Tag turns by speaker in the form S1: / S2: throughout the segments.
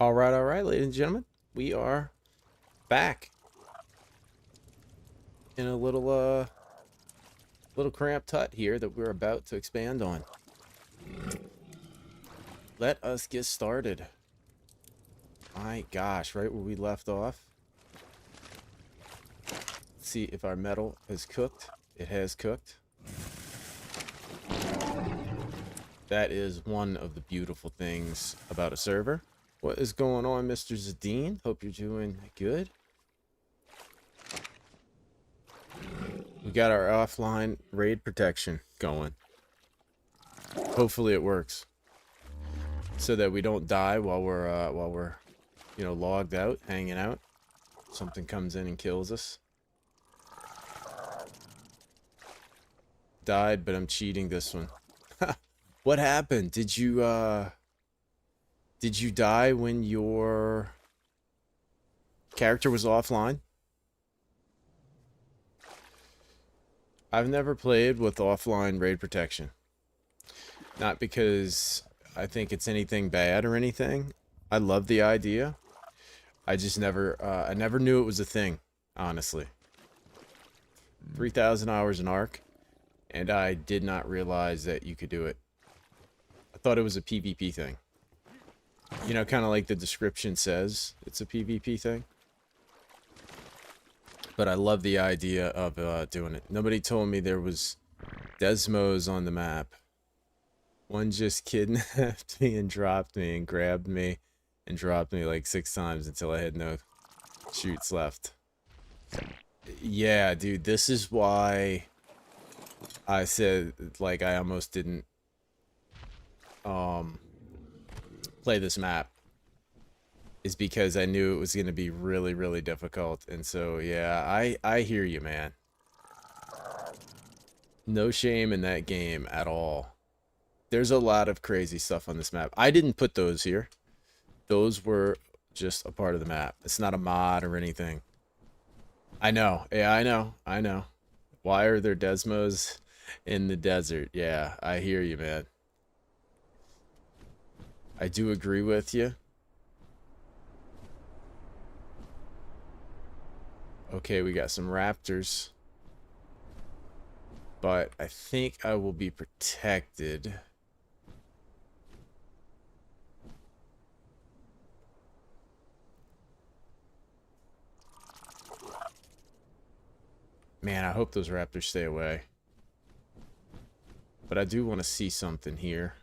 S1: All right, ladies and gentlemen, we are back in a little cramped hut here that we're about to expand on. Let us get started. My gosh, right where we left off. Let's see if our metal is cooked. It has cooked. That is one of the beautiful things about a server. What is going on, Mr. Zadine? Hope you're doing good. We got our offline raid protection going. Hopefully it works, so that we don't die while we're logged out, hanging out. Something comes in and kills us. Died, but I'm cheating this one. What happened? Did you die when your character was offline? I've never played with offline raid protection. Not because I think it's anything bad or anything. I love the idea. I just I never knew it was a thing, honestly. 3,000 hours in Ark, and I did not realize that you could do it. I thought it was a PvP thing. You know, kind of like the description says, it's a PvP thing. But I love the idea of doing it. Nobody told me there was Desmos on the map. One just kidnapped me and dropped me and grabbed me and dropped me like 6 times until I had no shoots left. Yeah, dude, this is why I said, like, I almost didn't play this map, is because I knew it was going to be really, really difficult. And so, yeah, I hear you, man. No shame in that game at all. There's a lot of crazy stuff on this map. I didn't put those here. Those were just a part of the map. It's not a mod or anything. I know. Yeah, I know. Why are there Desmos in the desert? Yeah, I hear you, man. I do agree with you. Okay, we got some raptors. But I think I will be protected. Man, I hope those raptors stay away. But I do want to see something here.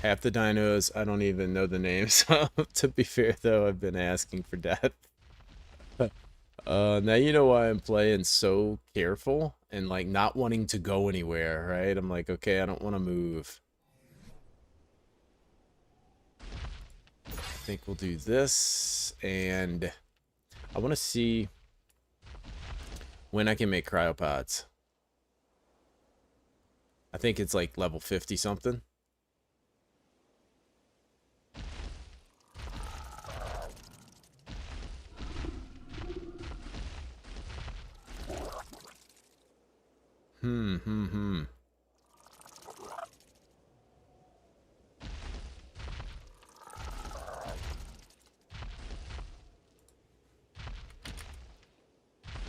S1: Half the dinos, I don't even know the names. To be fair, though, I've been asking for death. Now you know why I'm playing so careful and, like, not wanting to go anywhere, right? I'm like, okay, I don't want to move. I think we'll do this, and I want to see when I can make cryopods. I think it's like level 50 something.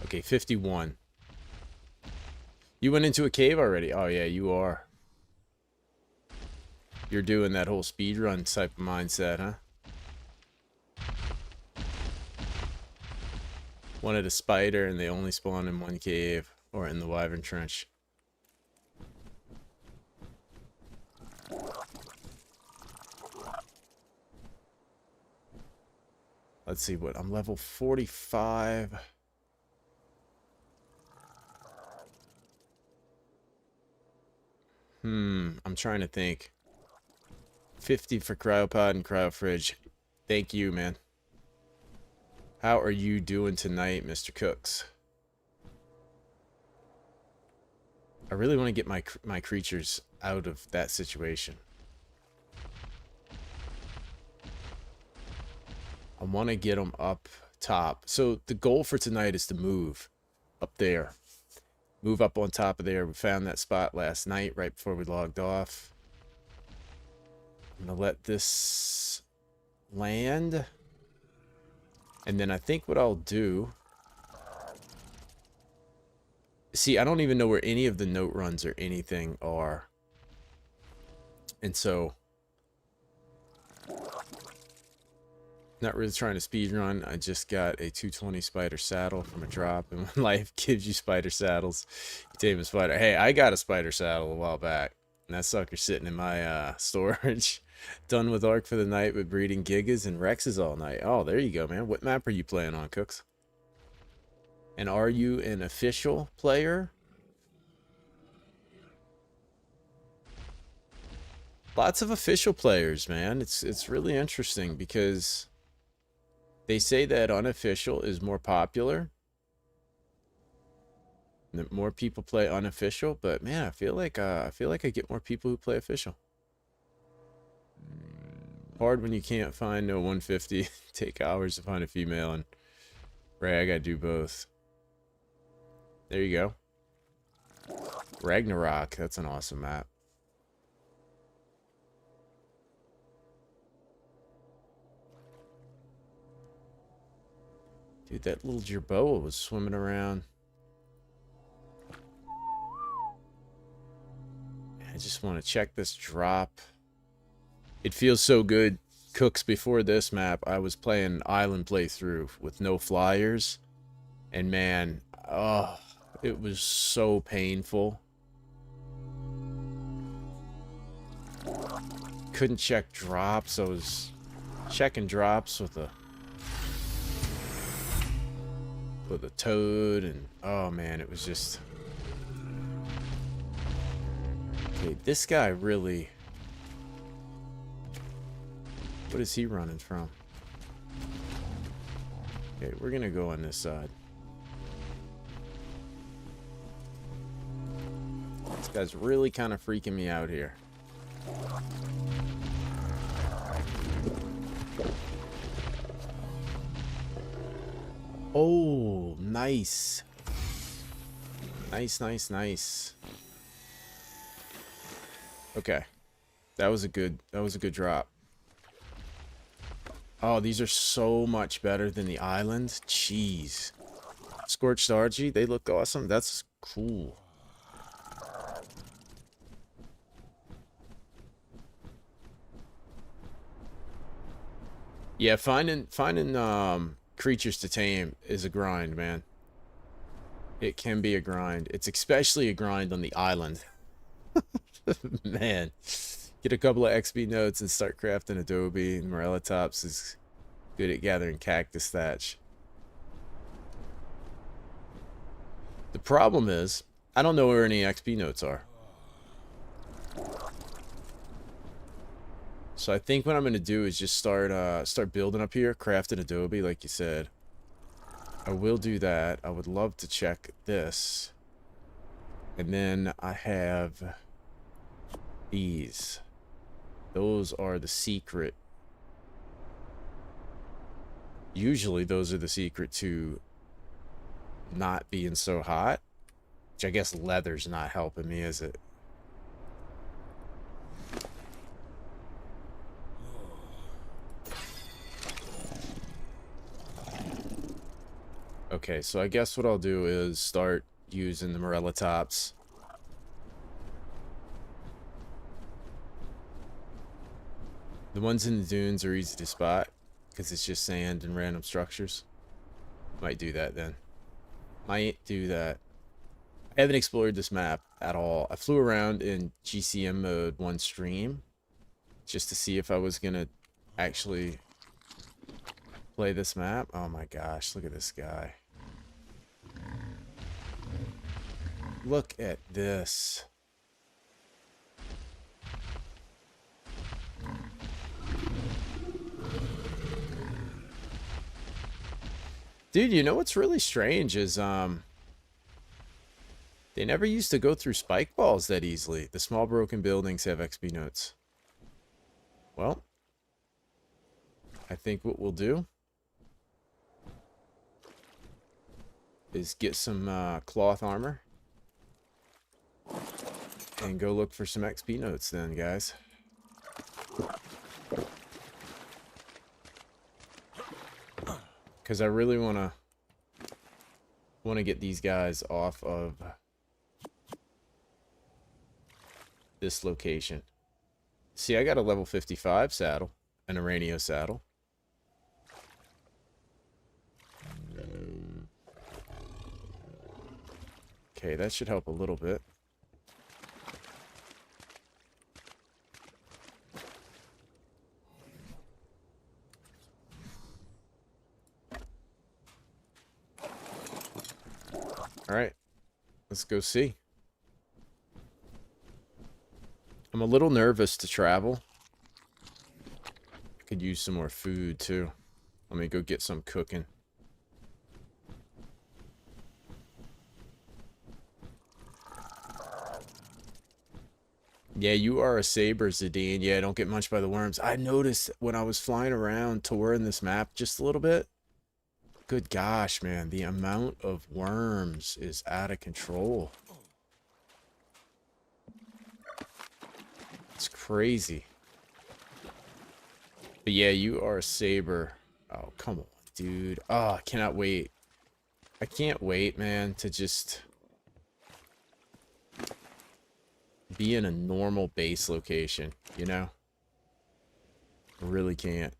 S1: Okay, 51. You went into a cave already? Oh, yeah, you are. You're doing that whole speedrun type of mindset, huh? Wanted a spider, and they only spawn in one cave, or in the Wyvern Trench. Let's see what, I'm level 45. I'm trying to think. 50 for cryopod and cryofridge. Thank you, man. How are you doing tonight, Mr. Cooks? I really want to get my creatures out of that situation. I want to get them up top. So the goal for tonight is to move up there move up on top of there. We found that spot last night right before we logged off. I'm gonna let this land. And then I think what I'll do... See, I don't even know where any of the note runs or anything are. And so... Not really trying to speed run. I just got a 220 spider saddle from a drop, and when life gives you spider saddles, you tame a spider. Hey, I got a spider saddle a while back, and that sucker's sitting in my storage. Done with Ark for the night with breeding Gigas and Rexes all night. Oh, there you go, man. What map are you playing on, Cooks? And are you an official player? Lots of official players, man. It's really interesting because they say that unofficial is more popular. That more people play unofficial, but man, I feel like I get more people who play official. Hard when you can't find no 150. Take hours to find a female, and Ray, I gotta do both. There you go. Ragnarok. That's an awesome map. Dude, that little jerboa was swimming around. I just want to check this drop. It feels so good. Cooks, before this map, I was playing island playthrough with no flyers. And man, oh, it was so painful. Couldn't check drops. I was checking drops with a toad, and oh man, it was just... Okay, this guy really... What is he running from? Okay, we're gonna go on this side. This guy's really kind of freaking me out here. Oh, nice. Nice, nice, nice. Okay. That was a good drop. Oh, these are so much better than the island. Jeez. Scorched RG, they look awesome. That's cool. Yeah, finding creatures to tame is a grind, man. It can be a grind. It's especially a grind on the island. Man, get a couple of XP notes and start crafting adobe. And Morella Tops is good at gathering cactus thatch. The problem is, I don't know where any XP notes are. So I think what I'm going to do is just start building up here, crafting adobe like you said. I will do that. I would love to check this. And then I have these. Those are the secret. Usually those are the secret to not being so hot. Which I guess leather's not helping me, is it? Okay, so I guess what I'll do is start using the Morella Tops. The ones in the dunes are easy to spot because it's just sand and random structures. Might do that then. Might do that. I haven't explored this map at all. I flew around in GCM mode one stream just to see if I was gonna actually play this map. Oh my gosh, look at this guy. Look at this. Dude, you know what's really strange is they never used to go through spike balls that easily. The small broken buildings have XP notes. Well, I think what we'll do is get some cloth armor. and go look for some XP notes then, guys. Because I really want to get these guys off of this location. See, I got a level 55 saddle, an Aranio saddle. Okay, that should help a little bit. Alright, let's go see. I'm a little nervous to travel. I could use some more food too. Let me go get some cooking. Yeah, you are a saber, Zadine. Yeah, don't get munched by the worms. I noticed when I was flying around touring this map just a little bit. Good gosh, man. The amount of worms is out of control. It's crazy. But yeah, you are a saber. Oh, come on, dude. Oh, I cannot wait. I can't wait, man, to just be in a normal base location, you know? I really can't.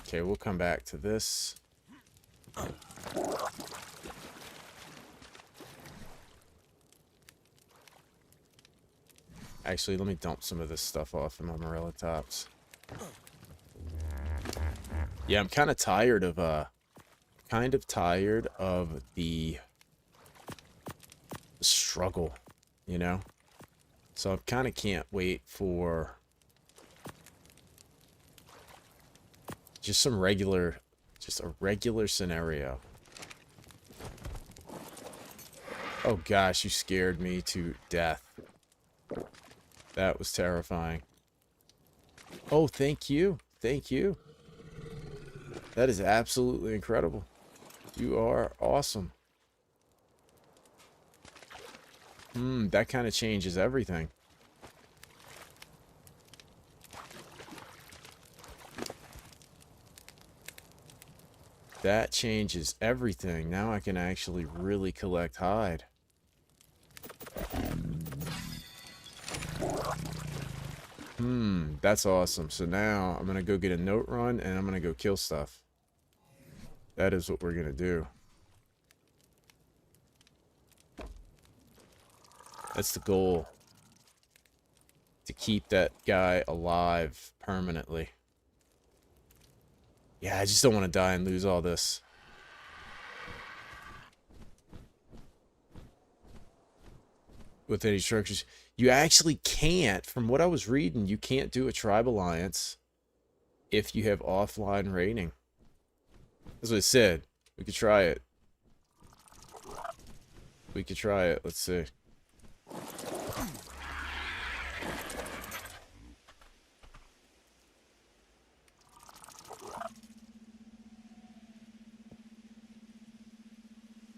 S1: Okay, we'll come back to this. Actually, let me dump some of this stuff off in my Morella tops. Yeah, I'm kind of tired of the struggle, you know? So I kind of can't wait for just a regular scenario. Oh gosh, you scared me to death. That was terrifying. Oh, thank you. Thank you. That is absolutely incredible. You are awesome. That kind of changes everything. That changes everything. Now I can actually really collect hide. That's awesome. So now I'm going to go get a note run and I'm going to go kill stuff. That is what we're going to do. That's the goal. To keep that guy alive permanently. Yeah, I just don't want to die and lose all this. With any structures. You actually can't, from what I was reading, you can't do a tribe alliance if you have offline raiding. That's what it said. We could try it. We could try it. Let's see.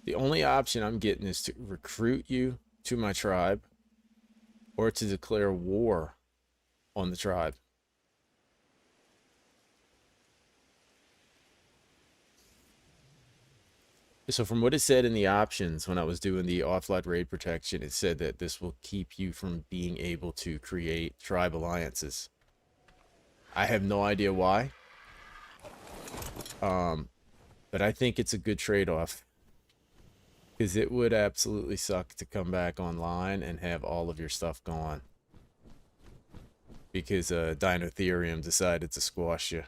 S1: The only option I'm getting is to recruit you to my tribe or to declare war on the tribe. So from what it said in the options when I was doing the offline raid protection, it said that this will keep you from being able to create tribe alliances. I have no idea why. But I think it's a good trade-off. Because it would absolutely suck to come back online and have all of your stuff gone. Because Dinotherium decided to squash you.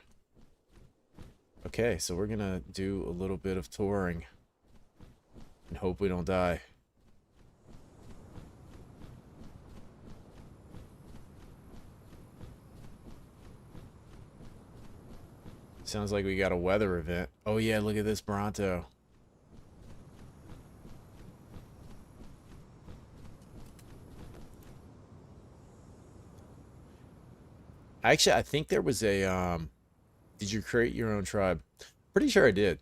S1: Okay, so we're gonna do a little bit of touring. And hope we don't die. Sounds like we got a weather event. Oh yeah, look at this Bronto. Actually, I think there was a, did you create your own tribe? Pretty sure I did.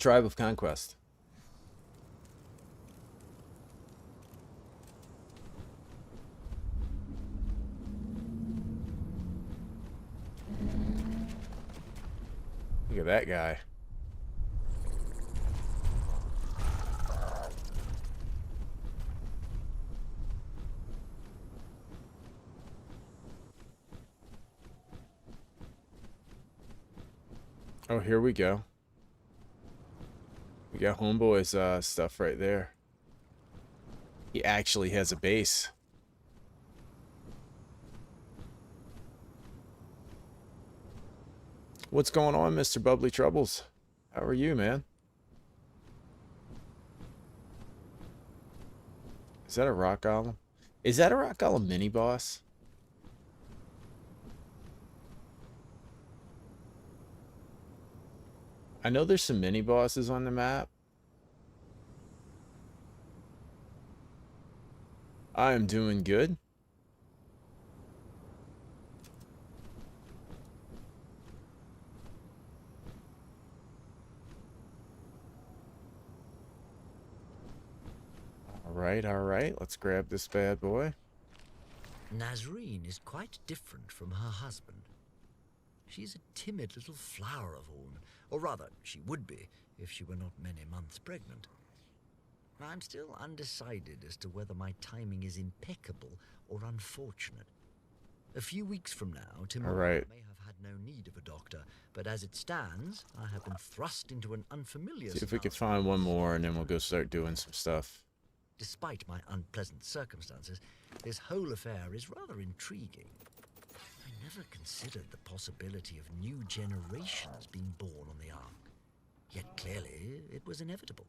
S1: Tribe of Conquest. Look at that guy. Oh, here we go. We got Homeboy's stuff right there. He actually has a base. What's going on, Mr. Bubbly Troubles? How are you, man? Is that a rock golem? Is that a rock golem mini boss? I know there's some mini bosses on the map. I am doing good. All right. Let's grab this bad boy.
S2: Nazreen is quite different from her husband. She's a timid little flower of all, or rather, she would be if she were not many months pregnant. I'm still undecided as to whether my timing is impeccable or unfortunate. A few weeks from now, Timur may have had no need of a doctor, but as it stands, I have been thrust into an unfamiliar...
S1: See if we can find one more, and then we'll go start doing some stuff.
S2: Despite my unpleasant circumstances, this whole affair is rather intriguing. I never considered the possibility of new generations being born on the Ark. Yet clearly, it was inevitable.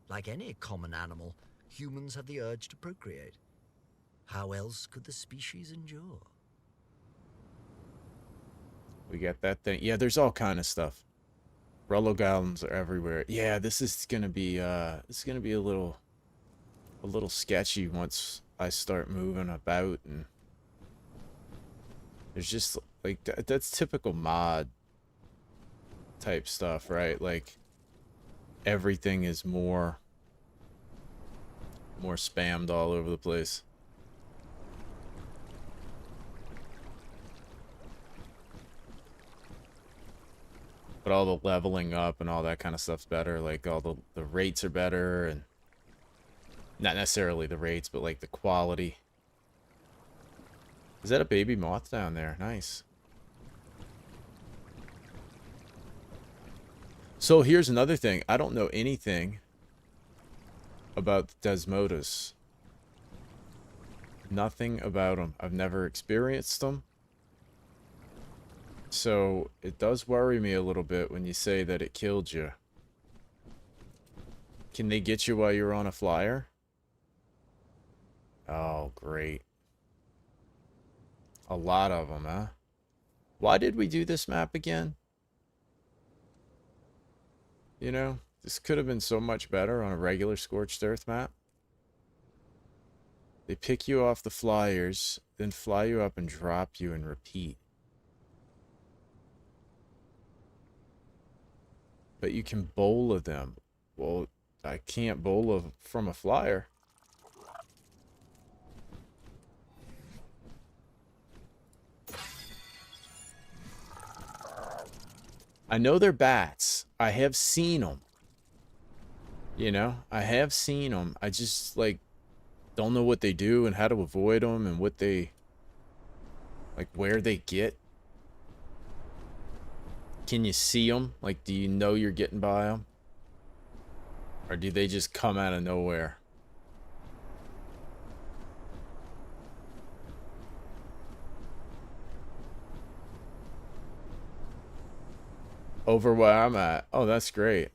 S2: Like any common animal, humans have the urge to procreate. How else could the species endure?
S1: We got that thing. Yeah, there's all kind of stuff. Rello golems are everywhere. Yeah, this is gonna be a little sketchy once I start moving about, and there's just like that's typical mod type stuff, right? Like everything is more spammed all over the place. But all the leveling up and all that kind of stuff's better. Like all the rates are better, and not necessarily the rates, but like the quality. Is that a baby moth down there? Nice. So here's another thing. I don't know anything about the Desmodas. Nothing about them. I've never experienced them. So it does worry me a little bit when you say that it killed you. Can they get you while you're on a flyer? Oh, great. A lot of them, huh? Why did we do this map again? You know, this could have been so much better on a regular Scorched Earth map. They pick you off the flyers, then fly you up and drop you and repeat. But you can bola them. Well, I can't bola from a flyer. I know they're bats. I have seen them. You know, I have seen them. I just, like, don't know what they do and how to avoid them and what they, like, where they get. Can you see them? Like, do you know you're getting by them? Or do they just come out of nowhere? Over where I'm at. Oh, that's great.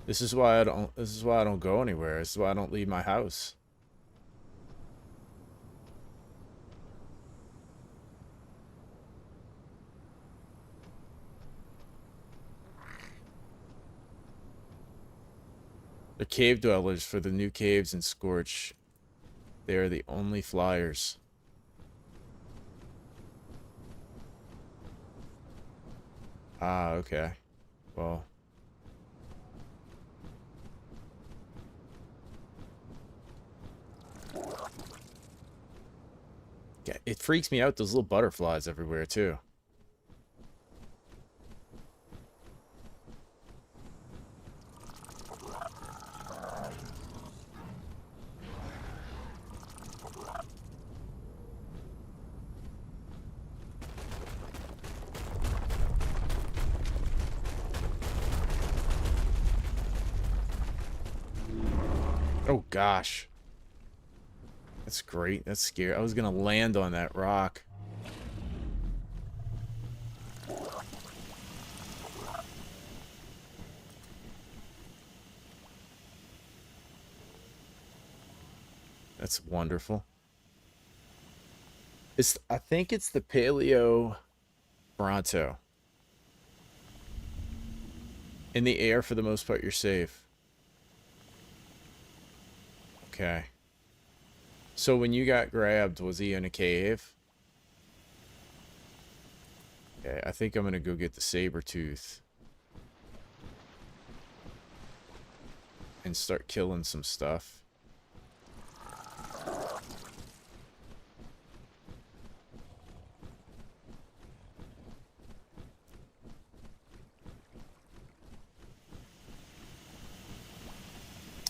S1: This is why I don't go anywhere. This is why I don't leave my house. They're cave dwellers for the new caves in Scorch. They are the only flyers. Ah, okay. Well. Yeah, it freaks me out, those little butterflies everywhere, too. Oh, gosh. That's great. That's scary. I was gonna land on that rock. That's wonderful. I think it's the Paleo Bronto. In the air, for the most part, you're safe. Okay. So when you got grabbed, was he in a cave? Okay, I think I'm gonna go get the saber tooth and start killing some stuff.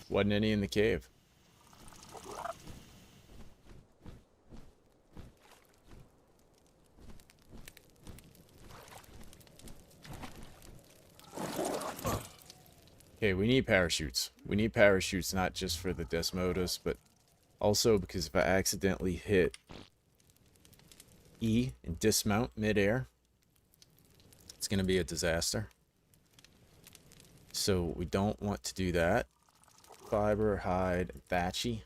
S1: Wasn't any in the cave. Okay, we need parachutes. We need parachutes not just for the Desmodus, but also because if I accidentally hit E and dismount midair, it's going to be a disaster. So we don't want to do that. Fiber, hide, and thatchy.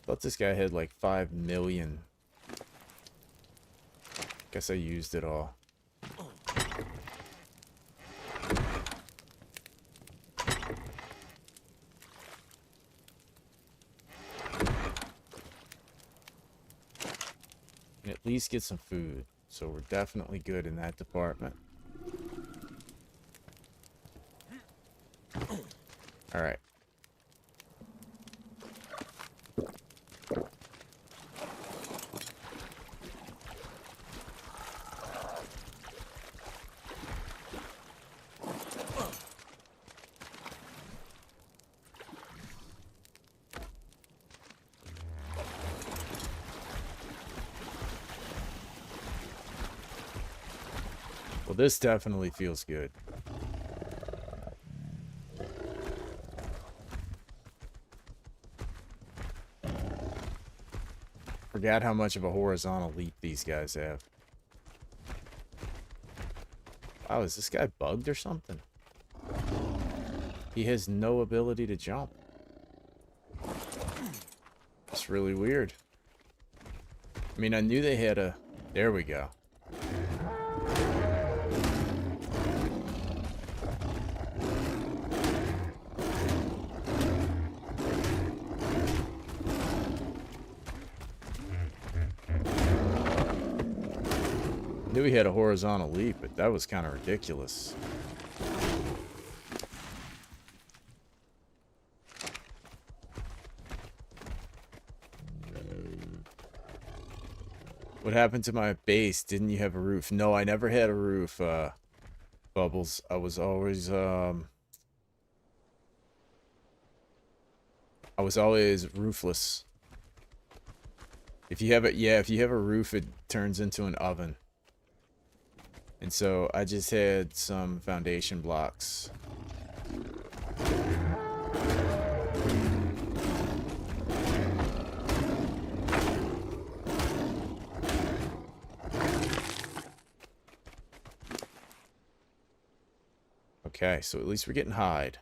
S1: Thought this guy had like 5 million. Guess I used it all. And at least get some food. So we're definitely good in that department. Alright. Well, this definitely feels good. Forgot how much of a horizontal leap these guys have. Wow, is this guy bugged or something? He has no ability to jump. It's really weird. I mean, I knew they had a... There we go. Knew he had a horizontal leap, but that was kind of ridiculous. What happened to my base? Didn't you have a roof? No, I never had a roof, Bubbles. I was always roofless. If you have it, yeah, if you have a roof, it turns into an oven. And so I just had some foundation blocks. Okay, so at least we're getting hide.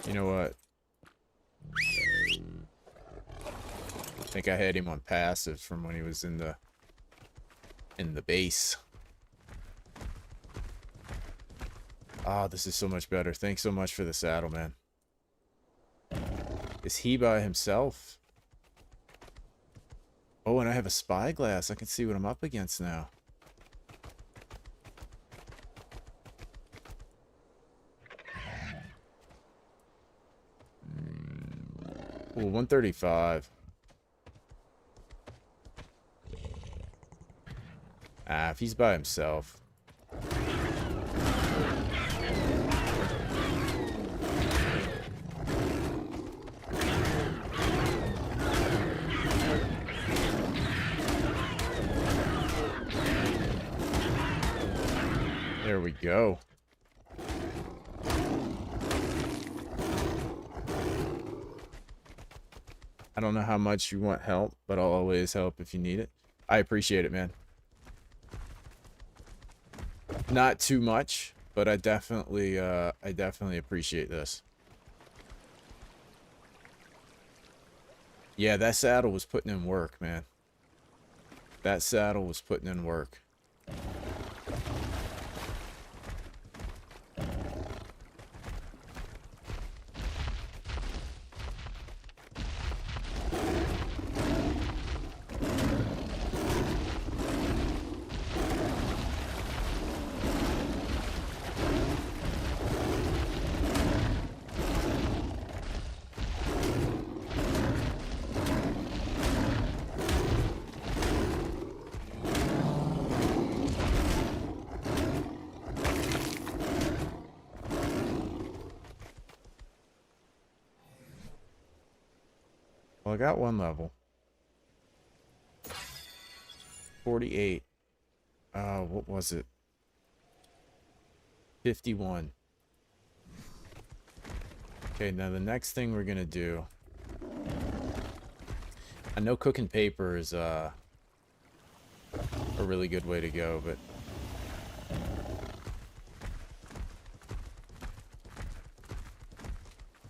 S1: You know what? I think I had him on passive from when he was in the And the base. Ah, this is so much better. Thanks so much for the saddle, man. Is he by himself? Oh, and I have a spyglass. I can see what I'm up against now. Ooh, 135. Ah, if he's by himself. There we go. I don't know how much you want help, but I'll always help if you need it. I appreciate it, man. Not too much, but I definitely appreciate this. Yeah, that saddle was putting in work, man. That saddle was putting in work. Well, I got one level. 48. What was it? 51. Okay, now the next thing we're gonna do. I know cooking paper is a really good way to go, but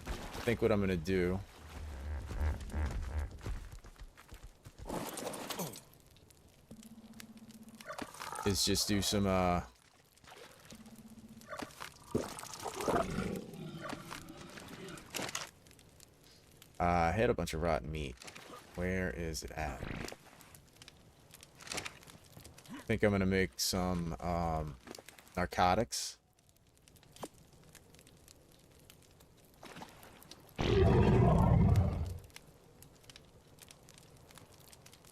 S1: I think what I'm gonna do is just do some I had a bunch of rotten meat. Where is it at? I think I'm gonna make some narcotics.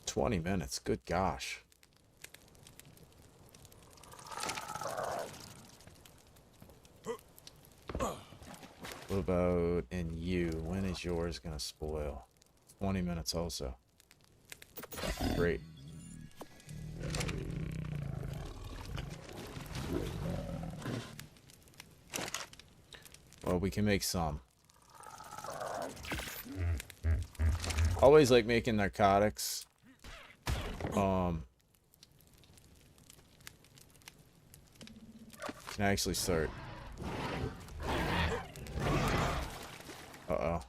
S1: $20. Good gosh. What about in you? When is yours gonna spoil? 20 minutes also. Great. Well, we can make some. Always like making narcotics. Can I actually start? Uh-oh.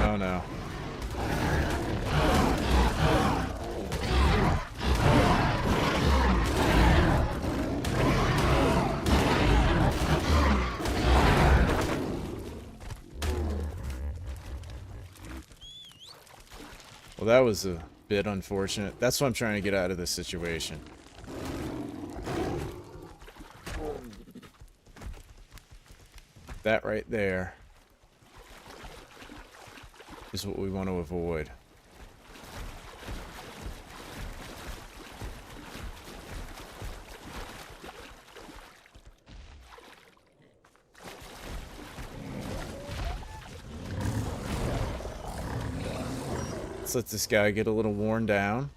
S1: Oh no. Well, that was a bit unfortunate. That's what I'm trying to get out of this situation. That right there is what we want to avoid. Let's let this guy get a little worn down.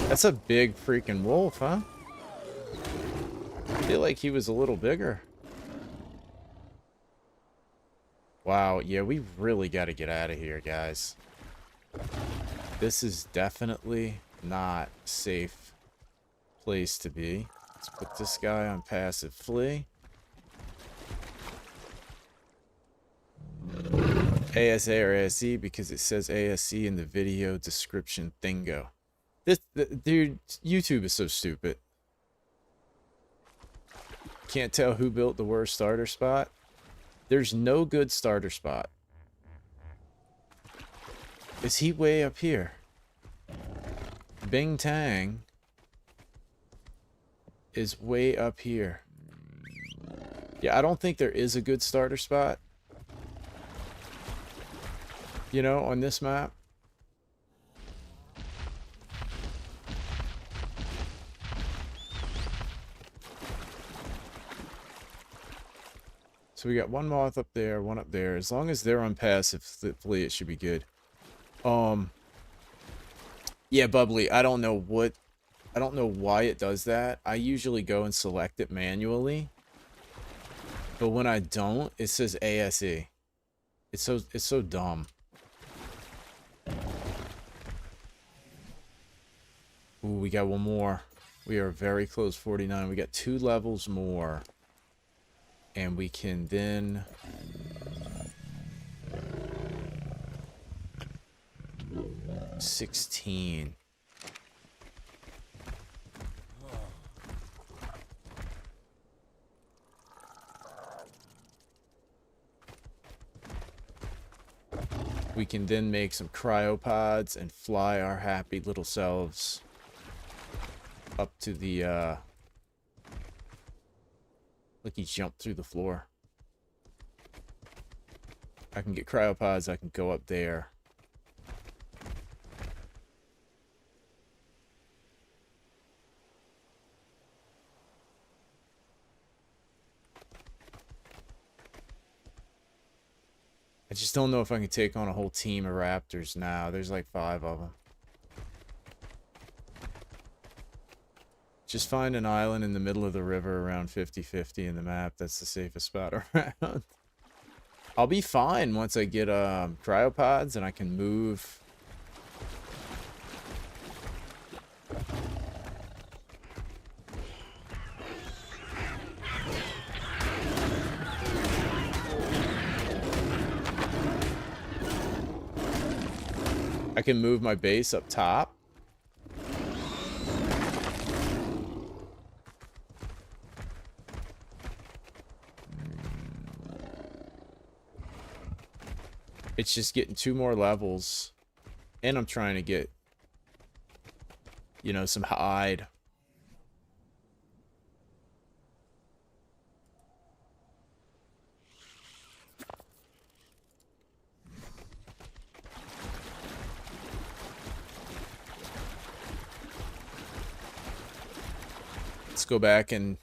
S1: That's a big freaking wolf, huh? I feel like he was a little bigger. Wow, yeah, we really got to get out of here, guys. This is definitely not a safe place to be. Let's put this guy on passive flee. ASA or ASE because it says ASC in the video description thingo. Dude, YouTube is so stupid. Can't tell who built the worst starter spot. There's no good starter spot. Is he way up here? Bing Tang is way up here. Yeah, I don't think there is a good starter spot. You know, on this map. So we got one moth up there, one up there. As long as they're on passive flee, it should be good. Yeah, Bubbly, I don't know why it does that. I usually go and select it manually. But when I don't, it says ASE. It's so dumb. Ooh, we got one more. We are very close, 49. We got 2 levels more. And we can then... $16. We can then make some cryopods and fly our happy little selves up to the, Look, he jumped through the floor. I can get cryopods, I can go up there. I just don't know if I can take on a whole team of raptors now. There's like 5 of them. Just find an island in the middle of the river around 50-50 in the map. That's the safest spot around. I'll be fine once I get cryopods and I can move. I can move my base up top. It's just getting 2 more levels. And I'm trying to get, you know, some hide. Let's go back and...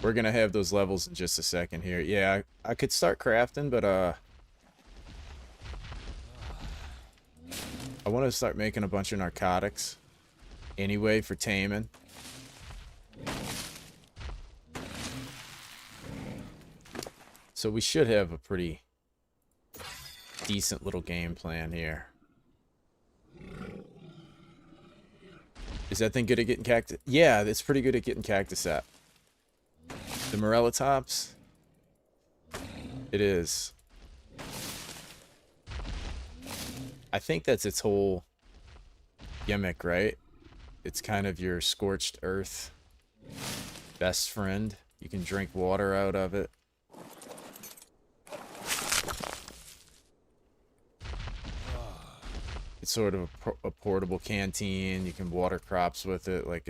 S1: We're gonna have those levels in just a second here. Yeah, I could start crafting, but I want to start making a bunch of narcotics anyway for taming. So we should have a pretty decent little game plan here. Is that thing good at getting cactus? Yeah, it's pretty good at getting cactus sap. The Morellatops? It is. I think that's its whole gimmick, right? It's kind of your scorched earth best friend. You can drink water out of it. It's sort of a portable canteen. You can water crops with it. Like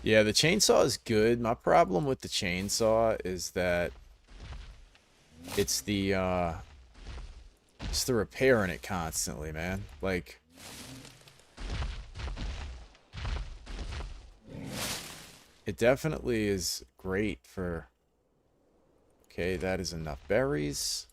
S1: Yeah, the chainsaw is good. My problem with the chainsaw is that it's the repairing it constantly, man. Like, it definitely is great for... Okay, that is enough berries.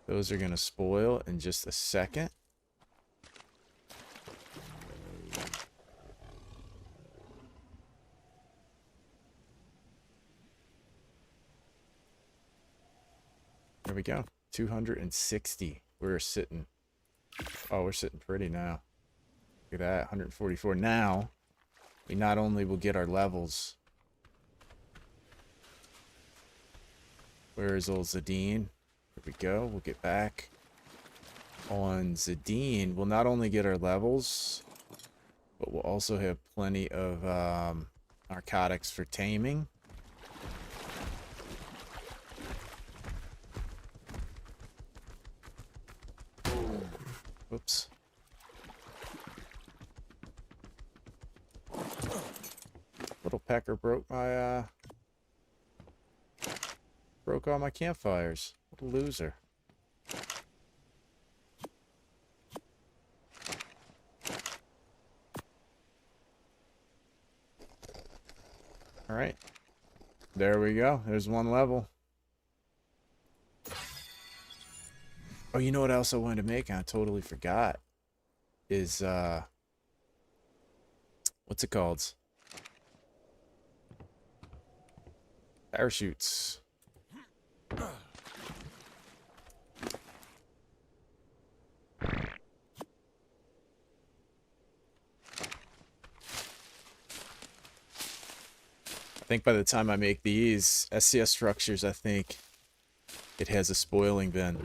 S1: Those are going to spoil in just a second. There we go. 260. We're sitting... Oh, we're sitting pretty now. Look at that. 144. Now, we not only will get our levels... Where is old Zadine? Here we go. We'll get back on Zadine. We'll not only get our levels, but we'll also have plenty of narcotics for taming. Whoops. Little pecker broke my broke all my campfires. What a loser. All right. There we go. There's one level. Oh, you know what else I wanted to make? I totally forgot. Is what's it called? Parachutes. I think by the time I make these SCS structures, I think it has a spoiling bin.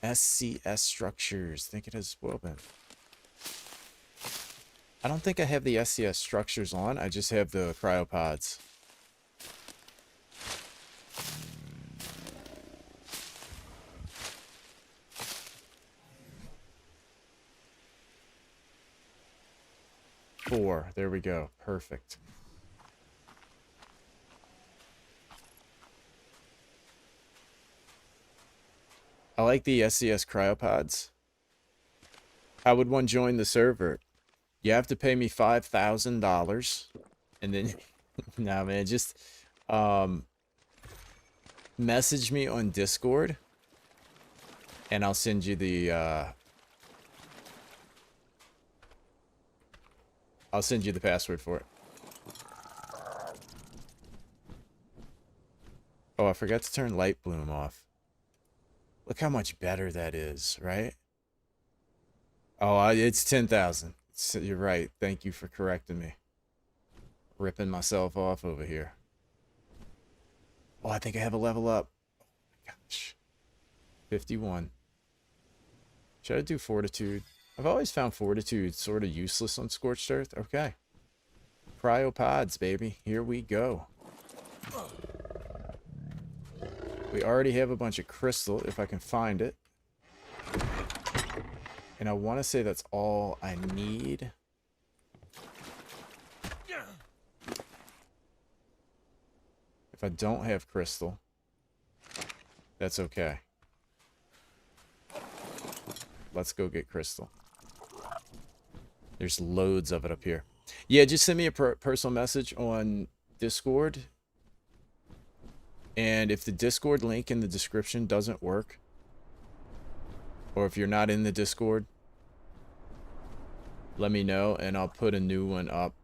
S1: SCS structures. I think it has a spoil bin. I don't think I have the SCS structures on. I just have the cryopods. Four. There we go. Perfect. I like the SCS cryopods. How would one join the server? You have to pay me $5,000. And then... Nah, man. Just... message me on Discord. And I'll send you the... I'll send you the password for it. Oh, I forgot to turn light bloom off. Look how much better that is, right? Oh, it's 10,000. You're right. Thank you for correcting me. Ripping myself off over here. Oh, I think I have a level up. Oh my gosh. 51. Should I do fortitude? I've always found fortitude sort of useless on Scorched Earth. Okay. Cryopods, baby. Here we go. We already have a bunch of crystal, if I can find it. And I want to say that's all I need. If I don't have crystal, that's okay. Let's go get crystal. There's loads of it up here. Yeah, just send me a personal message on Discord. And if the Discord link in the description doesn't work, or if you're not in the Discord, let me know and I'll put a new one up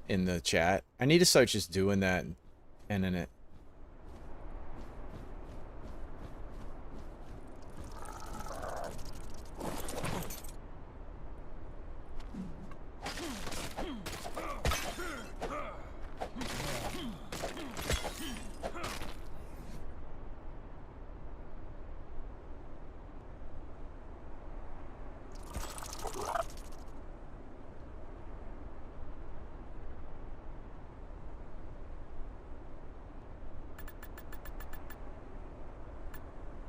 S1: in the chat. I need to start just doing that and in it.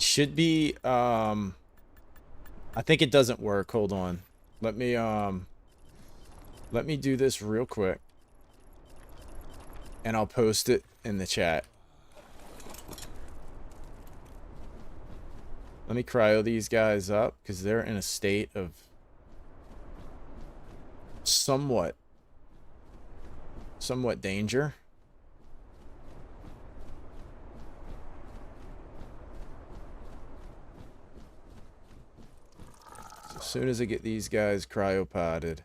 S1: should be, I think it doesn't work. Hold on. Let me do this real quick. And I'll post it in the chat. Let me cryo these guys up, because they're in a state of somewhat danger. So as soon as I get these guys cryopotted.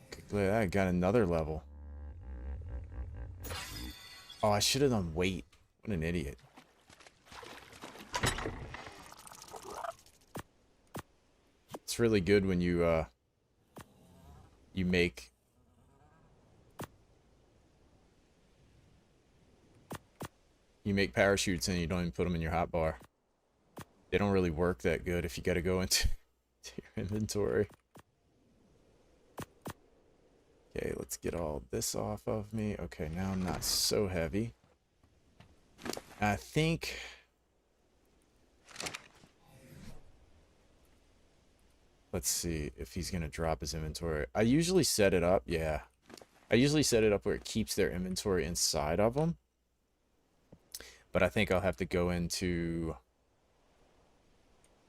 S1: Look at that, I got another level. Oh, I should have done weight. What an idiot. It's really good when you make parachutes and you don't even put them in your hotbar. They don't really work that good if you got to go into your inventory. Okay, let's get all this off of me. Okay, now I'm not so heavy. I think... Let's see if he's going to drop his inventory. I usually set it up, yeah. I usually set it up where it keeps their inventory inside of them. But I think I'll have to go into...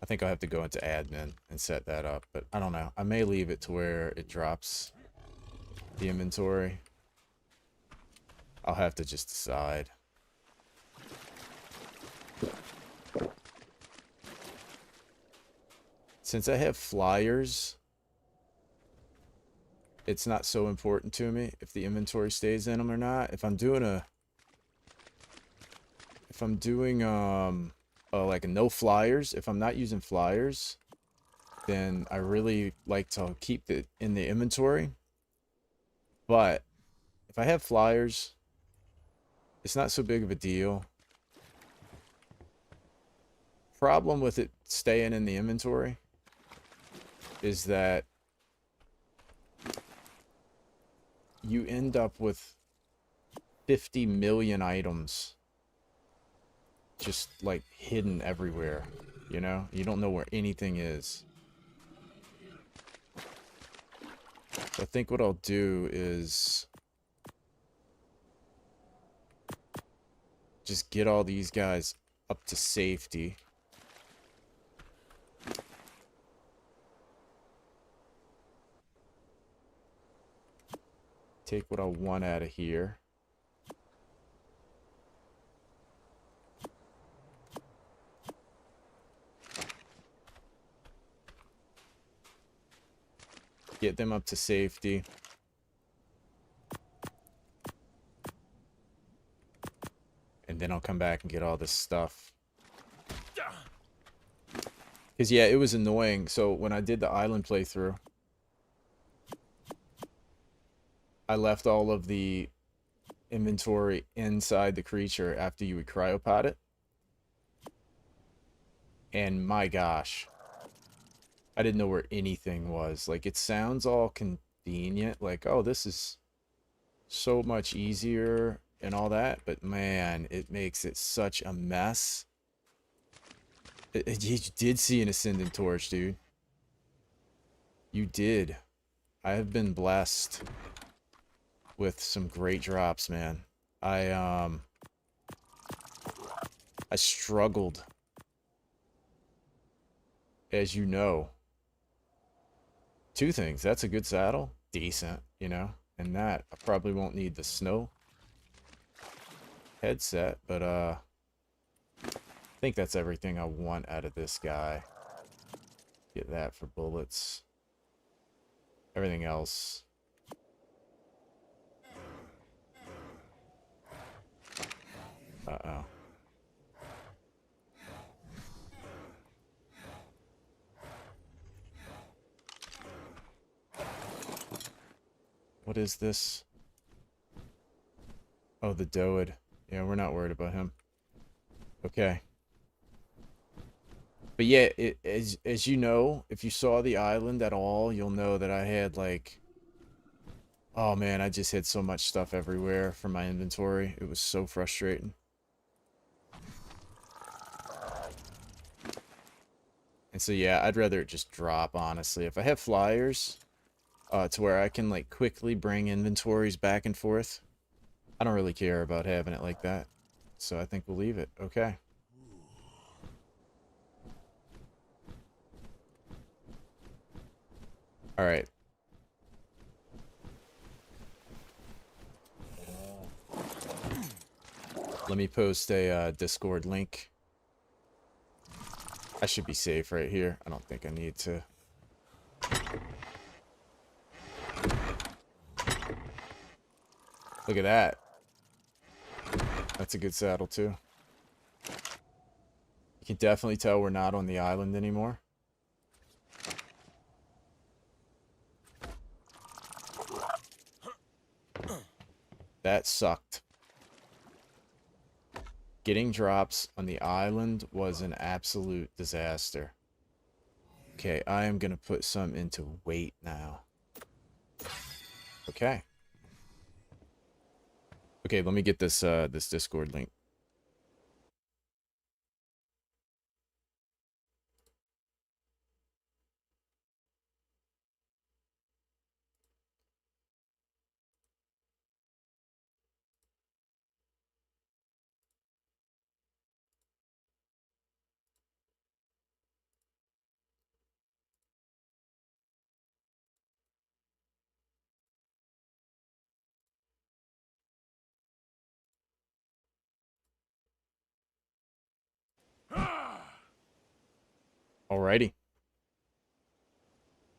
S1: admin and set that up. But I don't know. I may leave it to where it drops the inventory. I'll have to just decide. Since I have flyers, it's not so important to me if the inventory stays in them or not. If I'm doing like a no flyers, if I'm not using flyers, then I really like to keep it in the inventory. But if I have flyers, it's not so big of a deal. Problem with it staying in the inventory is that you end up with 50 million items just like hidden everywhere, you know? You don't know where anything is. So I think what I'll do is just get all these guys up to safety. Take what I want out of here. Get them up to safety. And then I'll come back and get all this stuff. Because, yeah, it was annoying. So when I did the island playthrough, I left all of the inventory inside the creature after you would cryopod it. And my gosh, I didn't know where anything was. Like, it sounds all convenient. Like, oh, this is so much easier and all that. But, man, it makes it such a mess. You did see an Ascendant Torch, dude. You did. I have been blessed with some great drops, man. I struggled, as you know. Two things. That's a good saddle. Decent, you know. And that, I probably won't need the snow headset, but I think that's everything I want out of this guy. Get that for bullets. Everything else. Uh-oh. What is this? Oh, the Doed. Yeah, we're not worried about him. Okay. But yeah, as you know, if you saw the island at all, you'll know that I had like, oh man, I just had so much stuff everywhere from my inventory. It was so frustrating. And so yeah, I'd rather it just drop, honestly. If I have flyers, to where I can like quickly bring inventories back and forth, I don't really care about having it like that. So I think we'll leave it. Okay. All right. Let me post a Discord link. I should be safe right here. I don't think I need to. Look at that. That's a good saddle too. You can definitely tell we're not on the island anymore. That sucked. Getting drops on the island was an absolute disaster. Okay, I am going to put some into weight now. Okay. Okay, let me get this this Discord link. Alrighty.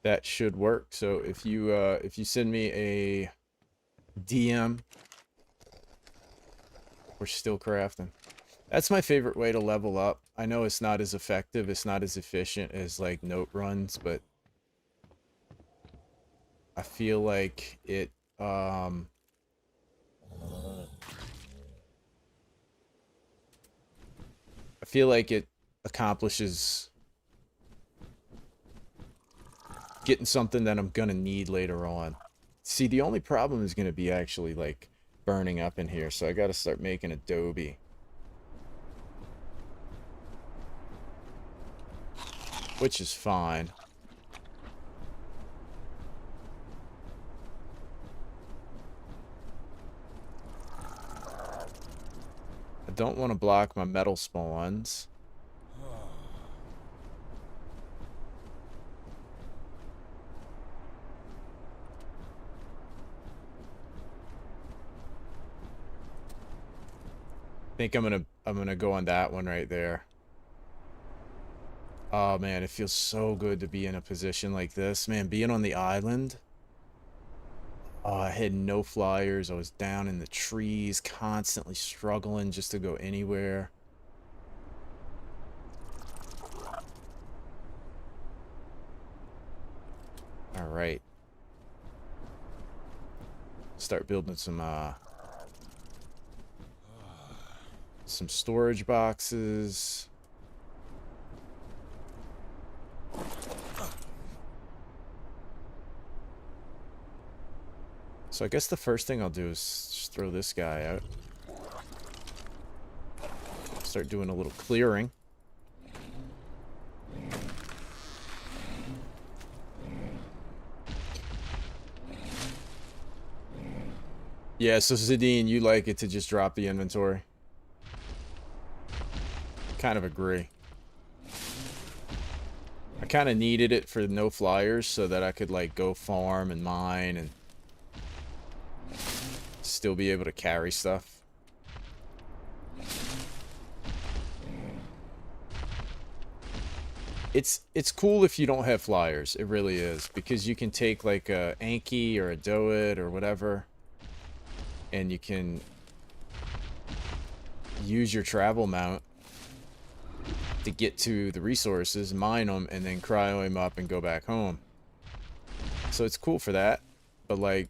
S1: That should work. So if you send me a DM, we're still crafting. That's my favorite way to level up. I know it's not as effective, it's not as efficient as like note runs, but I feel like it I feel like it accomplishes getting something that I'm gonna need later on. See, the only problem is gonna be actually like burning up in here, so I gotta start making adobe. Which is fine. I don't want to block my metal spawns. I think I'm gonna go on that one right there. Oh man, it feels so good to be in a position like this. Man, being on the island. Oh, I had no flyers. I was down in the trees, constantly struggling just to go anywhere. All right. Start building some storage boxes. So I guess the first thing I'll do is just throw this guy out. Start doing a little clearing. Yeah, so Zadine, you like it to just drop the inventory? Kind of agree. I kind of needed it for no flyers so that I could like go farm and mine and still be able to carry stuff. It's cool if you don't have flyers. It really is, because you can take like a Anki or a Doit or whatever, and you can use your travel mount to get to the resources, mine them, and then cryo them up and go back home. So it's cool for that, but like,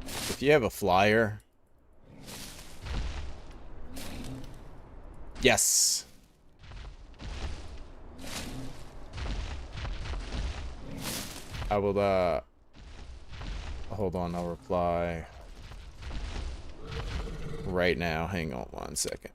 S1: if you have a flyer... Yes! I will, hold on, I'll reply right now. Hang on 1 second.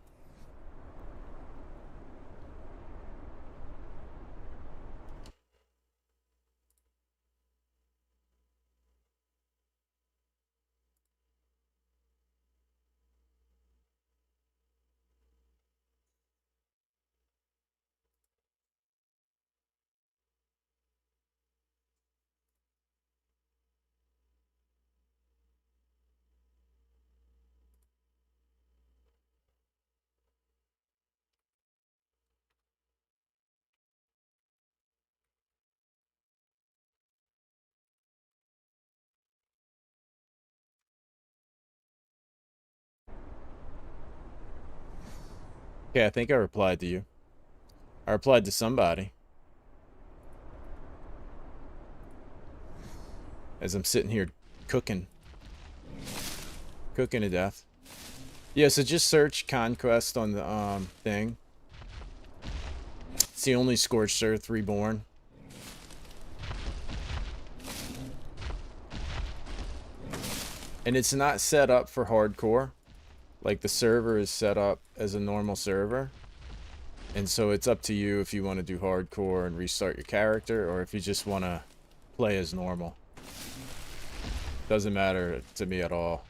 S1: Okay, I think I replied to you. I replied to somebody. As I'm sitting here cooking. Cooking to death. Yeah, so just search Conquest on the thing. It's the only Scorched Earth Reborn. And it's not set up for hardcore. Like, the server is set up as a normal server. And so it's up to you if you want to do hardcore and restart your character, or if you just want to play as normal. Doesn't matter to me at all.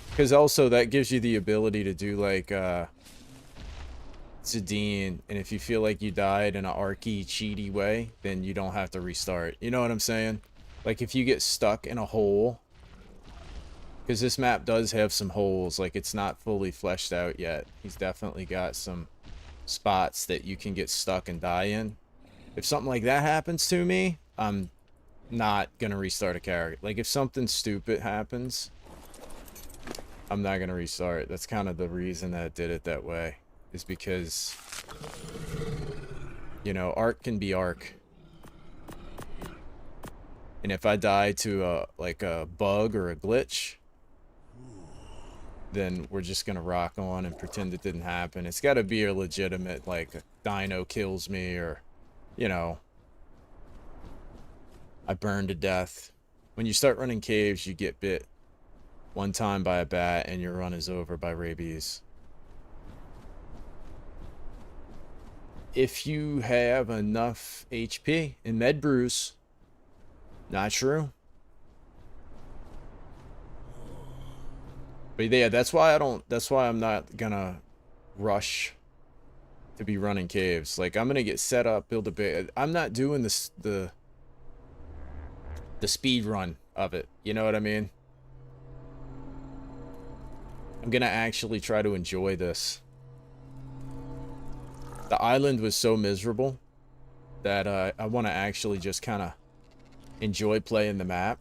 S1: Because also that gives you the ability to do like Zadine, and if you feel like you died in an archy, cheaty way, then you don't have to restart. You know what I'm saying? Like if you get stuck in a hole, because this map does have some holes, like it's not fully fleshed out yet. He's definitely got some spots that you can get stuck and die in. If something like that happens to me, I'm not gonna restart a character. Like if something stupid happens, I'm not gonna restart. That's kind of the reason that I did it that way. Is because, you know, Arc can be Arc. And if I die to like a bug or a glitch, then we're just gonna rock on and pretend it didn't happen. It's gotta be a legitimate, like, dino kills me, or, you know, I burn to death. When you start running caves, you get bit one time by a bat and your run is over by rabies. If you have enough HP and med brews, not true. But yeah, that's why I'm not gonna rush to be running caves. Like, I'm gonna get set up, build a bit. I'm not doing this, the speed run of it. You know what I mean? I'm gonna actually try to enjoy this. The island was so miserable that I want to actually just kind of enjoy playing the map.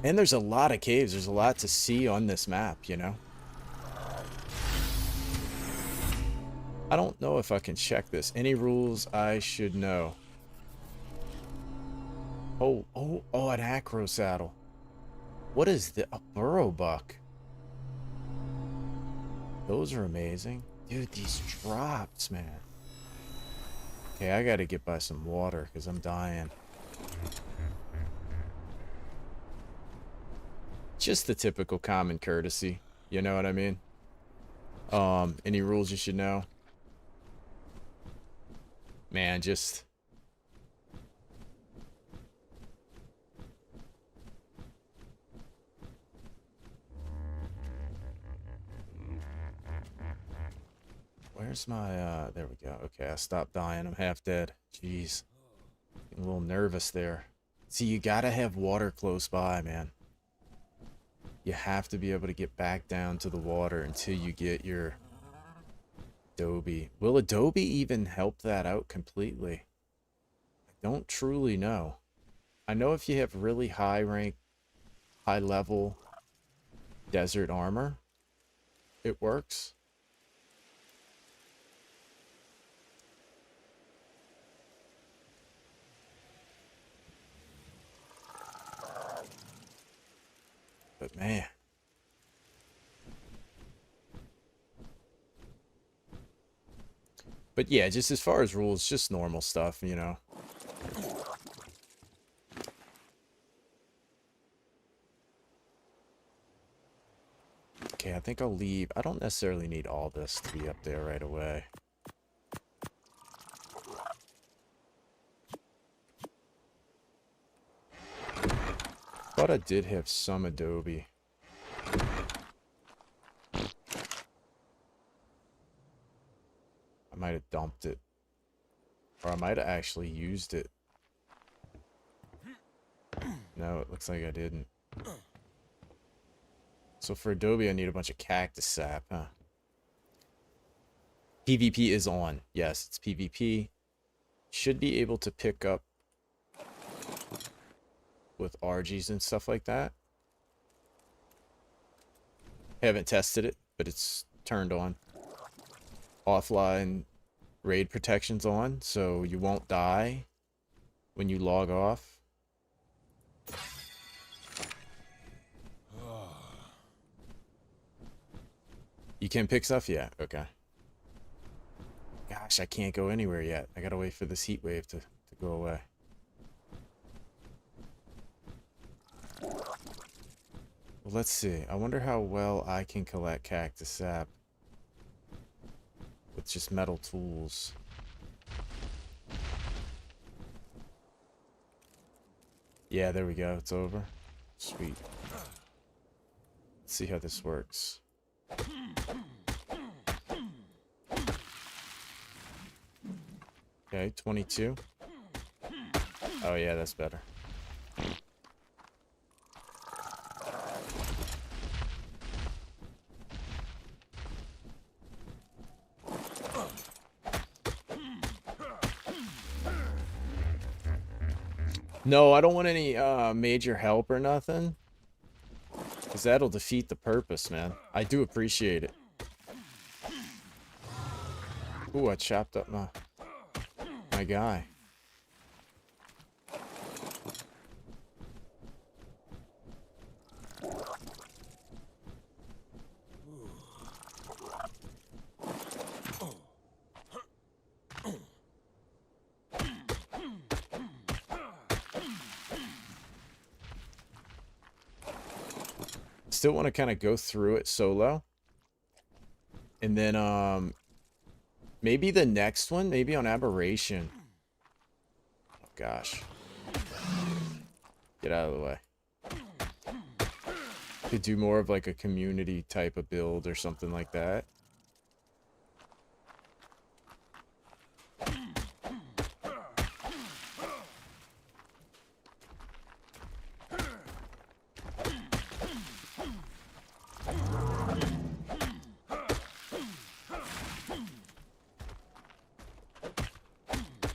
S1: And there's a lot of caves. There's a lot to see on this map, you know? I don't know if I can check this. Any rules I should know? Oh, an acro saddle. What is the a burrow buck? Those are amazing. Dude, these drops, man. Okay, I gotta get by some water because I'm dying. Just the typical common courtesy. You know what I mean? Any rules you should know? Man, just... Where's my, there we go. Okay, I stopped dying. I'm half dead. Jeez. Getting a little nervous there. See, you gotta have water close by, man. You have to be able to get back down to the water until you get your Adobe. Will Adobe even help that out completely? I don't truly know. I know if you have really high rank, high level desert armor, it works. But Man. But yeah, just as far as rules, just normal stuff, you know. Okay, I think I'll leave. I don't necessarily need all this to be up there right away. Thought I did have some adobe. I might have dumped it. Or I might have actually used it. No, it looks like I didn't. So for adobe, I need a bunch of cactus sap, huh? PvP is on. Yes, it's PvP. Should be able to pick up with RGs and stuff like that. Haven't tested it, but it's turned on. Offline raid protection's on, so you won't die when you log off. You can pick stuff? Yeah, okay. Gosh, I can't go anywhere yet. I gotta wait for this heat wave to go away. Well, let's see. I wonder how well I can collect cactus sap with just metal tools. Yeah, there we go. It's over. Sweet. Let's see how this works. Okay, 22. Oh yeah, that's better. No, I don't want any major help or nothing. Because that'll defeat the purpose, man. I do appreciate it. Ooh, I chopped up my guy. Still want to kind of go through it solo. And then, maybe the next one, maybe on Aberration. Oh, gosh. Get out of the way. Could do more of like a community type of build or something like that.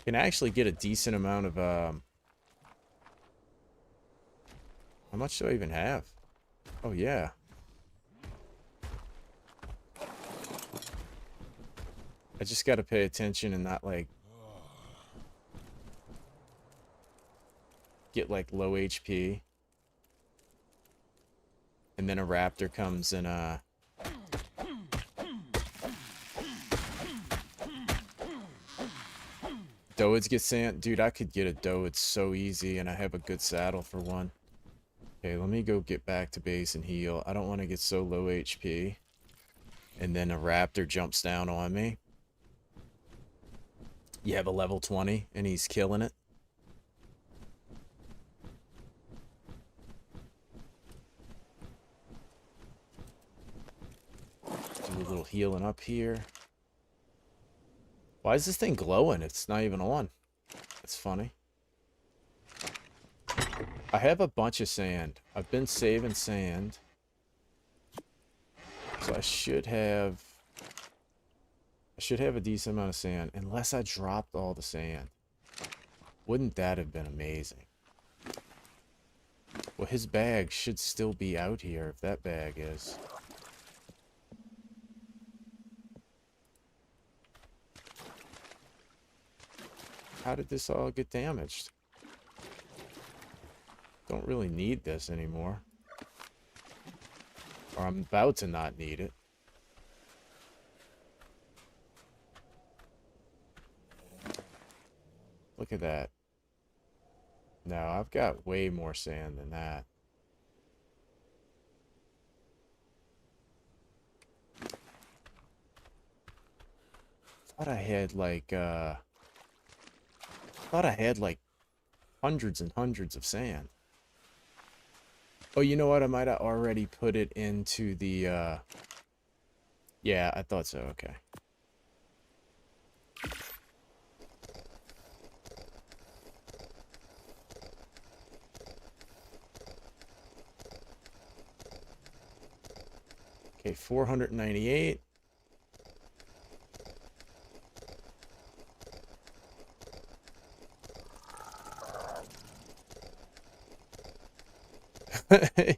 S1: Can actually get a decent amount of, how much do I even have? Oh, yeah. I just got to pay attention and not, like, get, like, low HP. And then a raptor comes and, Doids get sand. Dude, I could get a Doid so easy, and I have a good saddle for one. Okay, let me go get back to base and heal. I don't want to get so low HP. And then a raptor jumps down on me. You have a level 20, and he's killing it. Do a little healing up here. Why is this thing glowing? It's not even on. That's funny. I have a bunch of sand. I've been saving sand. So I should have a decent amount of sand. Unless I dropped all the sand. Wouldn't that have been amazing? Well, his bag should still be out here, if that bag is. How did this all get damaged? Don't really need this anymore. Or I'm about to not need it. Look at that. No, I've got way more sand than that. Thought I had like hundreds and hundreds of sand. Oh, you know what? I might have already put it into the yeah, I thought so. Okay. Okay, 498.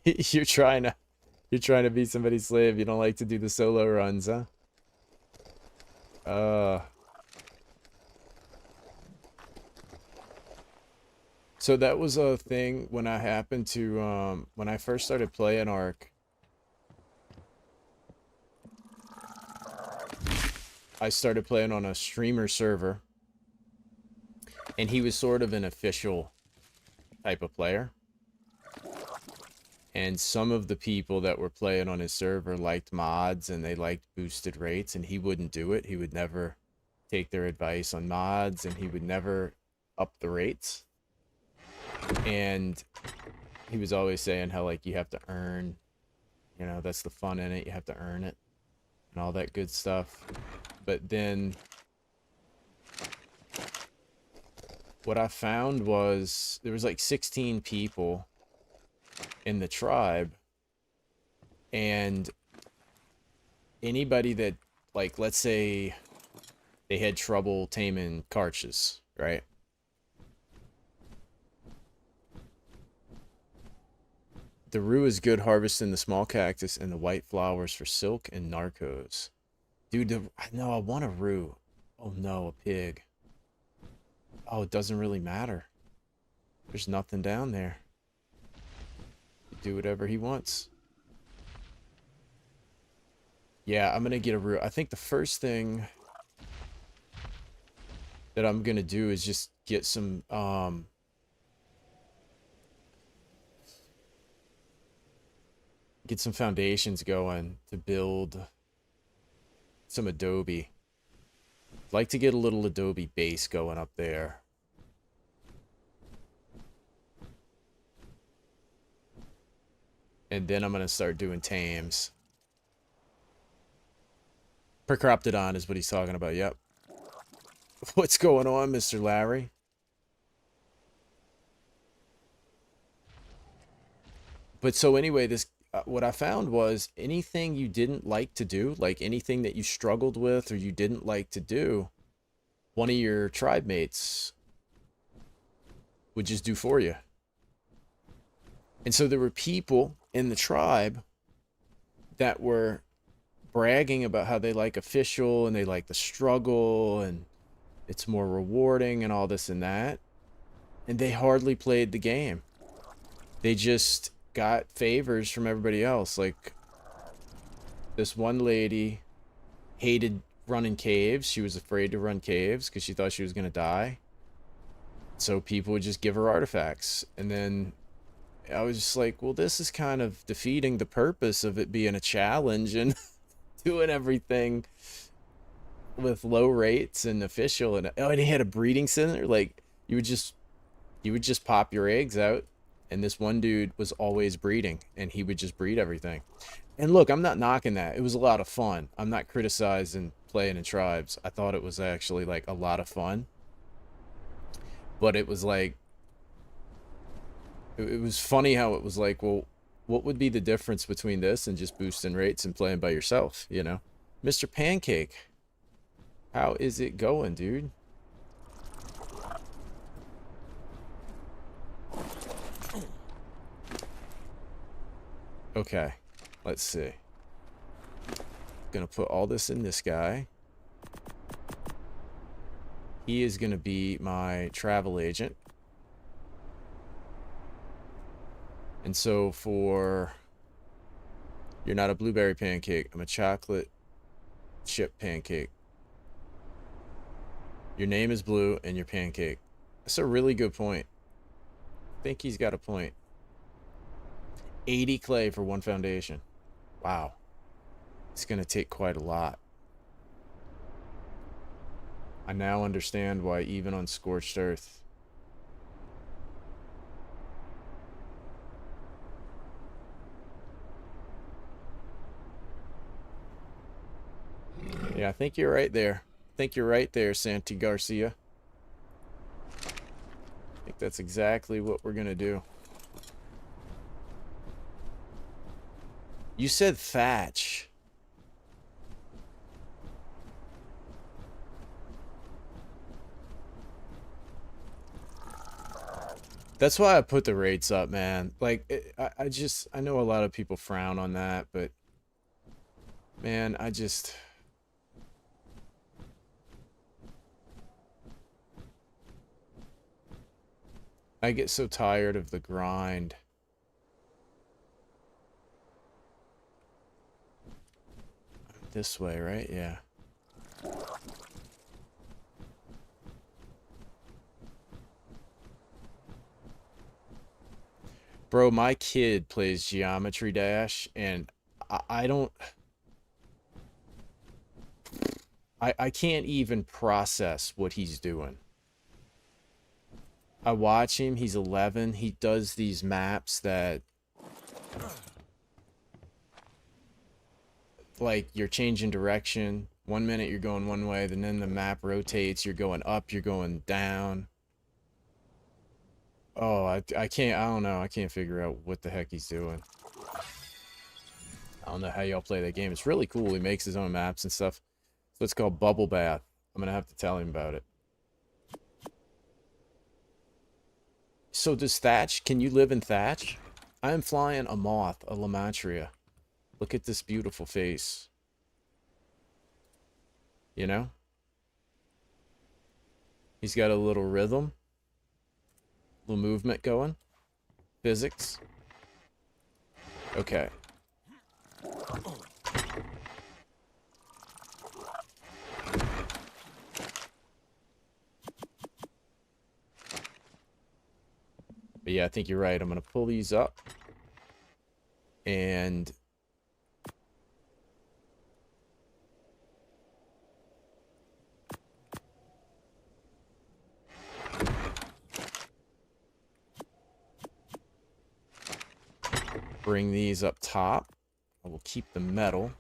S1: You're trying to be somebody's slave. You don't like to do the solo runs, huh? Uh so that was a thing when I happened to when I first started playing Ark. I started playing on a streamer server, and he was sort of an official type of player. And some of the people that were playing on his server liked mods and they liked boosted rates, and he wouldn't do it. He would never take their advice on mods, and he would never up the rates. And he was always saying how, like, you have to earn, you know, that's the fun in it. You have to earn it and all that good stuff. But then what I found was there was like 16 people in the tribe, and anybody that, like, let's say they had trouble taming carches, right? The rue is good harvesting the small cactus and the white flowers for silk and narcos. Dude, no, I want a rue. Oh no, a pig. Oh, it doesn't really matter. There's nothing down there. Do whatever he wants. Yeah, I'm gonna get a rue. I think the first thing that I'm gonna do is just get some foundations going to build some adobe. I'd like to get a little adobe base going up there. And then I'm gonna start doing tames. Percroptodon is what he's talking about, yep. What's going on, Mr. Larry? But so anyway, this what I found was anything you didn't like to do, like anything that you struggled with or you didn't like to do, one of your tribe mates would just do for you. And so there were people in the tribe that were bragging about how they like official and they like the struggle and it's more rewarding and all this and that. And they hardly played the game. They just got favors from everybody else. Like, this one lady hated running caves. She was afraid to run caves because she thought she was going to die. So people would just give her artifacts. And then I was just like, well, this is kind of defeating the purpose of it being a challenge and doing everything with low rates and official. And oh, and he had a breeding center. Like, you would just pop your eggs out, and this one dude was always breeding, and he would just breed everything. And look, I'm not knocking that. It was a lot of fun. I'm not criticizing playing in tribes. I thought it was actually like a lot of fun. But it was like, it was funny how it was like, well, what would be the difference between this and just boosting rates and playing by yourself, you know? Mr. Pancake, how is it going, dude? Okay, let's see. Gonna put all this in this guy. He is gonna be my travel agent. And so for You're not a blueberry pancake. I'm a chocolate chip pancake. Your name is Blue and you're pancake. That's a really good point. I think he's got a point. 80 clay for one foundation. Wow. It's going to take quite a lot. I now understand why even on Scorched Earth, yeah, I think you're right there. I think you're right there, Santi Garcia. I think that's exactly what we're going to do. You said thatch. That's why I put the rates up, man. Like, I know a lot of people frown on that, but man, I get so tired of the grind. This way, right? Yeah. Bro, my kid plays Geometry Dash, and I don't... I can't even process what he's doing. I watch him, he's 11, he does these maps that... like, you're changing direction. 1 minute you're going one way, then the map rotates, you're going up, you're going down. Oh, I can't, I don't know. I can't figure out what the heck he's doing. I don't know how y'all play that game. It's really cool. He makes his own maps and stuff. So it's called Bubble Bath. I'm going to have to tell him about it. So does Thatch, can you live in Thatch? I am flying a Moth, a Lamatria. Look at this beautiful face. You know? He's got a little rhythm. Little movement going. Physics. Okay. But yeah, I think you're right. I'm going to pull these up. And... bring these up top. I will keep the metal.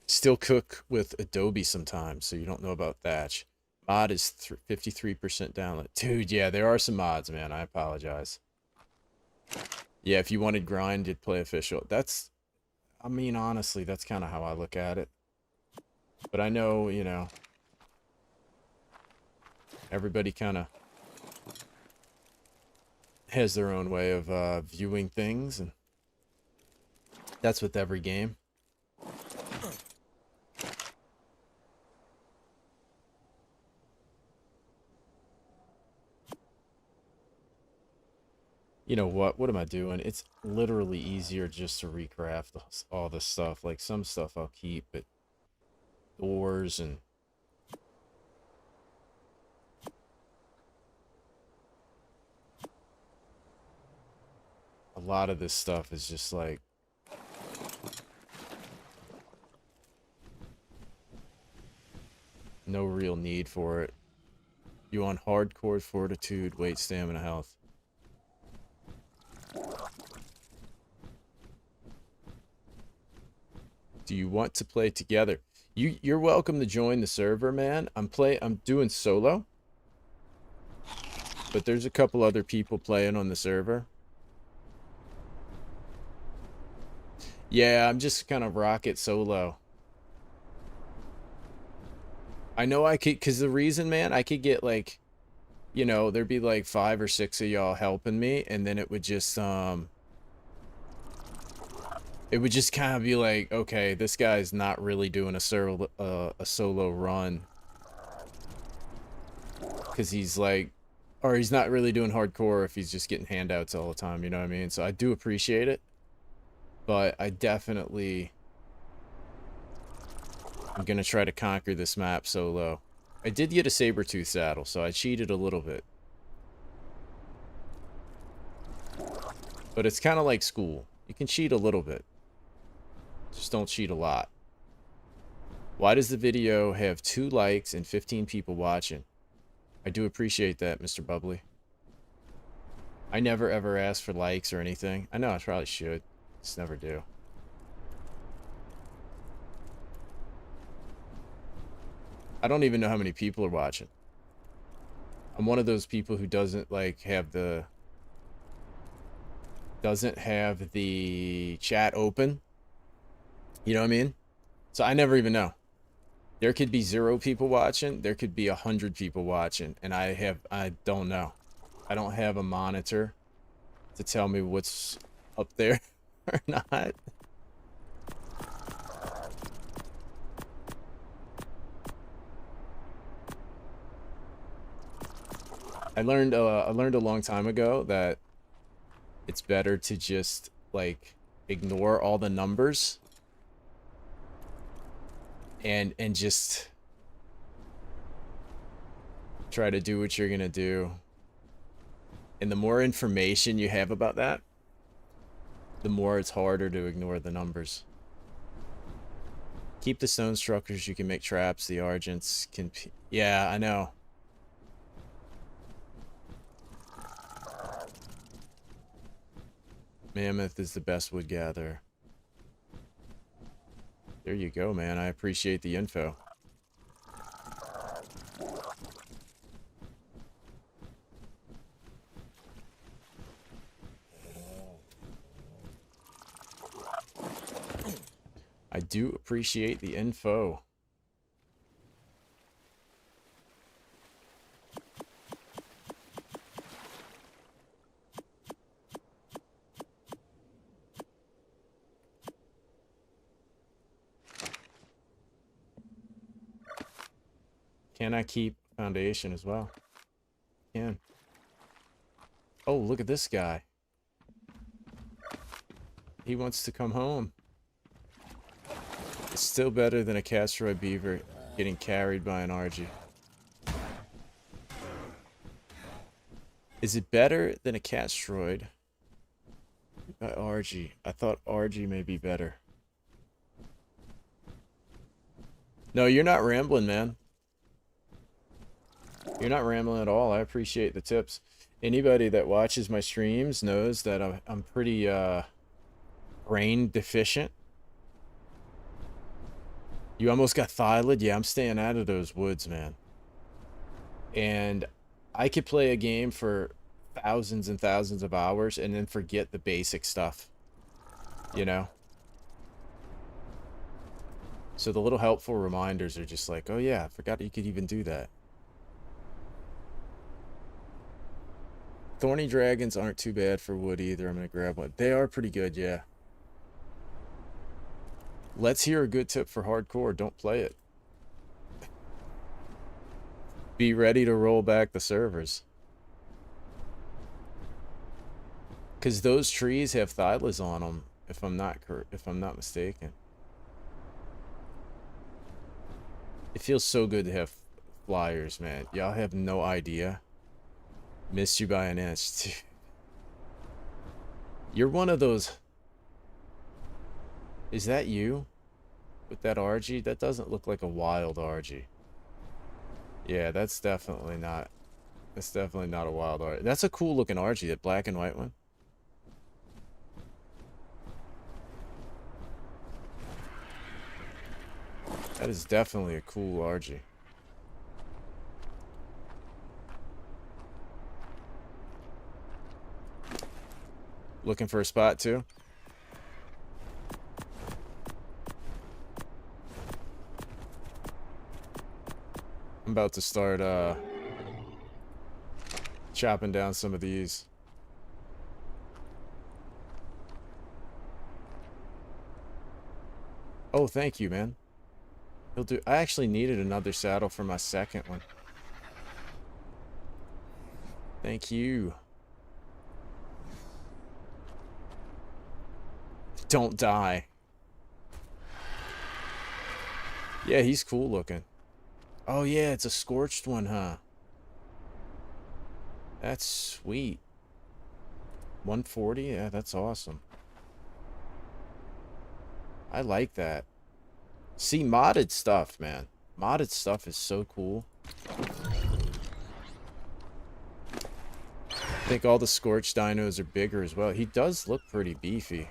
S1: Still cook with Adobe sometimes, so you don't know about Thatch. Mod is 53% download. Dude, yeah, there are some mods, man. I apologize. Yeah, if you wanted grind, you'd play official. That's, I mean, honestly, that's kind of how I look at it. But I know, you know, everybody kind of has their own way of viewing things, and that's with every game. You know what? What am I doing? It's literally easier just to recraft all this stuff. Like, some stuff I'll keep, but doors and... a lot of this stuff is just like... no real need for it. You want hardcore fortitude, weight, stamina, health. Do you want to play together? You're welcome to join the server, man. I'm doing solo. But there's a couple other people playing on the server. Yeah, I'm just kind of rocket solo. I know I could, because the reason, man, I could get like, you know, there'd be like 5 or 6 of y'all helping me, and then it would just kind of be like, okay, this guy's not really doing a solo run, because he's like Or he's not really doing hardcore if he's just getting handouts all the time, you know what I mean? So I do appreciate it, but I definitely am going to try to conquer this map solo. I did get a saber-tooth saddle, so I cheated a little bit. But it's kind of like school. You can cheat a little bit. Just don't cheat a lot. Why does the video have 2 likes and 15 people watching? I do appreciate that, Mr. Bubbly. I never ever ask for likes or anything. I know I probably should. Just never do. I don't even know how many people are watching. I'm one of those people who doesn't like have the chat open. You know what I mean? So I never even know. There could be 0 people watching. There could be 100 people watching. And I don't know. I don't have a monitor to tell me what's up there or not. I learned a long time ago that it's better to just like ignore all the numbers and just try to do what you're gonna do. And the more information you have about that, the more it's harder to ignore the numbers. Keep the stone structures, you can make traps, the argents can... Yeah, I know. Mammoth is the best wood gatherer. There you go, man. I appreciate the info. I do appreciate the info. Can I keep foundation as well? Can. Oh, look at this guy. He wants to come home. It's still better than a castroid beaver getting carried by an RG. Is it better than a castroid by RG? I thought RG may be better. No, you're not rambling, man. You're not rambling at all. I appreciate the tips. Anybody that watches my streams knows that I'm pretty brain deficient. You almost got thylid? Yeah, I'm staying out of those woods, man. And I could play a game for thousands and thousands of hours and then forget the basic stuff. You know? So the little helpful reminders are just like, oh yeah, I forgot you could even do that. Thorny dragons aren't too bad for wood either. I'm going to grab one. They are pretty good, yeah. Let's hear a good tip for hardcore. Don't play it. Be ready to roll back the servers. Because those trees have thylas on them, if I'm not mistaken. It feels so good to have flyers, man. Y'all have no idea. Missed you by an inch. You're one of those... Is that you? With that RG? That doesn't look like a wild RG. Yeah, that's definitely not... That's definitely not a wild RG. That's a cool looking RG, that black and white one. That is definitely a cool RG. Looking for a spot too? I'm about to start chopping down some of these. Oh, thank you, man. He'll do. I actually needed another saddle for my second one. Thank you. Don't die. Yeah, he's cool looking. Oh yeah, it's a Scorched one, huh? That's sweet. 140? Yeah, that's awesome. I like that. See, modded stuff, man. Modded stuff is so cool. I think all the Scorched dinos are bigger as well. He does look pretty beefy.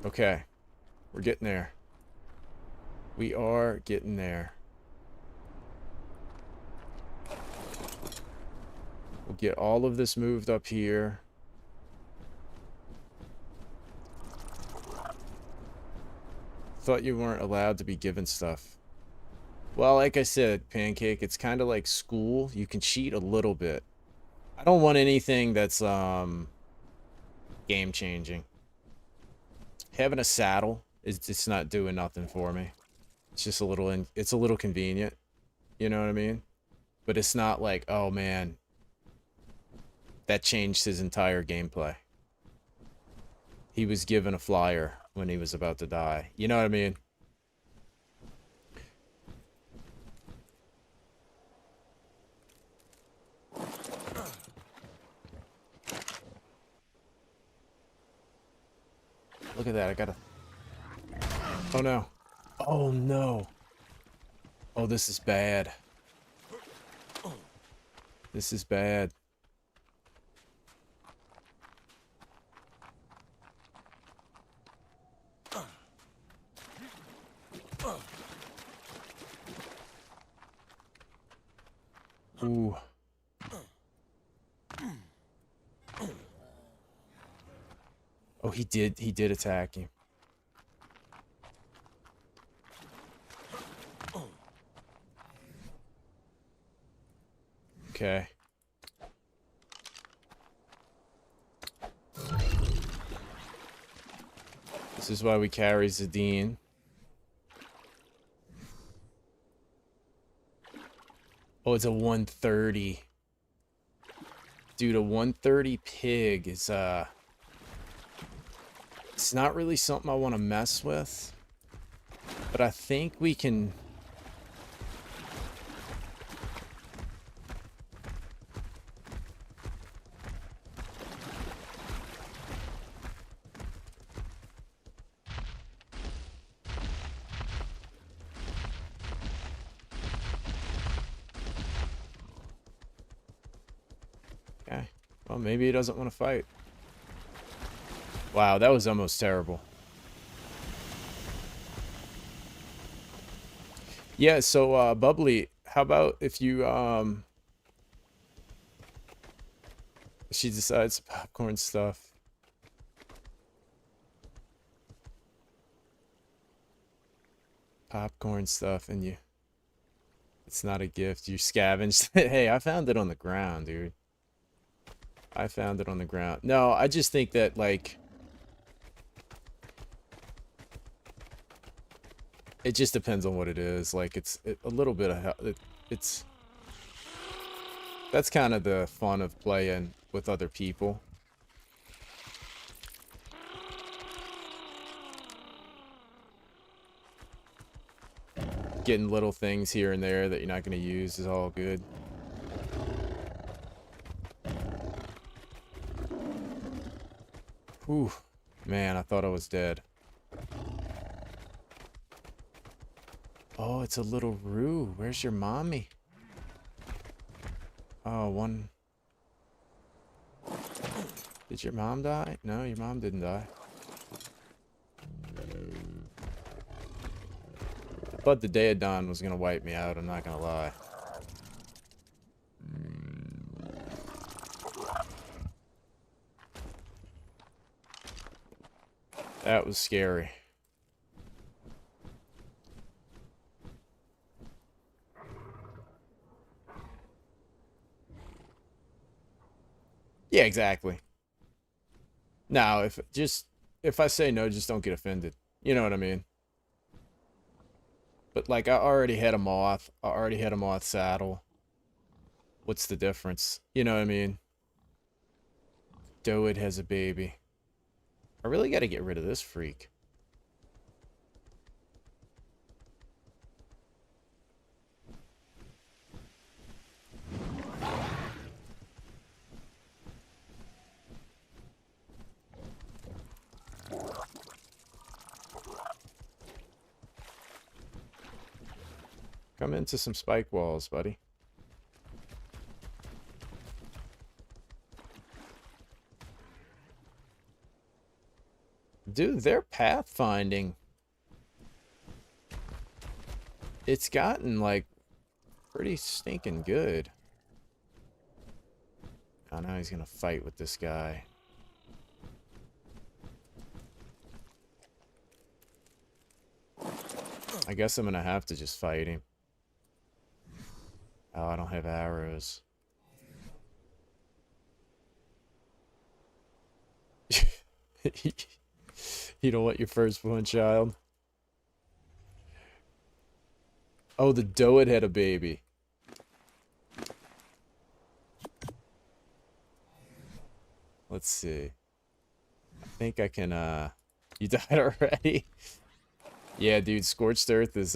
S1: Okay. We're getting there. We are getting there. We'll get all of this moved up here. Thought you weren't allowed to be given stuff. Well, like I said, Pancake, it's kind of like school. You can cheat a little bit. I don't want anything that's game changing. Having a saddle is just not doing nothing for me. It's just a little it's a little convenient. You know what I mean? But it's not like, oh man, that changed his entire gameplay. He was given a flyer when he was about to die. You know what I mean? Look at that. I gotta... Oh no. Oh no. Oh, this is bad. This is bad. Ooh. Oh, he did attack him. Okay. This is why we carry Zadine. Oh, it's a 130. Dude, a 130 pig is, it's not really something I want to mess with. But I think we can... Okay. Well, maybe he doesn't want to fight. Wow, that was almost terrible. Yeah, so, Bubbly, how about if you, she decides popcorn stuff. Popcorn stuff, and you... It's not a gift. You scavenged. Hey, I found it on the ground, dude. I found it on the ground. No, I just think that, like... It just depends on what it is. Like, a little bit of... It's... That's kind of the fun of playing with other people. Getting little things here and there that you're not going to use is all good. Whew. Man, I thought I was dead. Oh, it's a little Roo. Where's your mommy? Oh, one... Did your mom die? No, your mom didn't die. I thought the Day of Dawn was gonna wipe me out, I'm not gonna lie. That was scary. Yeah, exactly. Now, if I say no, just don't get offended. You know what I mean? But like, I already had a moth. I already had a moth saddle. What's the difference? You know what I mean? Doed has a baby. I really got to get rid of this freak. Come into some spike walls, buddy. Dude, their pathfinding. It's gotten, like, pretty stinking good. Oh, now he's gonna fight with this guy. I guess I'm gonna have to just fight him. Oh, I don't have arrows. You don't want your firstborn child? Oh, the Doed had a baby. Let's see. I think I can, You died already? Yeah, dude, Scorched Earth is,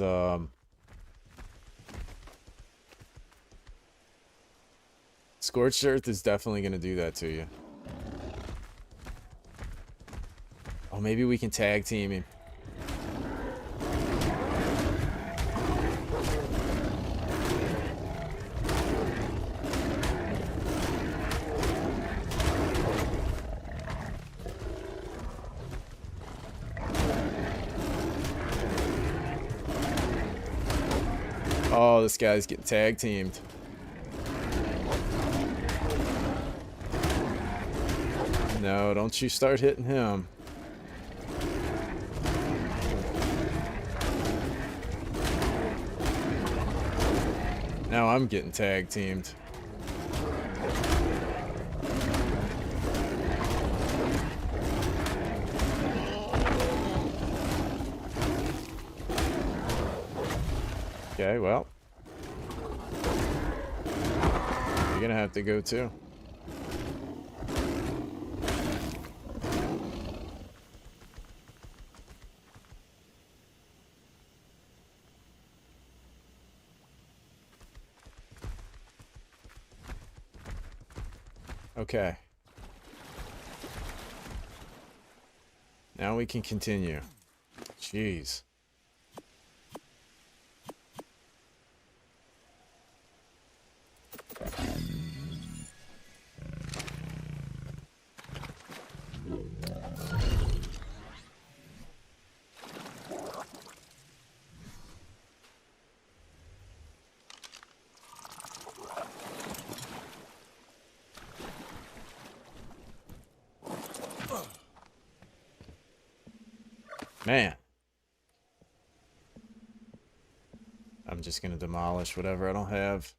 S1: Scorched Earth is definitely gonna do that to you. Oh, maybe we can tag team him. Oh, this guy's getting tag teamed. No, don't you start hitting him. Now I'm getting tag teamed. Okay, well. You're gonna have to go too. Okay. Now we can continue. Jeez. Man. I'm just gonna demolish whatever I don't have.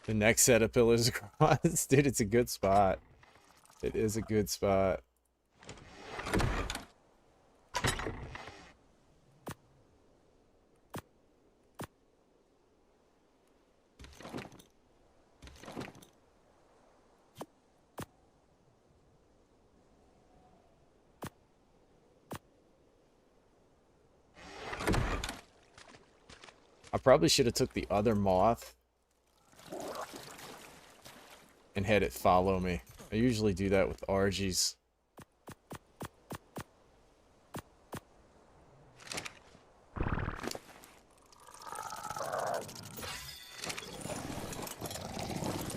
S1: The next set of pillars across. Dude, it's a good spot. It is a good spot. I probably should have took the other moth and had it follow me. I usually do that with RGs.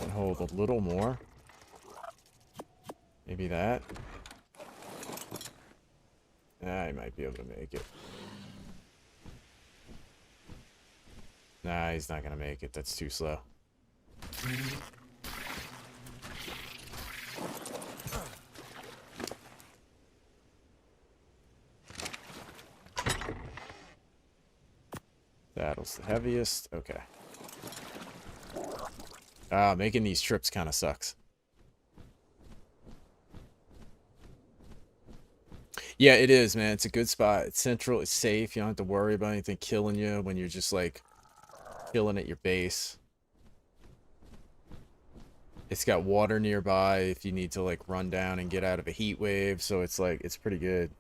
S1: And hold a little more. Maybe that. I might be able to make it. Nah, he's not gonna make it. That's too slow. the heaviest. Okay. Making these trips kind of sucks. Yeah, it is, man. It's a good spot. It's central. It's safe. You don't have to worry about anything killing you when you're just like chilling at your base. It's got water nearby if you need to like run down and get out of a heat wave. So it's like, it's pretty good.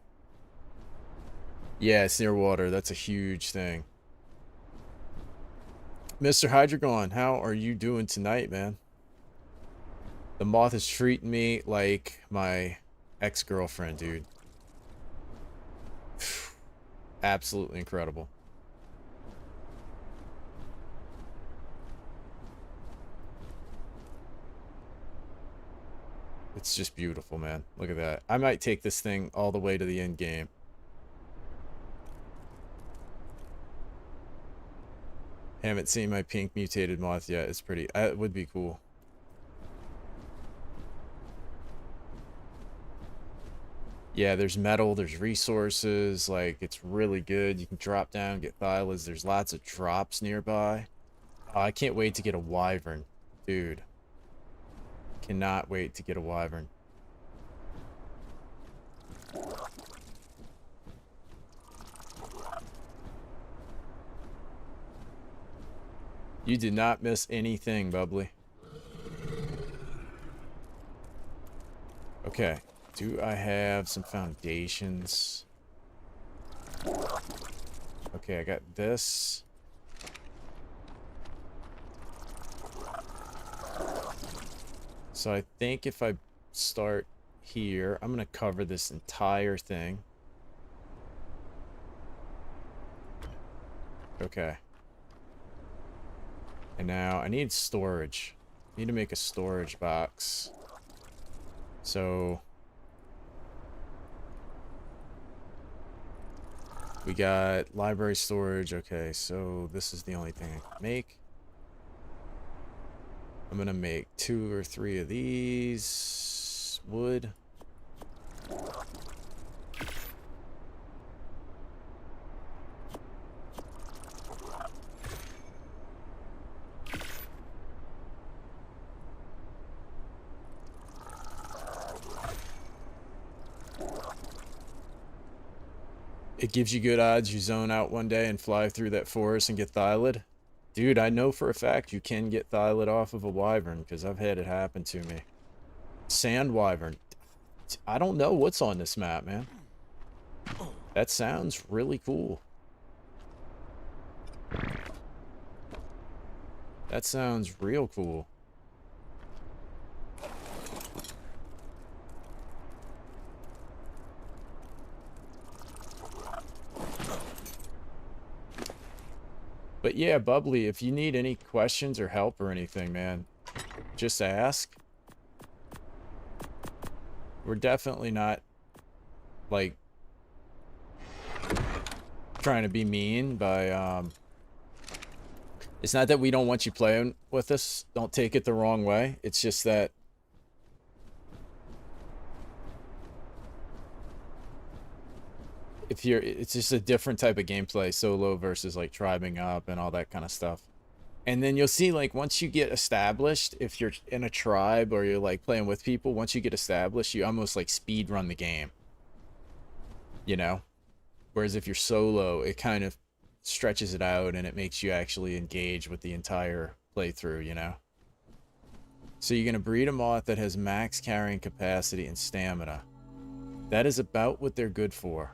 S1: Yeah, it's near water. That's a huge thing. Mr. Hydreigon, how are you doing tonight, man? The Moth is treating me like my ex-girlfriend, dude. Absolutely incredible. It's just beautiful, man. Look at that. I might take this thing all the way to the end game. Haven't seen my pink mutated moth yet. It's pretty. It would be cool. Yeah, there's metal, there's resources, like, it's really good. You can drop down, get thylas. There's lots of drops nearby. Oh, I can't wait to get a wyvern. Dude. Cannot wait to get a wyvern. You did not miss anything, Bubbly. Okay. Do I have some foundations? Okay, I got this. So I think if I start here, I'm going to cover this entire thing. Okay. And now I need storage. I need to make a storage box. So we got library storage. Okay, so this is the only thing I can make. I'm gonna make 2 or 3 of these wood. It gives you good odds you zone out one day and fly through that forest and get thylid. Dude, I know for a fact you can get thylid off of a wyvern because I've had it happen to me. Sand wyvern. I don't know what's on this map, man. That sounds really cool. That sounds real cool. But yeah, Bubbly, if you need any questions or help or anything, man, just ask. We're definitely not, like, trying to be mean by, it's not that we don't want you playing with us. Don't take it the wrong way. It's just that if you're, it's just a different type of gameplay, solo versus like tribing up and all that kind of stuff. And then you'll see, like, once you get established, if you're in a tribe or you're like playing with people, once you get established, you almost like speed run the game, you know? Whereas if you're solo, it kind of stretches it out and it makes you actually engage with the entire playthrough, you know? So you're going to breed a moth that has max carrying capacity and stamina. That is about what they're good for.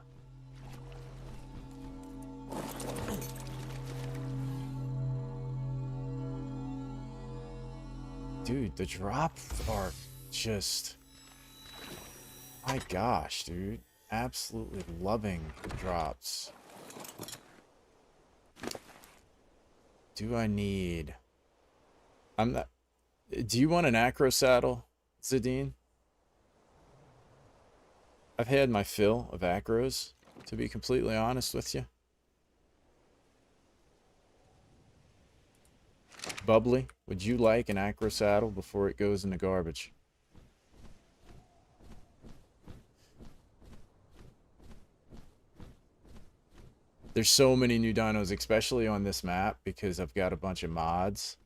S1: Dude, the drops are just... My gosh, dude. Absolutely loving the drops. Do I need... I'm not... Do you want an acro saddle, Zadine? I've had my fill of acros, to be completely honest with you. Bubbly, would you like an acro saddle before it goes in the garbage? There's so many new dinos, especially on this map, because I've got a bunch of mods.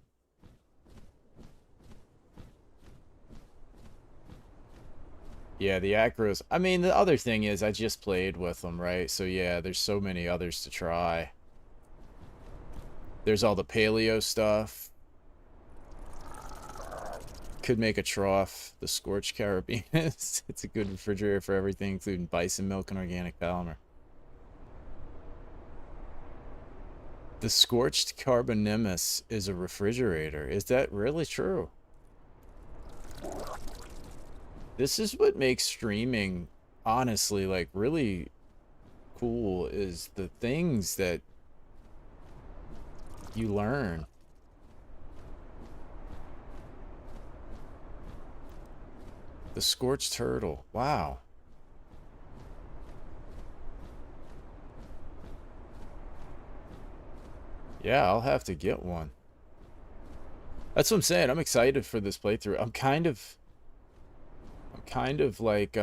S1: Yeah, the acros. I mean, the other thing is I just played with them, right? So yeah, there's so many others to try. There's all the paleo stuff. Could make a trough. The Scorched Caribbean. It's a good refrigerator for everything, including bison milk and organic polymer. The Scorched Carbonemys is a refrigerator. Is that really true? This is what makes streaming, honestly, like, really cool, is the things that you learn. The Scorched Turtle. Wow. Yeah, I'll have to get one. That's what I'm saying. I'm excited for this playthrough. I'm kind of like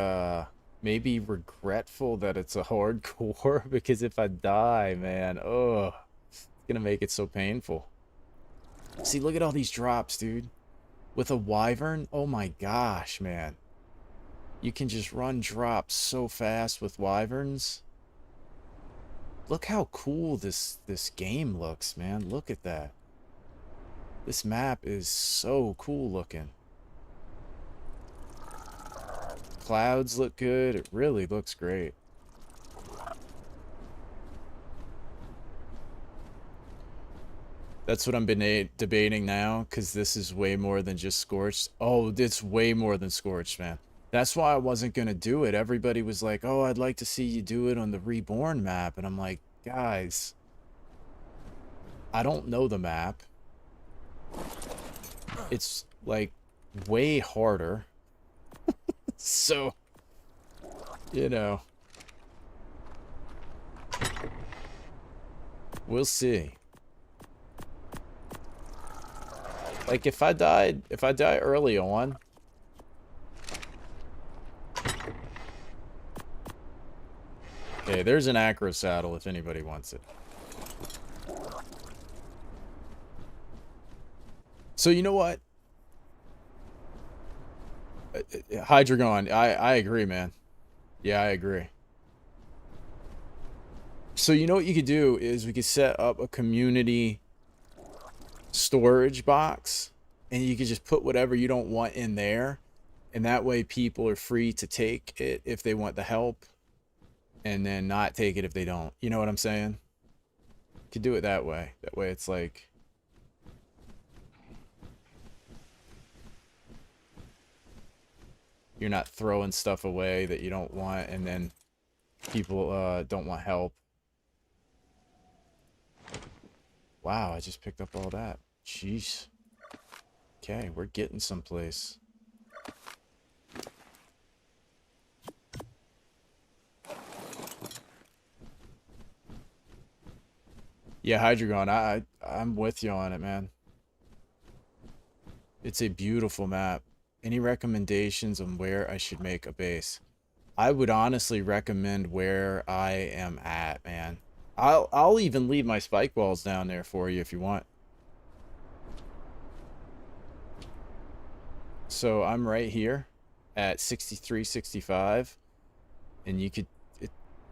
S1: maybe regretful that it's a hardcore because if I die, man, oh, it's gonna make it so painful. See, look at all these drops, dude. With a wyvern, oh my gosh, man. You can just run drops so fast with wyverns. Look how cool this game looks, man. Look at that. This map is so cool looking. Clouds look good. It really looks great. That's what I'm debating now, because this is way more than just Scorched. Oh, it's way more than Scorched, man. That's why I wasn't going to do it. Everybody was like, oh, I'd like to see you do it on the Reborn map. And I'm like, guys, I don't know the map. It's, like, way harder. So, you know. We'll see. Like, if I die early on, okay, there's an acro saddle if anybody wants it. So you know what? Hydreigon, I agree, man. Yeah, I agree. So you know what you could do is we could set up a community storage box, and you could just put whatever you don't want in there, and that way people are free to take it if they want the help, and then not take it if they don't. You know what I'm saying? You could do it that way. That way it's like, you're not throwing stuff away that you don't want, and then people don't want help. Wow, I just picked up all that. Jeez. Okay, we're getting someplace. Yeah, Hydreigon, I'm with you on it, man. It's a beautiful map. Any recommendations on where I should make a base? I would honestly recommend where I am at, man. I'll even leave my spike walls down there for you if you want. So I'm right here at 63, 65, and you could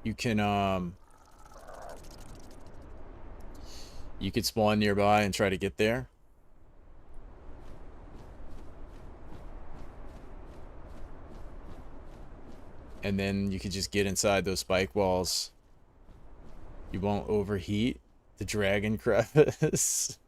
S1: you could spawn nearby and try to get there. And then you could just get inside those spike walls. You won't overheat the dragon crevice.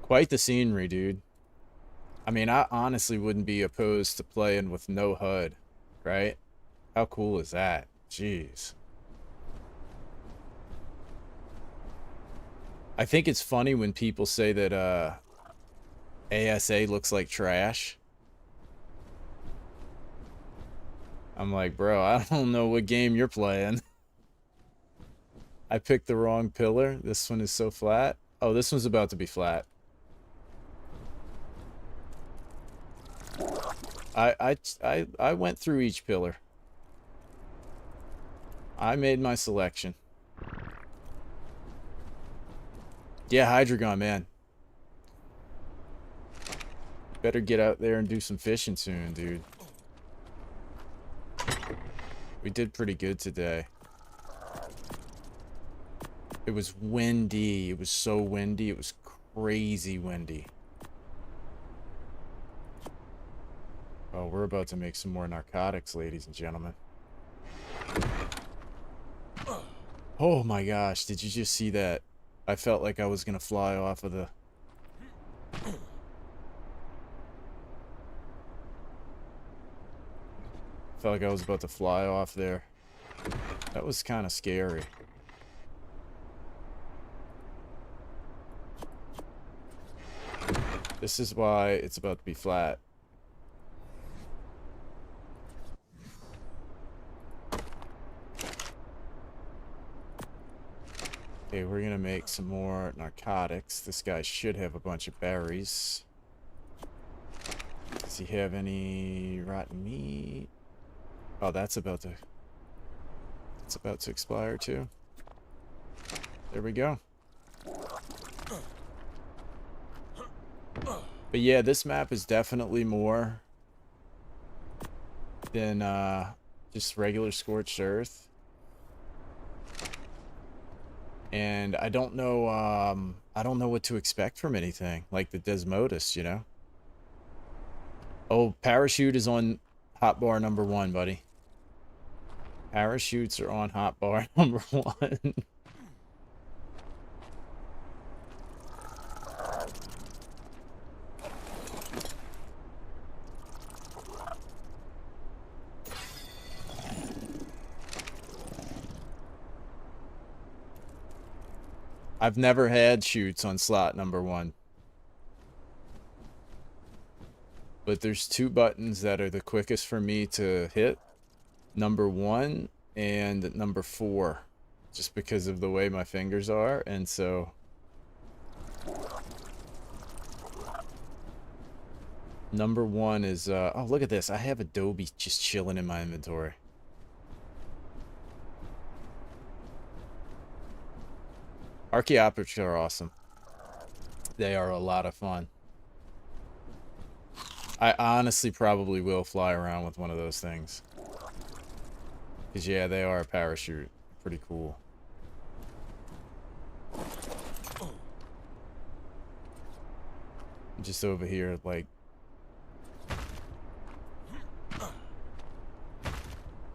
S1: Quite the scenery, dude. I mean, I honestly wouldn't be opposed to playing with no HUD, right? How cool is that? Jeez. I think it's funny when people say that ASA looks like trash. I'm like, bro, I don't know what game you're playing. I picked the wrong pillar. This one is so flat. Oh, this one's about to be flat. I went through each pillar. I made my selection. Yeah, Hydreigon, man. Better get out there and do some fishing soon, dude. We did pretty good today. It was windy. It was so windy. It was crazy windy. Oh, we're about to make some more narcotics, ladies and gentlemen. Oh my gosh, did you just see that? I felt like I was gonna fly off of the... Felt like I was about to fly off there. That was kind of scary. This is why it's about to be flat. Okay, we're gonna make some more narcotics. This guy should have a bunch of berries. Does he have any rotten meat? Oh, that's about to expire too. There we go. But yeah, this map is definitely more than just regular Scorched Earth. And I don't know what to expect from anything like the Desmodus, you know. Oh, parachute is on hotbar number 1, buddy. Parachutes are on hotbar number 1. I've never had shoots on slot number 1. But there's 2 buttons that are the quickest for me to hit. Number 1 and number 4. Just because of the way my fingers are. And so... Number 1 is... oh, look at this. I have Adobe just chilling in my inventory. Archaeopteryx are awesome. They are a lot of fun. I honestly probably will fly around with one of those things. Because, yeah, they are a parachute. Pretty cool. I'm just over here, like...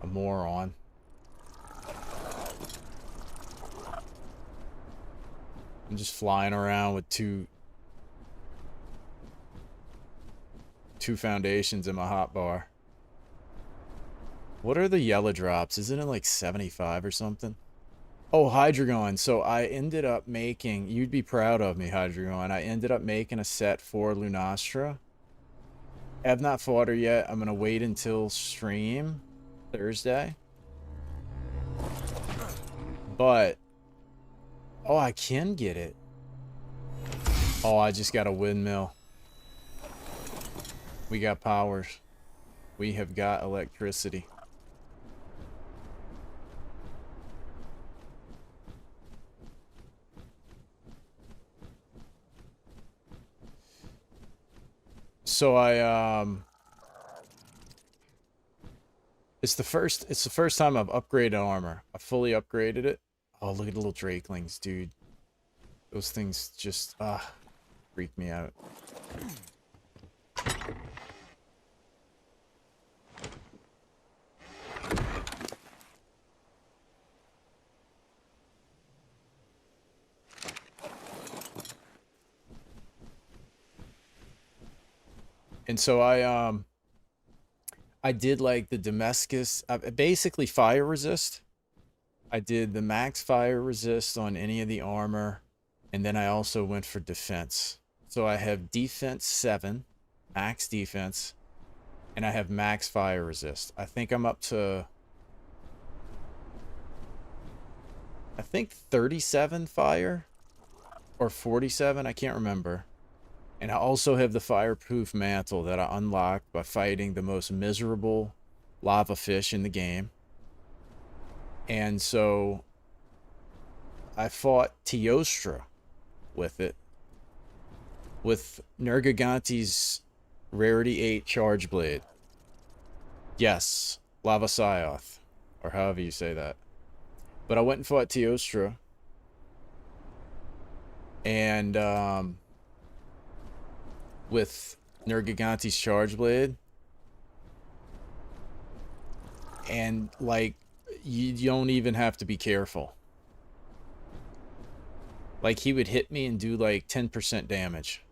S1: a moron. I'm just flying around with two foundations in my hotbar. What are the yellow drops? Isn't it like 75 or something? Oh, Hydreigon. So I ended up making... You'd be proud of me, Hydreigon. I ended up making a set for Lunastra. I have not fought her yet. I'm going to wait until stream Thursday. But... Oh, I can get it. Oh, I just got a windmill. We got powers. We have got electricity. So it's the first time I've upgraded armor. I fully upgraded it. Oh, look at the little drakelings, dude. Those things just, freak me out. And so I did like the Damascus, basically fire resist. I did the max fire resist on any of the armor, and then I also went for defense. So I have defense 7, max defense, and I have max fire resist. I think I'm up to... I think 37 fire or 47, I can't remember. And I also have the fireproof mantle that I unlocked by fighting the most miserable lava fish in the game. And so I fought Teostra with it, with Nergigante's Rarity 8 Charge Blade. Yes, Lava Syoth, or however you say that. But I went and fought Teostra, and with Nergigante's Charge Blade, and like you don't even have to be careful. Like he would hit me and do like 10% damage.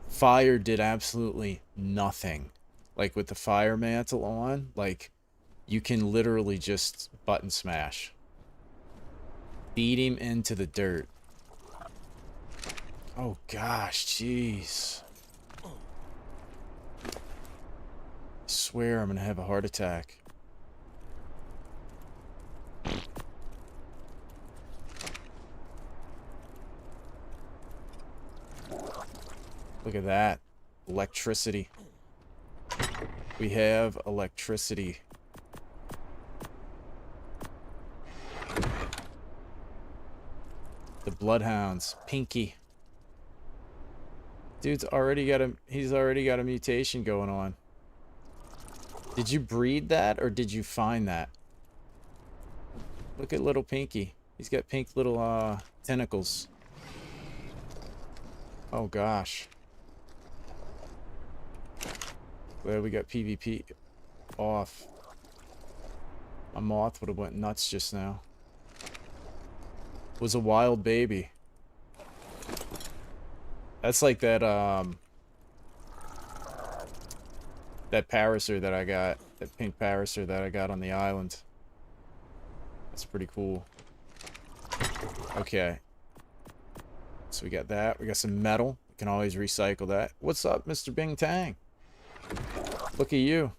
S1: Fire did absolutely nothing. Like with the fire mantle on, like you can literally just button smash. Beat him into the dirt. Oh gosh, jeez. I swear I'm gonna have a heart attack. Look at that. Electricity. We have electricity. The bloodhounds. Pinky. Dude's already got he's already got a mutation going on. Did you breed that or did you find that? Look at little Pinky. He's got pink little tentacles. Oh gosh. Glad we got PvP off. My moth would have went nuts just now. Was a wild baby. That's like that that parasaur that I got, that pink parasaur that I got on the island. That's pretty cool. Okay. So we got that. We got some metal. We can always recycle that. What's up, Mr. Bing Tang? Look at you.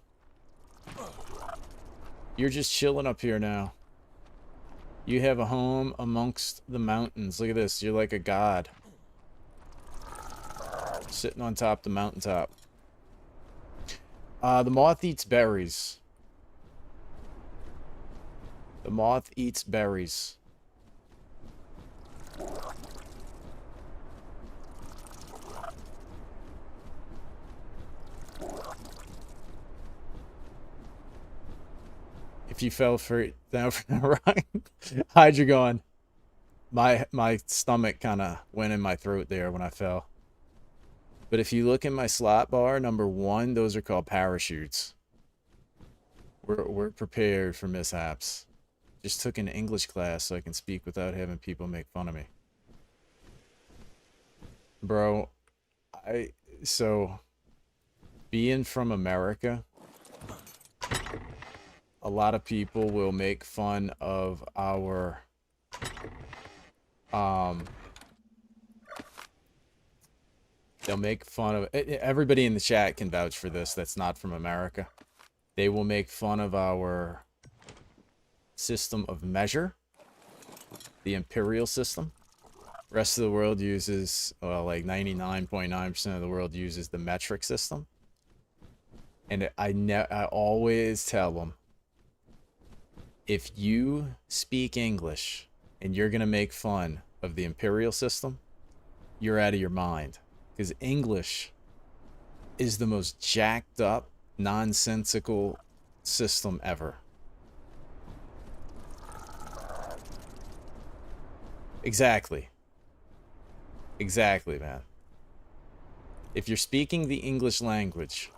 S1: You're just chilling up here now. You have a home amongst the mountains. Look at this. You're like a god. Sitting on top of the mountaintop. The moth eats berries. The moth eats berries. If you fell for it, down for the right, Hydra going. My stomach kind of went in my throat there when I fell. But if you look in my slot bar, number 1, those are called parachutes. We're prepared for mishaps. Just took an English class so I can speak without having people make fun of me. Bro, so being from America, a lot of people will make fun of our they'll make fun of everybody in the chat can vouch for this that's not from America. They will make fun of our system of measure, the imperial system. Rest of the world uses, well, like 99.9% of the world uses the metric system. And I always tell them, if you speak English and you're gonna make fun of the imperial system, you're out of your mind. Because English is the most jacked up, nonsensical system ever. Exactly. Exactly, man. If you're speaking the English language,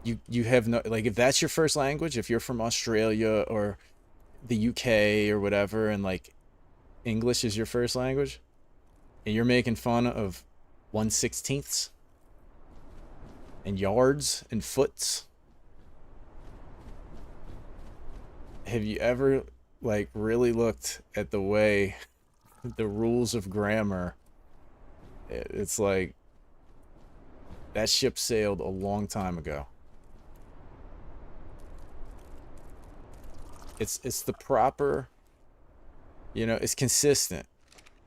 S1: you have no, like, if that's your first language, if you're from Australia or the UK or whatever, and like English is your first language, and you're making fun of 1/16ths and yards and foots, have you ever like really looked at the way the rules of grammar? It's like that ship sailed a long time ago. It's the proper You know, it's consistent.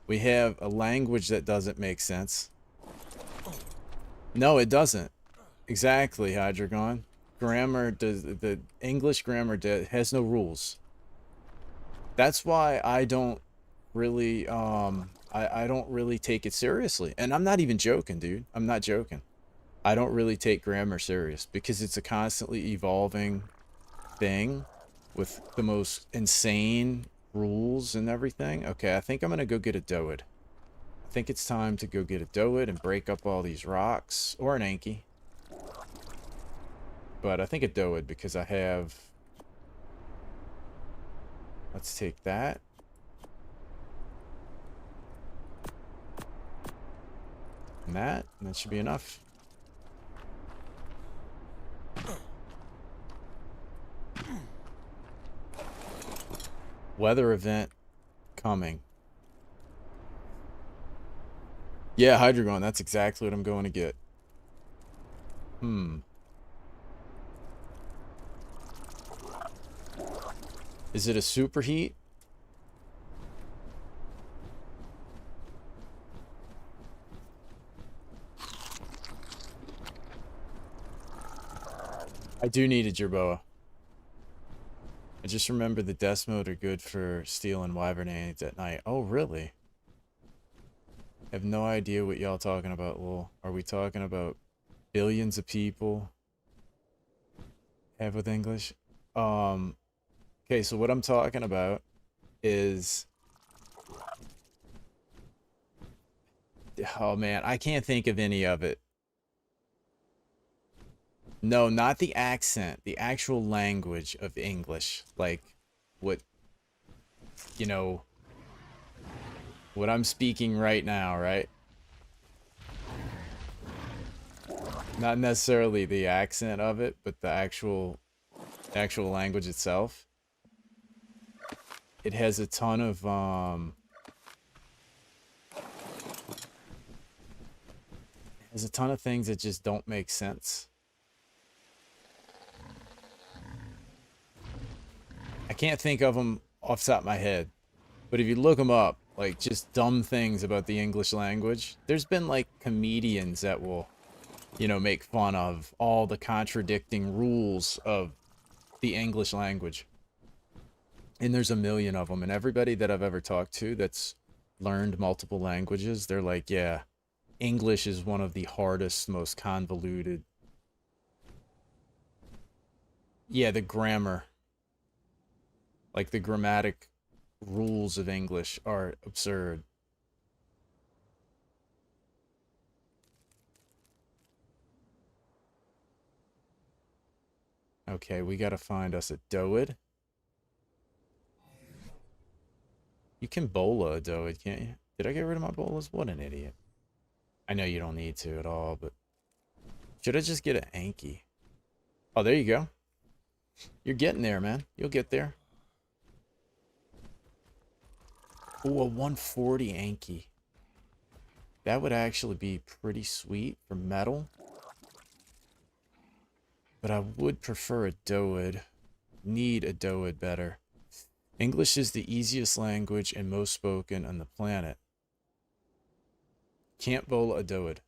S1: We have a language that doesn't make sense. No, it doesn't. Exactly, Hydreigon. Grammar does, the English grammar has no rules. That's why I don't really I don't really take it seriously. And I'm not even joking, dude. I'm not joking. I don't really take grammar serious because it's a constantly evolving thing with the most insane rules and everything. Okay, I think I'm gonna go get a Doed. I think it's time to go get a Doed and break up all these rocks. Or an Anki. But I think a Doed because I have... Let's take that. And that should be enough. Weather event coming. Yeah, Hydreigon, that's exactly what I'm going to get. Is it a superheat? I do need a Jerboa. I just remember the Desmode are good for stealing Wyvernades at night. Oh, really? I have no idea what y'all talking about, lol. Are we talking about billions of people have with English? Okay, so what I'm talking about is... Oh, man, I can't think of any of it. No, not the accent. The actual language of English. Like, what, you know, what I'm speaking right now, right? Not necessarily the accent of it, but the actual language itself. It has a ton of, there's a ton of things that just don't make sense. I can't think of them off the top of my head. But if you look them up, like just dumb things about the English language, there's been like comedians that will, you know, make fun of all the contradicting rules of the English language. And there's a million of them. And everybody that I've ever talked to that's learned multiple languages, they're like, yeah, English is one of the hardest, most convoluted. Yeah, the grammar. Like the grammatic rules of English are absurd. Okay, we gotta find us a Doed. You can bola a Doed, can't you? Did I get rid of my bolas? What an idiot. I know you don't need to at all, but... Should I just get an Anki? Oh, there you go. You're getting there, man. You'll get there. Ooh, a 140 Anki. That would actually be pretty sweet for metal. But I would prefer a Doed. Need a Doed better. English is the easiest language and most spoken on the planet. Can't bowl a Doed.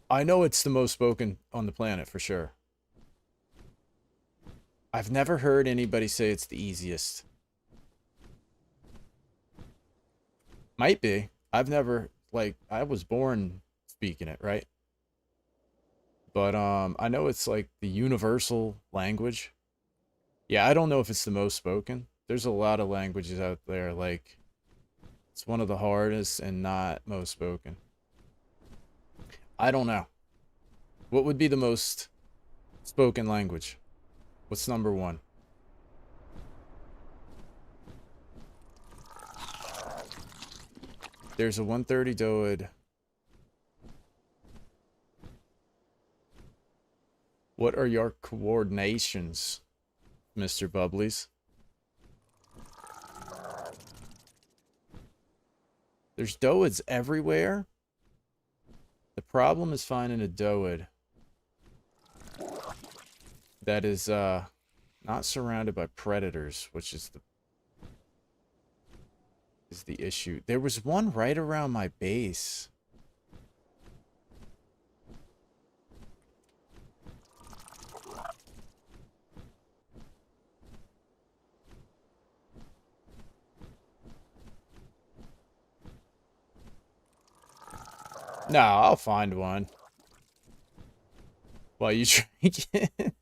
S1: I know it's the most spoken on the planet for sure. I've never heard anybody say it's the easiest. Might be. I've never, like, I was born speaking it, right? But I know it's like the universal language. Yeah, I don't know if it's the most spoken. There's a lot of languages out there, like, it's one of the hardest and not most spoken. I don't know. What would be the most spoken language? What's number one? There's a 130 Doed. What are your coordinations, Mr. Bubblies? There's Doeds everywhere. The problem is finding a Doed that is not Not surrounded by predators, which is the issue. There was one right around my base. No, I'll find one. While you drink it.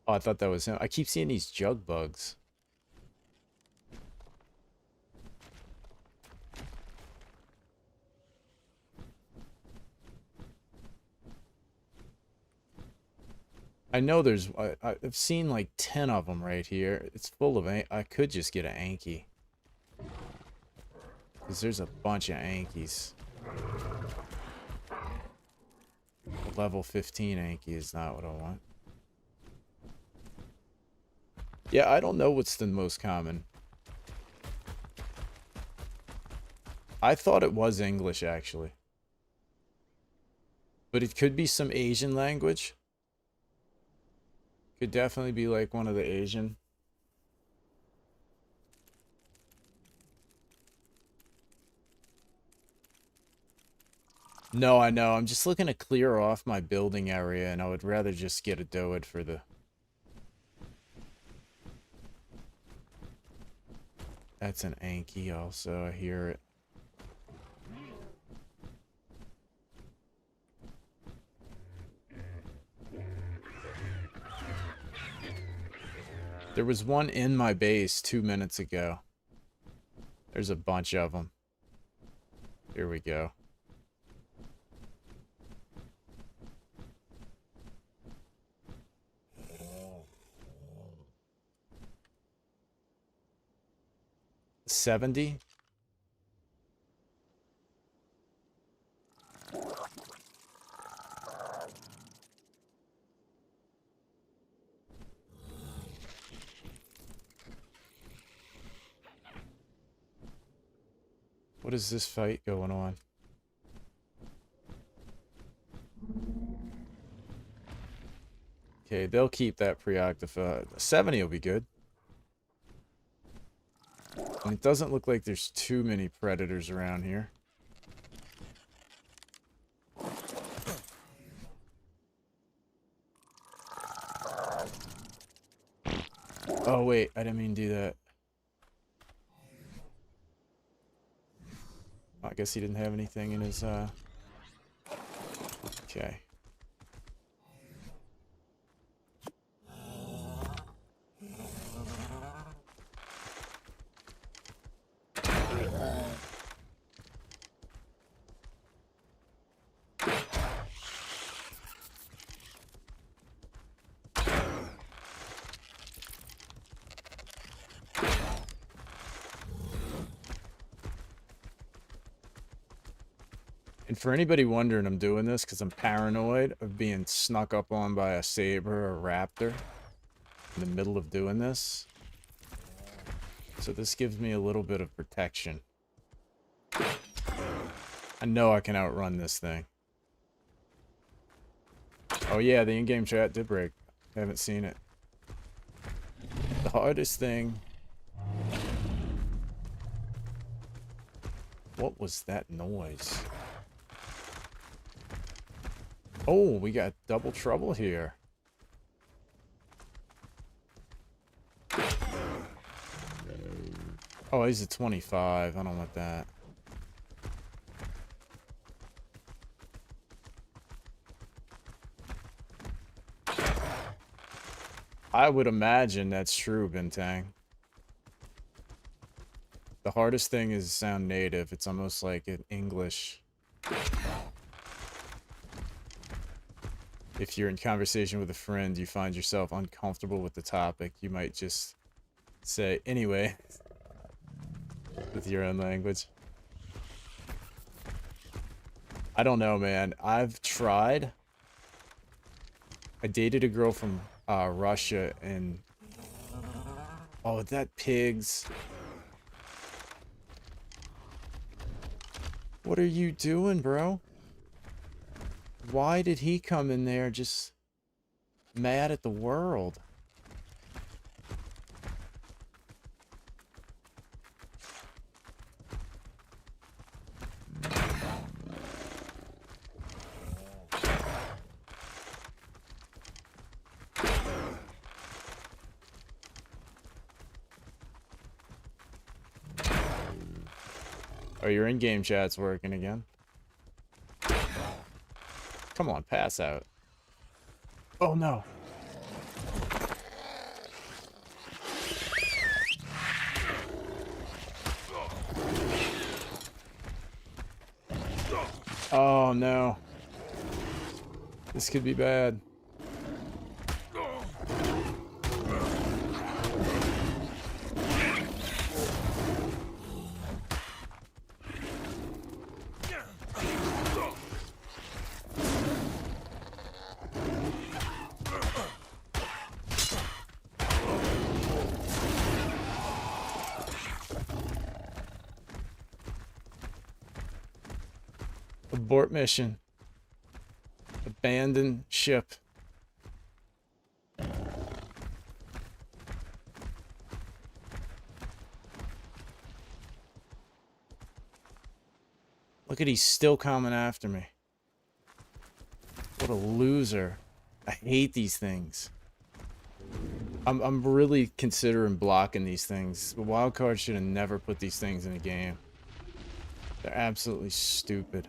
S1: Oh, I thought that was him. I keep seeing these jug bugs. I know there's... I've seen like 10 of them right here. It's full of... I could just get an Anki. Because there's a bunch of Ankies. Level 15 Anki is not what I want. Yeah, I don't know what's the most common. I thought it was English, actually. But it could be some Asian language. Could definitely be like one of the Asian. No, I know. I'm just looking to clear off my building area, and I would rather just get a Doed for the... That's an Anki also. I hear it. There was one in my base 2 minutes ago. There's a bunch of them. Here we go. $70? What is this fight going on? Okay, they'll keep that preoccupied. 70 will be good. And it doesn't look like there's too many predators around here. Oh, wait. I didn't mean to do that. I guess he didn't have anything in his, Okay. And for anybody wondering, I'm doing this because I'm paranoid of being snuck up on by a saber or a raptor in the middle of doing this. So this gives me a little bit of protection. I know I can outrun this thing. Oh yeah, the in-game chat did break. I haven't seen it. The hardest thing... What was that noise? Oh, we got double trouble here. Oh, he's a 25. I don't want that. I would imagine that's true, Bintang. The hardest thing is sound native. It's almost like in English. If you're in conversation with a friend, you find yourself uncomfortable with the topic, you might just say, anyway, with your own language. I don't know, man. I've tried. I dated a girl from Russia, and... Oh, that pigs. What are you doing, bro? Why did he come in there just... mad at the world. Oh, your in-game chat's working again. Come on, pass out. Oh no. Oh no. This could be bad. Abort mission. Abandon ship. Look at, he's still coming after me. What a loser. I hate these things. I'm really considering blocking these things. The wild card should have never put these things in a game. They're absolutely stupid.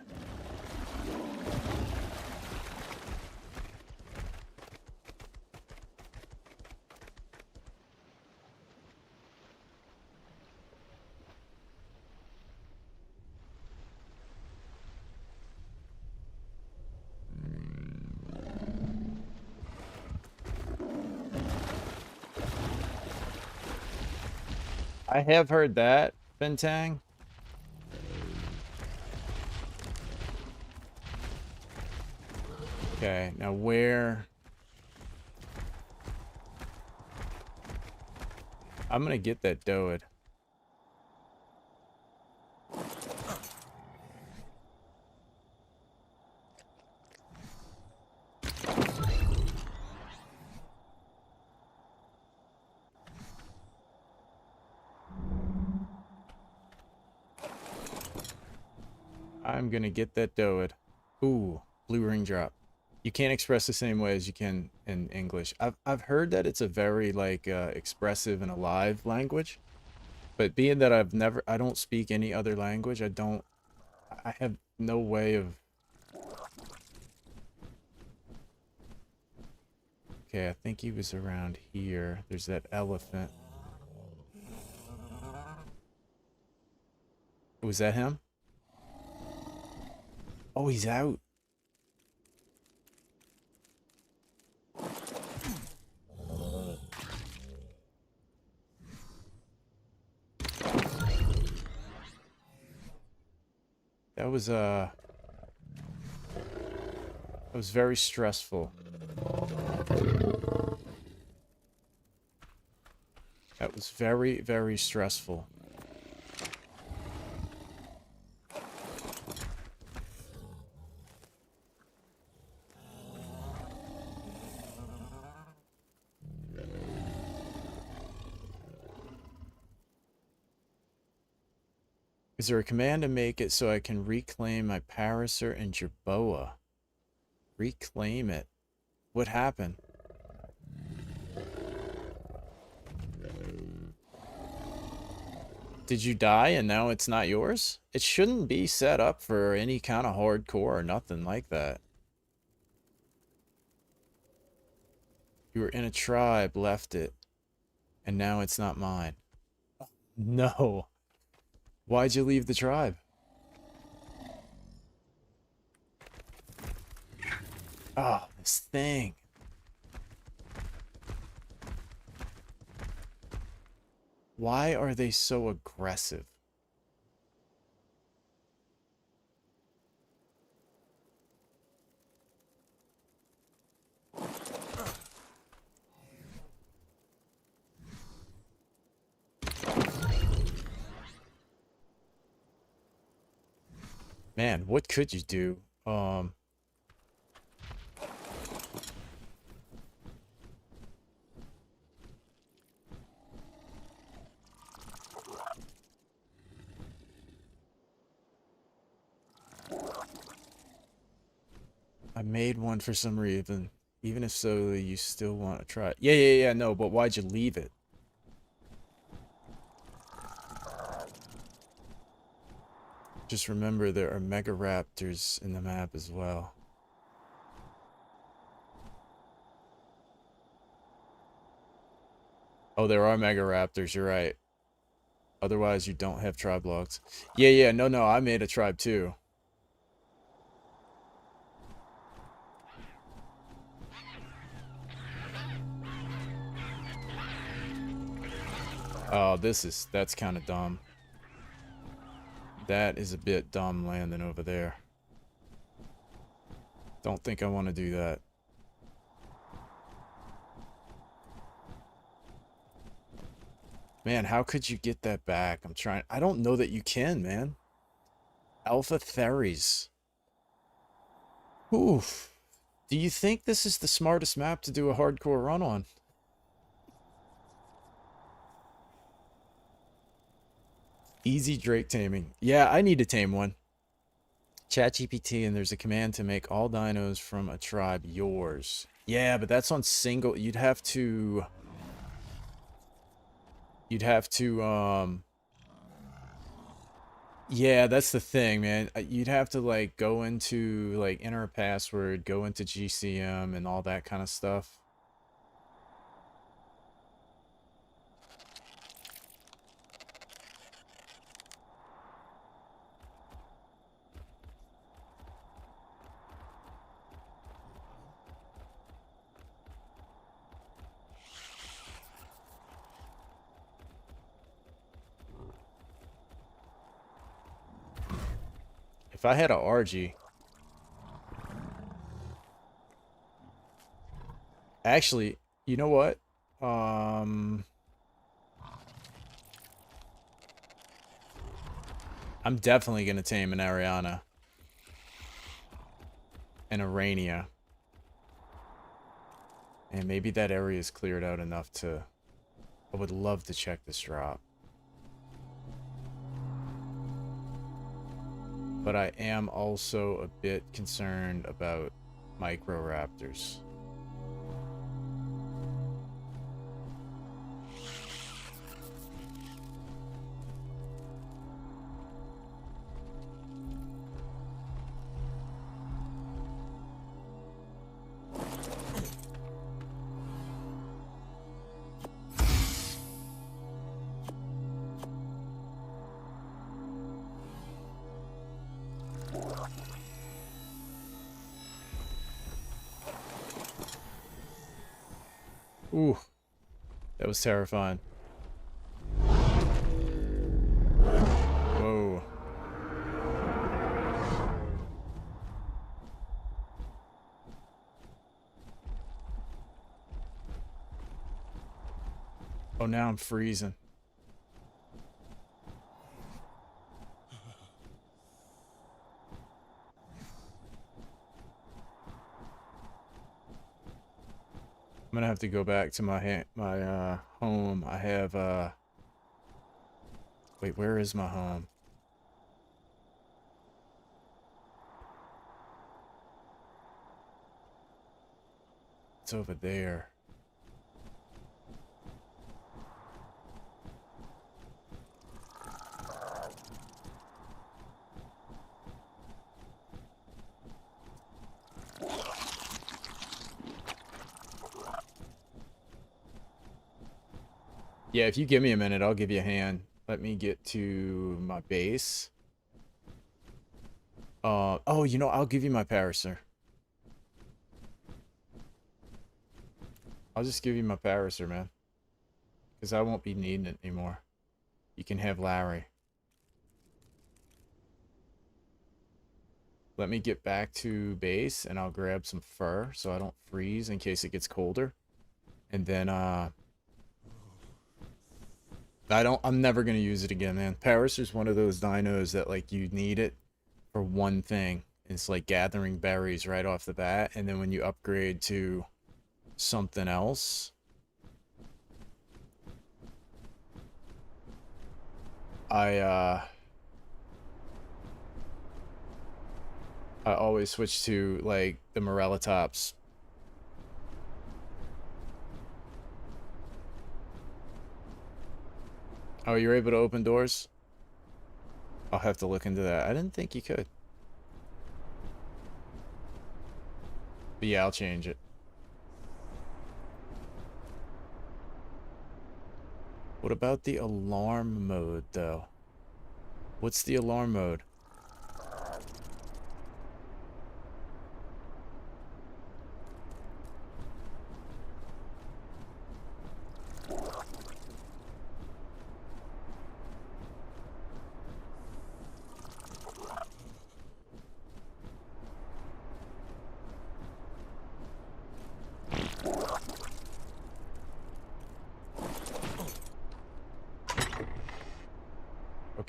S1: I have heard that, Bentang. Okay, now where... I'm gonna get that doed. I'm gonna get that doed. Ooh, blue ring drop. You can't express the same way as you can in English. I've heard that it's a very like expressive and alive language, but being that I don't speak any other language, I have no way of. Okay, I think he was around here. There's that elephant. Was that him? Oh, he's out. That was very stressful. That was very, very stressful. Is there a command to make it so I can reclaim my Parasaur and Jerboa? Reclaim it. What happened? Did you die and now it's not yours? It shouldn't be set up for any kind of hardcore or nothing like that. You were in a tribe, left it, and now it's not mine. No. Why'd you leave the tribe? Oh, this thing. Why are they so aggressive? Man, what could you do? I made one for some reason. Even if so, you still want to try it. Yeah, yeah, yeah, no, but why'd you leave it? Just remember there are mega raptors in the map as well. Oh, there are mega raptors, you're right. Otherwise, you don't have tribe logs. Yeah, yeah, no, no, I made a tribe too. Oh, that's kind of dumb. That is a bit dumb landing over there. Don't think I want to do that. Man, how could you get that back? I'm trying. I don't know that you can, man. Alpha Theres. Oof. Do you think this is the smartest map to do a hardcore run on? Easy Drake taming. Yeah, I need to tame one. ChatGPT, and there's a command to make all dinos from a tribe yours. Yeah, but that's on single. You'd have to. Yeah, that's the thing, man. You'd have to like go into like enter a password, go into GCM and all that kind of stuff. If I had a RG, actually, you know what? I'm definitely gonna tame an Ariana and a Rainia. And maybe that area is cleared out enough to... I would love to check this drop. But I am also a bit concerned about Microraptors. Ooh, that was terrifying. Whoa. Oh, now I'm freezing. I'm gonna have to go back to my home. I have wait, where is my home? It's over there. Yeah, if you give me a minute, I'll give you a hand. Let me get to my base. Oh, you know, I'll give you my Parasaur. I'll just give you my Parasaur, man. Because I won't be needing it anymore. You can have Larry. Let me get back to base and I'll grab some fur so I don't freeze in case it gets colder. And then, I'm never going to use it again, man. Parasaur's one of those dinos that, like, you need it for one thing. It's like gathering berries right off the bat. And then when you upgrade to something else, I I always switch to, like, the Morella tops. Oh, you're able to open doors? I'll have to look into that. I didn't think you could. But yeah, I'll change it. What about the alarm mode, though? What's the alarm mode?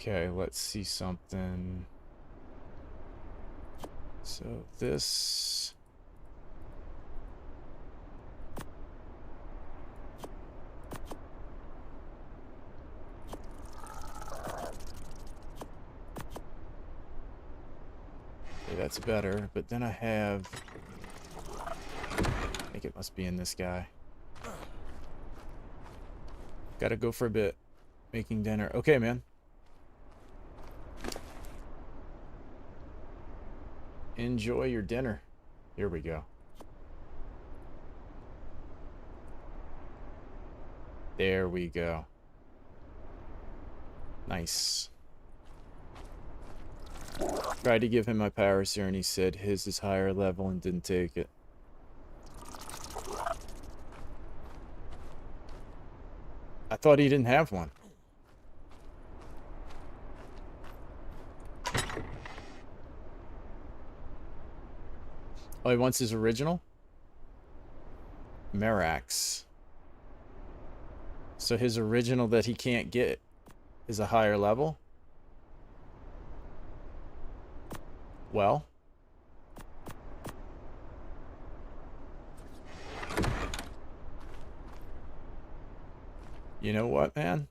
S1: Okay, let's see something. So this... Okay, that's better, but then I have... I think it must be in this guy. Gotta go for a bit. Making dinner. Okay, man. Enjoy your dinner. Here we go. There we go. Nice. Tried to give him my Paraseer and he said his is higher level and didn't take it. I thought he didn't have one. Oh, he wants his original? Merax. So his original that he can't get is a higher level? Well. You know what, man?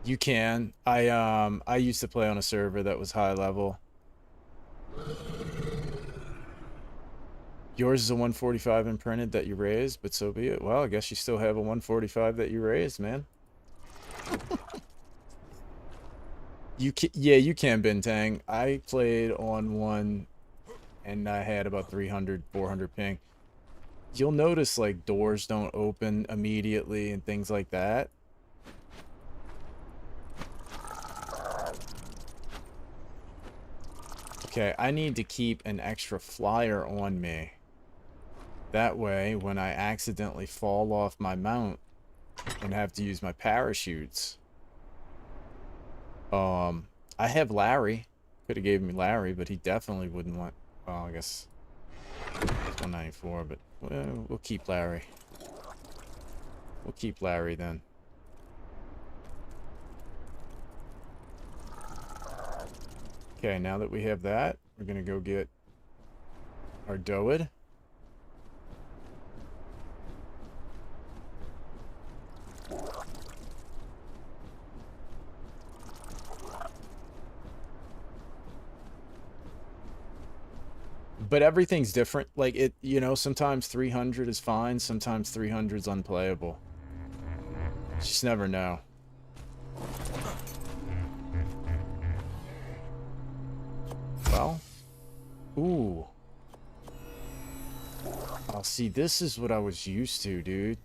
S1: You can. I used to play on a server that was high level. Yours is a 145 imprinted that you raised, but so be it. Well, I guess you still have a 145 that you raised, man. Yeah, you can, Bintang. I played on one and I had about 300, 400 ping. You'll notice, like, doors don't open immediately and things like that. Okay, I need to keep an extra flyer on me. That way, when I accidentally fall off my mount and have to use my parachutes. I have Larry. Could have gave me Larry, but he definitely wouldn't want... Well, I guess... It's 194, but we'll keep Larry. We'll keep Larry then. Okay, now that we have that, we're gonna go get our Doed. But everything's different. Like, it, you know, sometimes 300 is fine, sometimes 300 is unplayable. Just never know. Well. Ooh. Oh, see, this is what I was used to, dude.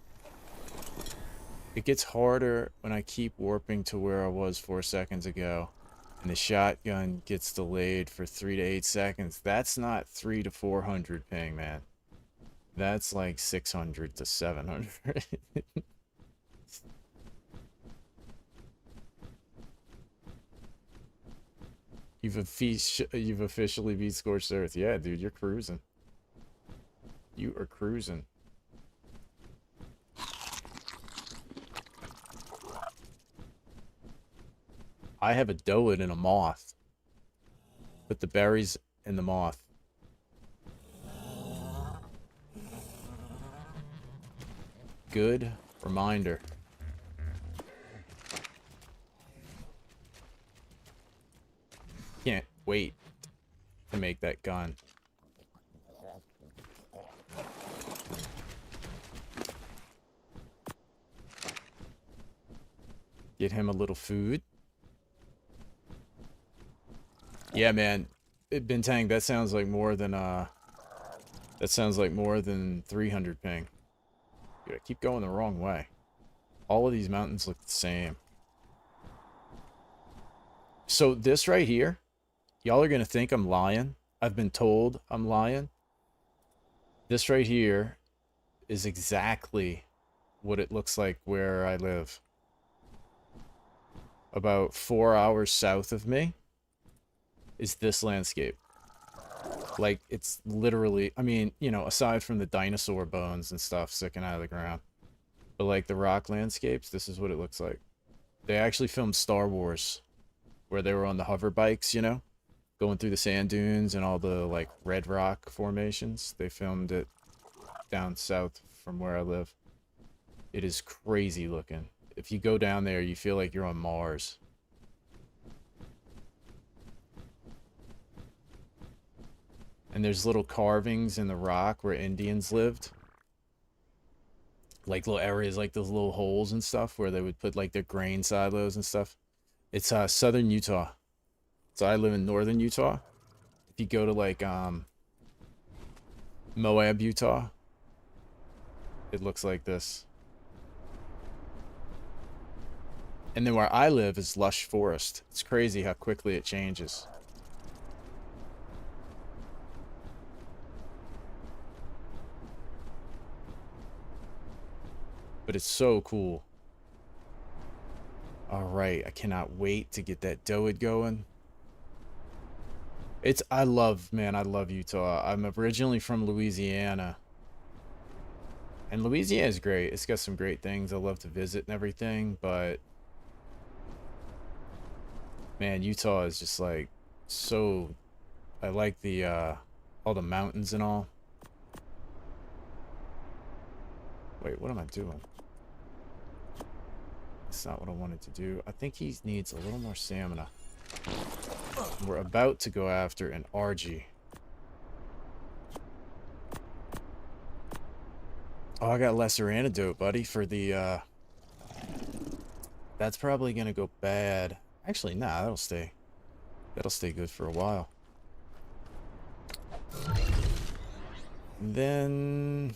S1: It gets harder when I keep warping to where I was 4 seconds ago. And the shotgun gets delayed for 3 to 8 seconds. That's not 3 to 400 ping, man. That's like 600 to 700. You've officially beat Scorched Earth. Yeah, dude, you're cruising. You are cruising. I have a Doed and a Moth. Put the berries in the Moth. Good reminder. can't wait to make that gun. Get him a little food. Yeah, man. Bintang, that sounds like more than 300 ping. Dude, I keep going the wrong way. All of these mountains look the same. So this right here, y'all are gonna think I'm lying. I've been told I'm lying. This right here is exactly what it looks like where I live. About 4 hours south of me is this landscape. Like, it's literally, I mean, you know, aside from the dinosaur bones and stuff sticking out of the ground. But, like, the rock landscapes, this is what it looks like. They actually filmed Star Wars, where they were on the hover bikes, you know? Going through the sand dunes and all the, like, red rock formations. They filmed it down south from where I live. It is crazy looking. If you go down there, you feel like you're on Mars. And there's little carvings in the rock where Indians lived. Like little areas, like those little holes and stuff where they would put like their grain silos and stuff. It's southern Utah. So I live in northern Utah. If you go to like Moab, Utah, it looks like this. And then where I live is lush forest. It's crazy how quickly it changes. But it's so cool. Alright, I cannot wait to get that doed going. I love Utah. I'm originally from Louisiana. And Louisiana is great. It's got some great things I love to visit and everything, but man, Utah is just like so, I like the all the mountains and all. Wait, what am I doing? That's not what I wanted to do. I think he needs a little more stamina. We're about to go after an RG. Oh, I got lesser antidote, buddy, for the that's probably gonna go bad. Actually, nah, that'll stay good for a while. And then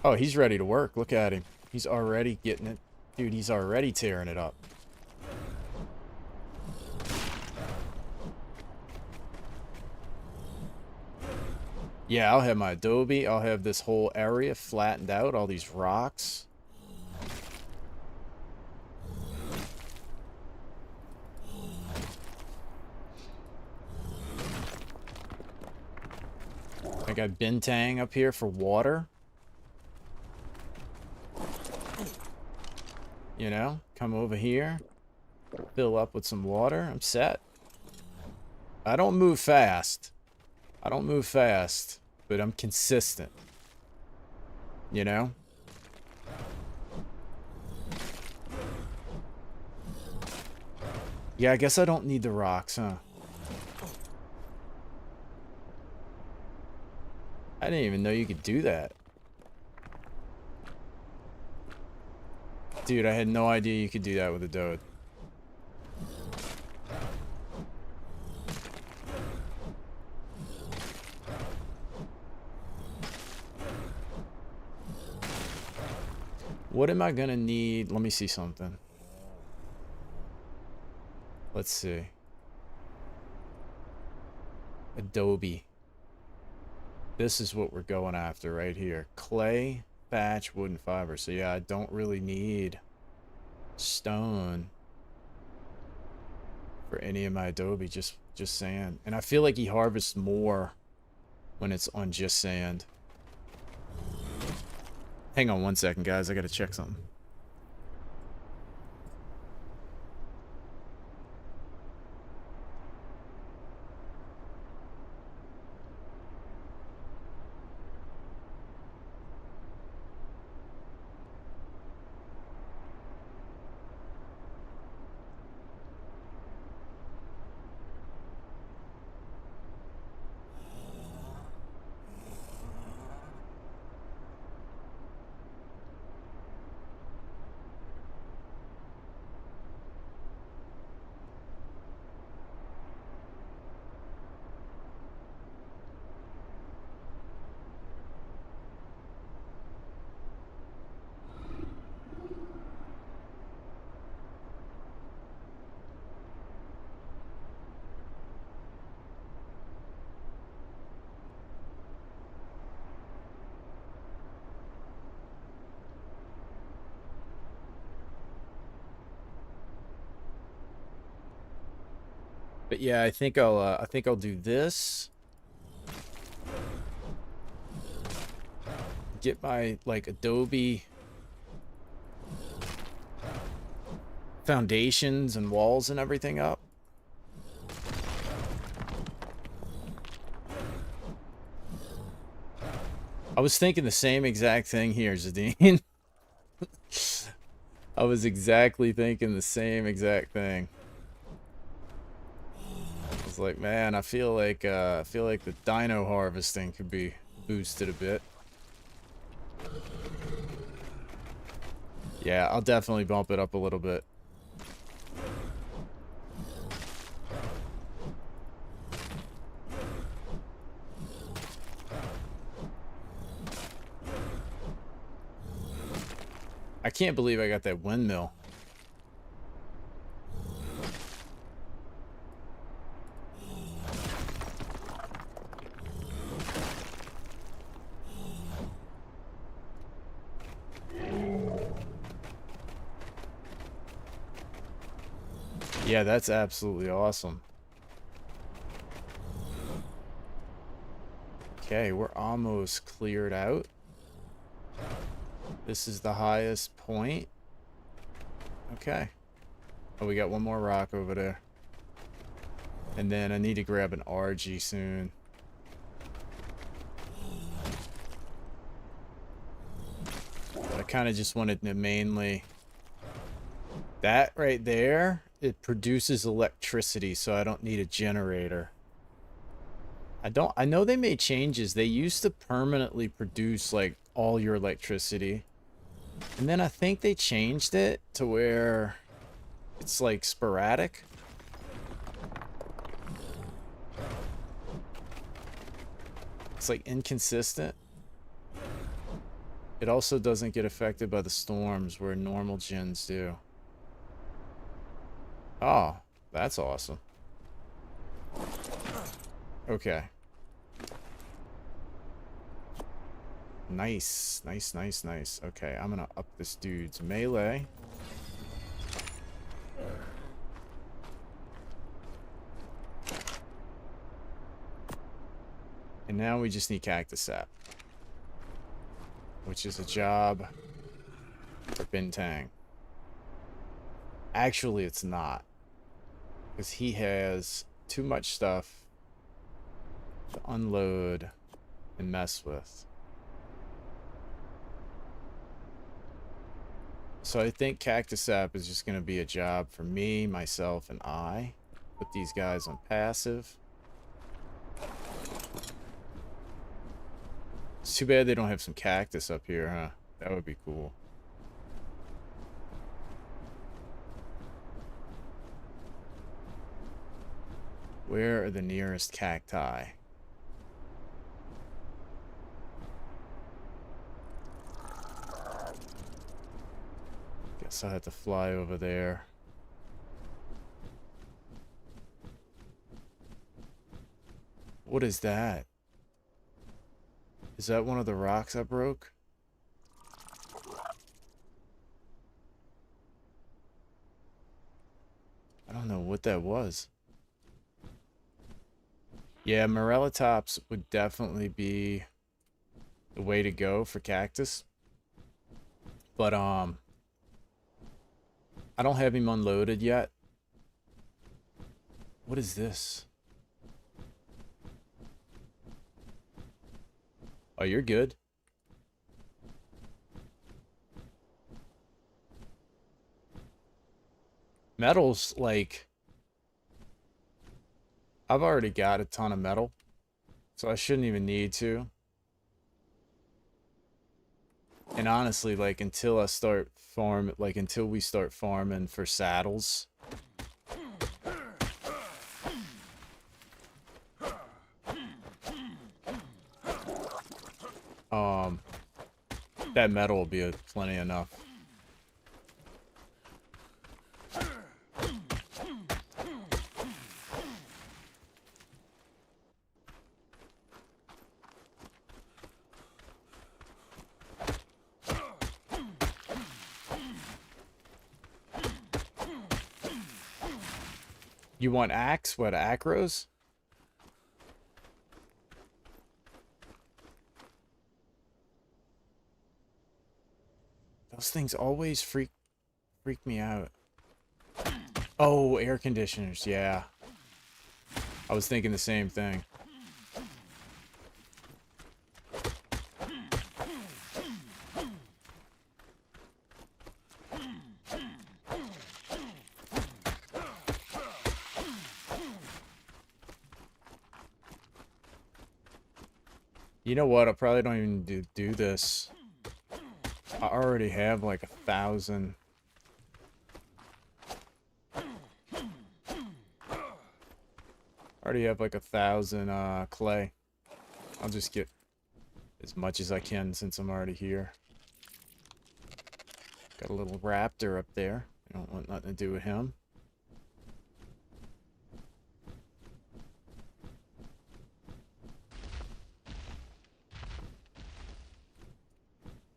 S1: oh, he's ready to work. Look at him. He's already getting it. Dude, he's already tearing it up. Yeah, I'll have my adobe. I'll have this whole area flattened out. All these rocks. I got bintang up here for water. You know, come over here, fill up with some water. I'm set. I don't move fast. I don't move fast, but I'm consistent. You know? Yeah, I guess I don't need the rocks, huh? I didn't even know you could do that. Dude, I had no idea you could do that with a Dode. What am I gonna need? Let me see something. Let's see. Adobe. This is what we're going after right here. Clay, thatch, wood, and fiber. So yeah, I don't really need stone for any of my adobe, just sand. And I feel like he harvests more when it's on just sand. Hang on one second, guys. I gotta check something. But yeah, I think I'll do this. Get my like Adobe foundations and walls and everything up. I was thinking the same exact thing here, Zadine. I was exactly thinking the same exact thing. I was like, man, I feel like the dino harvesting could be boosted a bit. Yeah, I'll definitely bump it up a little bit. I can't believe I got that windmill. Yeah, that's absolutely awesome. Okay, we're almost cleared out. This is the highest point. Okay. Oh, we got one more rock over there. And then I need to grab an RG soon. But I kind of just wanted to mainly... That right there, it produces electricity, so I don't need a generator. I know they made changes. They used to permanently produce, like, all your electricity. And then I think they changed it to where it's, like, sporadic. It's, like, inconsistent. It also doesn't get affected by the storms where normal gens do. Oh, that's awesome. Okay. Nice, nice, nice, nice. Okay, I'm gonna up this dude's melee. And now we just need cactus sap, which is a job for Bintang. Actually, it's not, because he has too much stuff to unload and mess with. So I think cactus sap is just going to be a job for me, myself, and I. Put these guys on passive. It's too bad they don't have some cactus up here, huh? That would be cool. Where are the nearest cacti? Guess I'll have to fly over there. What is that? Is that one of the rocks I broke? I don't know what that was. Yeah, Morellatops would definitely be the way to go for cactus. But, I don't have him unloaded yet. What is this? Oh, you're good. Metal's like... I've already got a ton of metal, so I shouldn't even need to. And honestly, like, until we start farming for saddles, that metal will be plenty enough. You want axe? What, acros? Those things always freak me out. Oh, air conditioners, yeah. I was thinking the same thing. You know what? I probably don't even do this. I already have like 1,000. I already have like 1,000 clay. I'll just get as much as I can since I'm already here. Got a little raptor up there. I don't want nothing to do with him.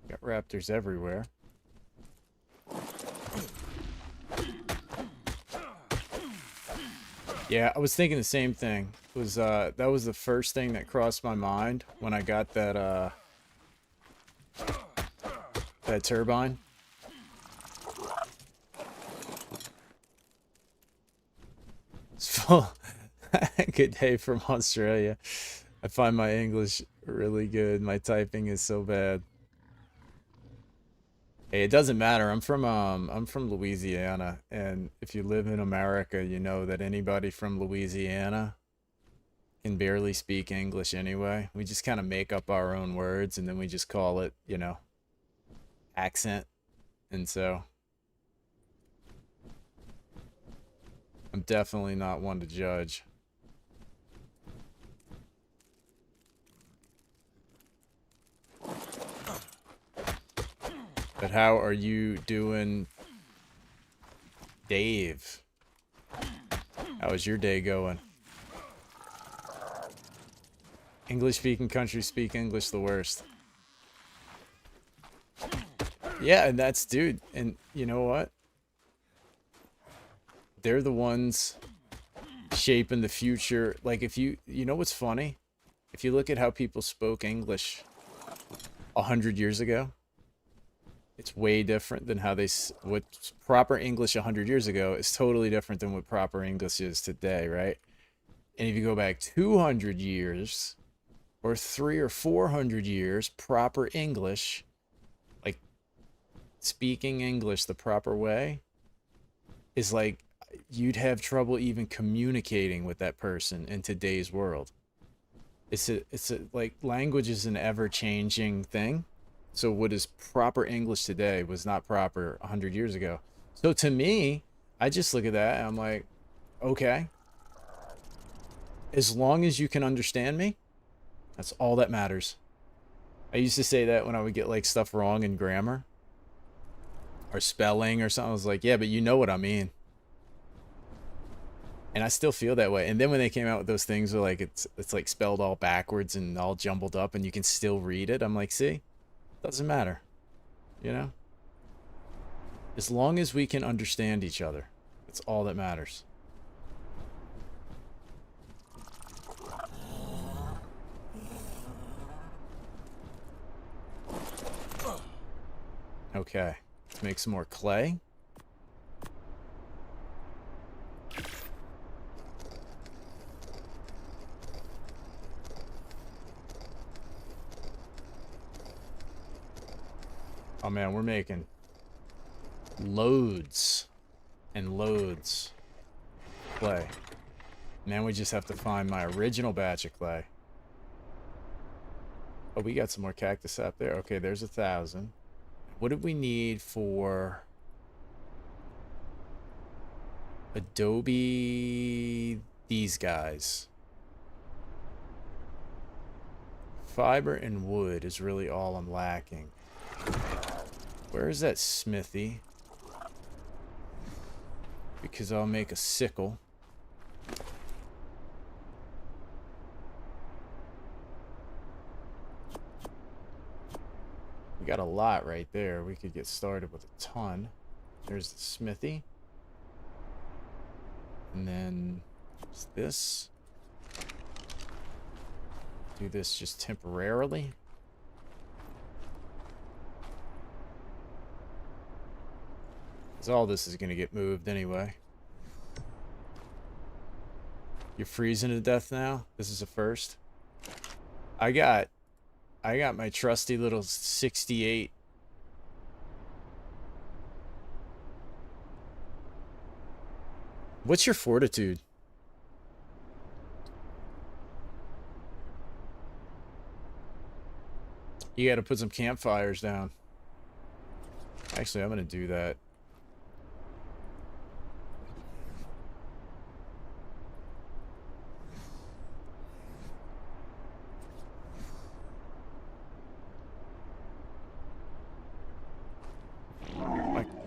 S1: Got raptors everywhere. Yeah, I was thinking the same thing. It was that was the first thing that crossed my mind when I got that that turbine. It's full. Good day from Australia. I find my English really good. My typing is so bad. Hey, it doesn't matter. I'm from Louisiana, and if you live in America, you know that anybody from Louisiana can barely speak English anyway. We just kind of make up our own words and then we just call it, you know, accent. And so I'm definitely not one to judge. But how are you doing, Dave? How is your day going? English speaking countries speak English the worst. Yeah, and that's, dude, and you know what? They're the ones shaping the future. Like, if you know what's funny? If you look at how people spoke English 100 years ago, it's way different than how what proper English 100 years ago is totally different than what proper English is today, right? And if you go back 200 years or 300 or 400 years, proper English, like speaking English the proper way, is like you'd have trouble even communicating with that person in today's world. It's a like language is an ever-changing thing. So what is proper English today was not proper 100 years ago. So to me, I just look at that and I'm like, okay, as long as you can understand me, that's all that matters. I used to say that when I would get like stuff wrong in grammar or spelling or something. I was like, yeah, but you know what I mean. And I still feel that way. And then when they came out with those things where like it's like spelled all backwards and all jumbled up and you can still read it, I'm like, see? Doesn't matter. You know? As long as we can understand each other, that's all that matters. Okay, let's make some more clay. Oh man, we're making loads and loads of clay. Now we just have to find my original batch of clay. Oh, we got some more cactus up there. Okay, there's 1,000. What did we need for Adobe? These guys. Fiber and wood is really all I'm lacking. Where is that smithy? Because I'll make a sickle. We got a lot right there. We could get started with a ton. There's the smithy. And then this. Do this just temporarily. Because all this is going to get moved anyway. You're freezing to death now? This is a first. I got my trusty little 68. What's your fortitude? You got to put some campfires down. Actually, I'm going to do that.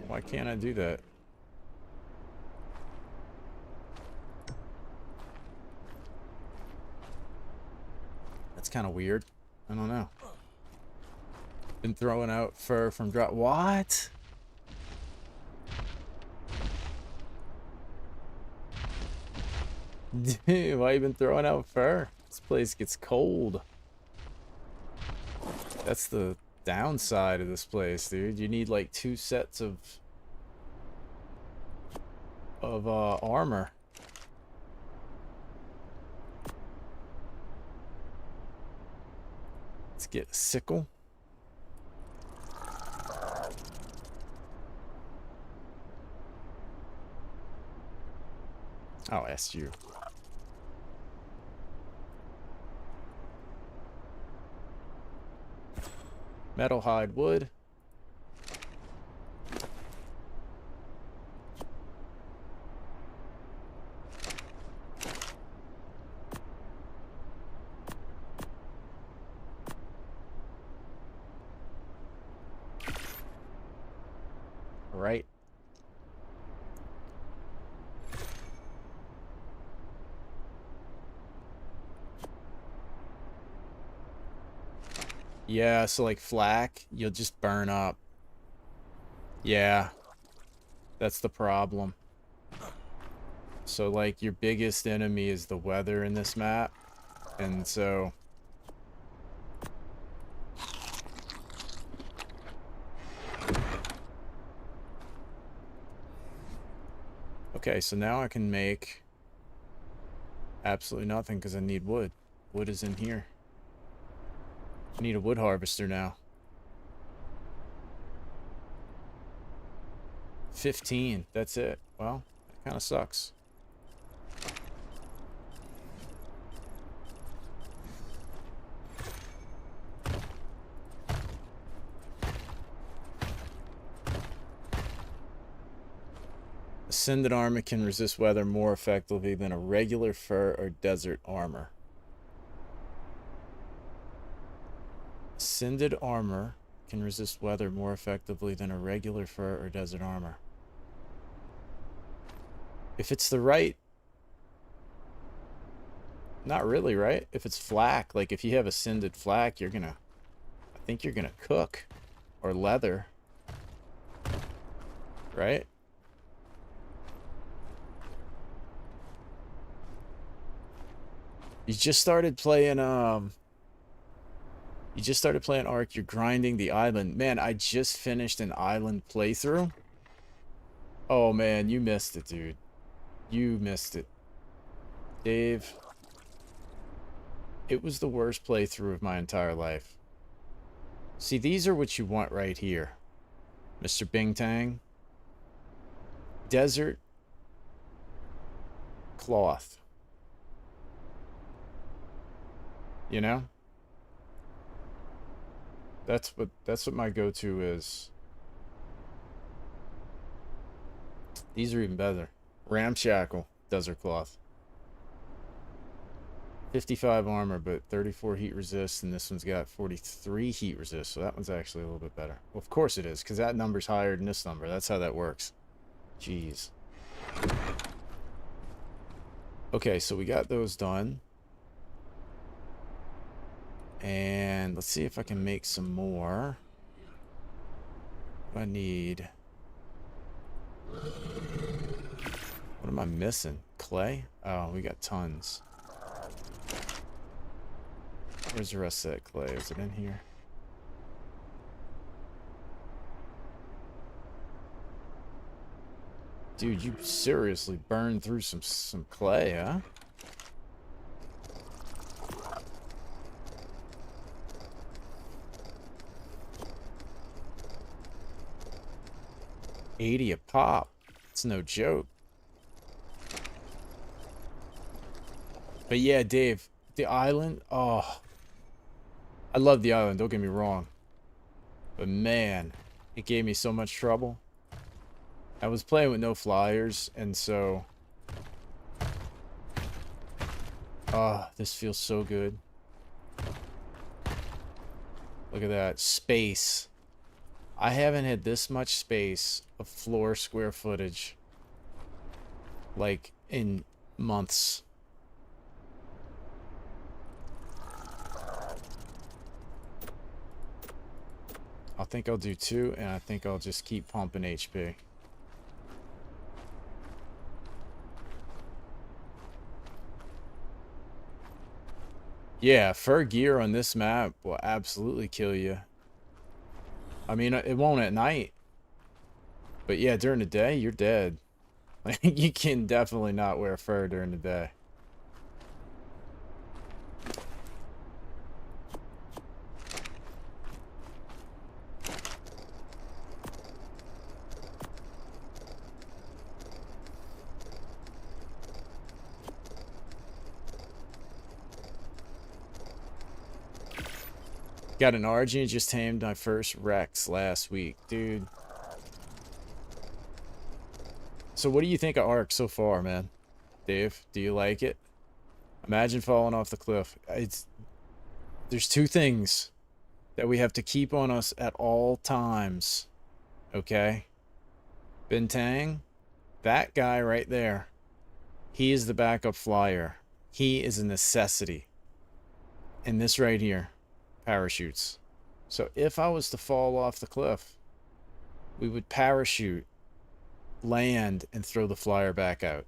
S1: Why can't I do that? That's kind of weird. I don't know. Been throwing out fur from drop. What? Dude, why you been throwing out fur? This place gets cold. That's the downside of this place, dude. You need like 2 sets of armor. Let's get a sickle. I'll ask you. Metal, hide, wood. All right. Yeah, so like flak, you'll just burn up. Yeah, that's the problem. So like your biggest enemy is the weather in this map. And so okay, so now I can make absolutely nothing because I need wood. Wood is in here. I need a wood harvester now. 15, that's it. Well, that kind of sucks. Ascended armor can resist weather more effectively than a regular fur or desert armor. Ascended armor can resist weather more effectively than a regular fur or desert armor. If it's the right... Not really, right? If it's flak, like if you have ascended flak, you're gonna... I think you're gonna cook. Or leather. Right? You just started playing, You just started playing Ark, you're grinding the island. Man, I just finished an island playthrough. Oh man, you missed it, dude. You missed it. Dave. It was the worst playthrough of my entire life. See, these are what you want right here. Mr. Bing Tang. Desert. Cloth. You know? That's what my go-to is. These are even better. Ramshackle desert cloth. 55 armor, but 34 heat resist, and this one's got 43 heat resist, so that one's actually a little bit better. Well, of course it is, because that number's higher than this number. That's how that works. Jeez. Okay, so we got those done. And let's see if I can make some more. What do I need? What What am I missing? Clay? Oh, we got tons. Where's the rest of that clay? Is it in here? Dude, you seriously burned through some clay, huh? $80 a pop. It's no joke. But yeah, Dave, the island, oh, I love the island, don't get me wrong. But man, it gave me so much trouble. I was playing with no flyers, and so... Oh, this feels so good. Look at that. Space. I haven't had this much space of floor square footage, like, in months. I think I'll do 2, and I think I'll just keep pumping HP. Yeah, fur gear on this map will absolutely kill you. I mean, it won't at night. But yeah, during the day, you're dead. Like, you can definitely not wear fur during the day. Got an Argent, just tamed my first Rex last week, dude. So what do you think of Ark so far, man? Dave, do you like it? Imagine falling off the cliff. There's 2 things that we have to keep on us at all times. Okay? Bintang, that guy right there. He is the backup flyer. He is a necessity. And this right here, parachutes. So if I was to fall off the cliff, we would parachute, land, and throw the flyer back out.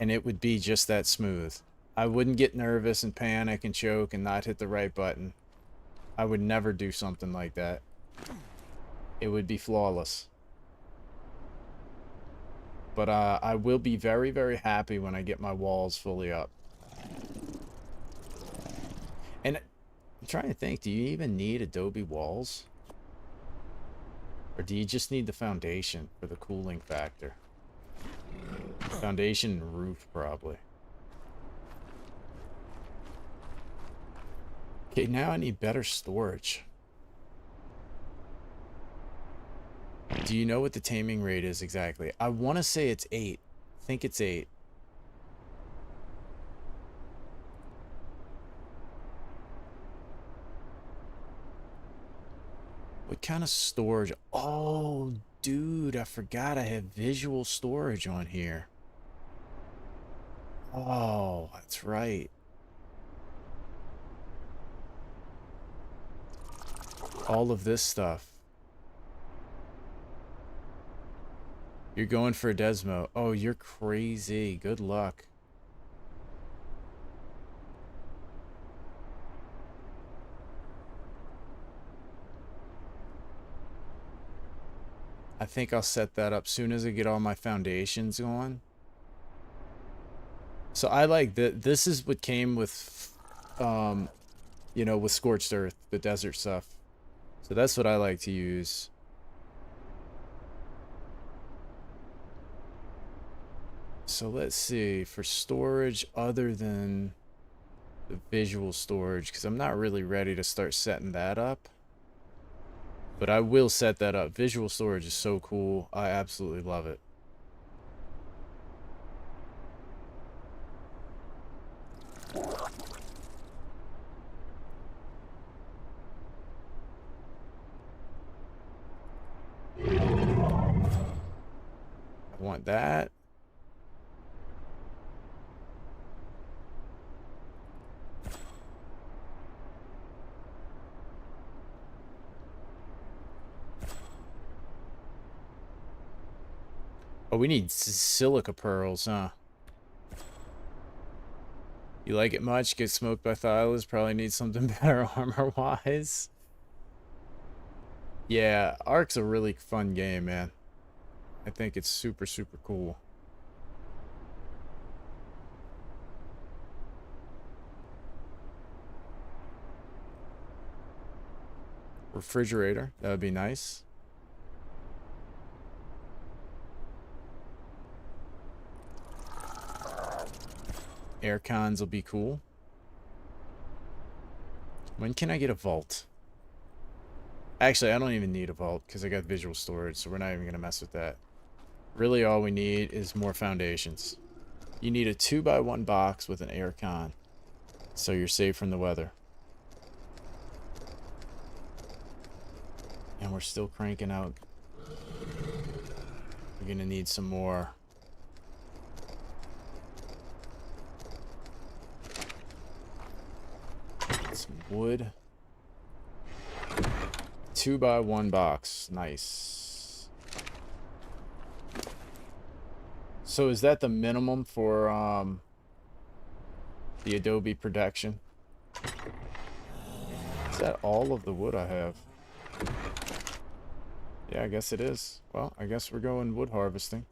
S1: And it would be just that smooth. I wouldn't get nervous and panic and choke and not hit the right button. I would never do something like that. It would be flawless. But I will be very, very happy when I get my walls fully up. And I'm trying to think, do you even need adobe walls? Or do you just need the foundation for the cooling factor? Foundation and roof, probably. Okay, now I need better storage. Do you know what the taming rate is exactly? I want to say it's 8. I think it's 8. What kind of storage? Oh, dude, I forgot I have visual storage on here. Oh, that's right. All of this stuff. You're going for a Desmo. Oh, you're crazy. Good luck. I think I'll set that up soon as I get all my foundations going. So I like that. This is what came with, you know, with Scorched Earth, the desert stuff. So that's what I like to use. So let's see, for storage other than the visual storage, because I'm not really ready to start setting that up. But I will set that up. Visual storage is so cool. I absolutely love it. I want that. Oh, we need silica pearls, huh? You like it much? Get smoked by Thylas. Probably need something better armor-wise. Yeah, Ark's a really fun game, man. I think it's super, super cool. Refrigerator, that would be nice. Air cons will be cool. When can I get a vault? Actually, I don't even need a vault because I got visual storage, so we're not even going to mess with that. Really, all we need is more foundations. You need a 2x1 box with an air con, so you're safe from the weather. And we're still cranking out. We're going to need some more. Some wood. 2x1 box. Nice. So is that the minimum for the Adobe protection? Is that all of the wood I have? Yeah, I guess it is. Well, I guess we're going wood harvesting.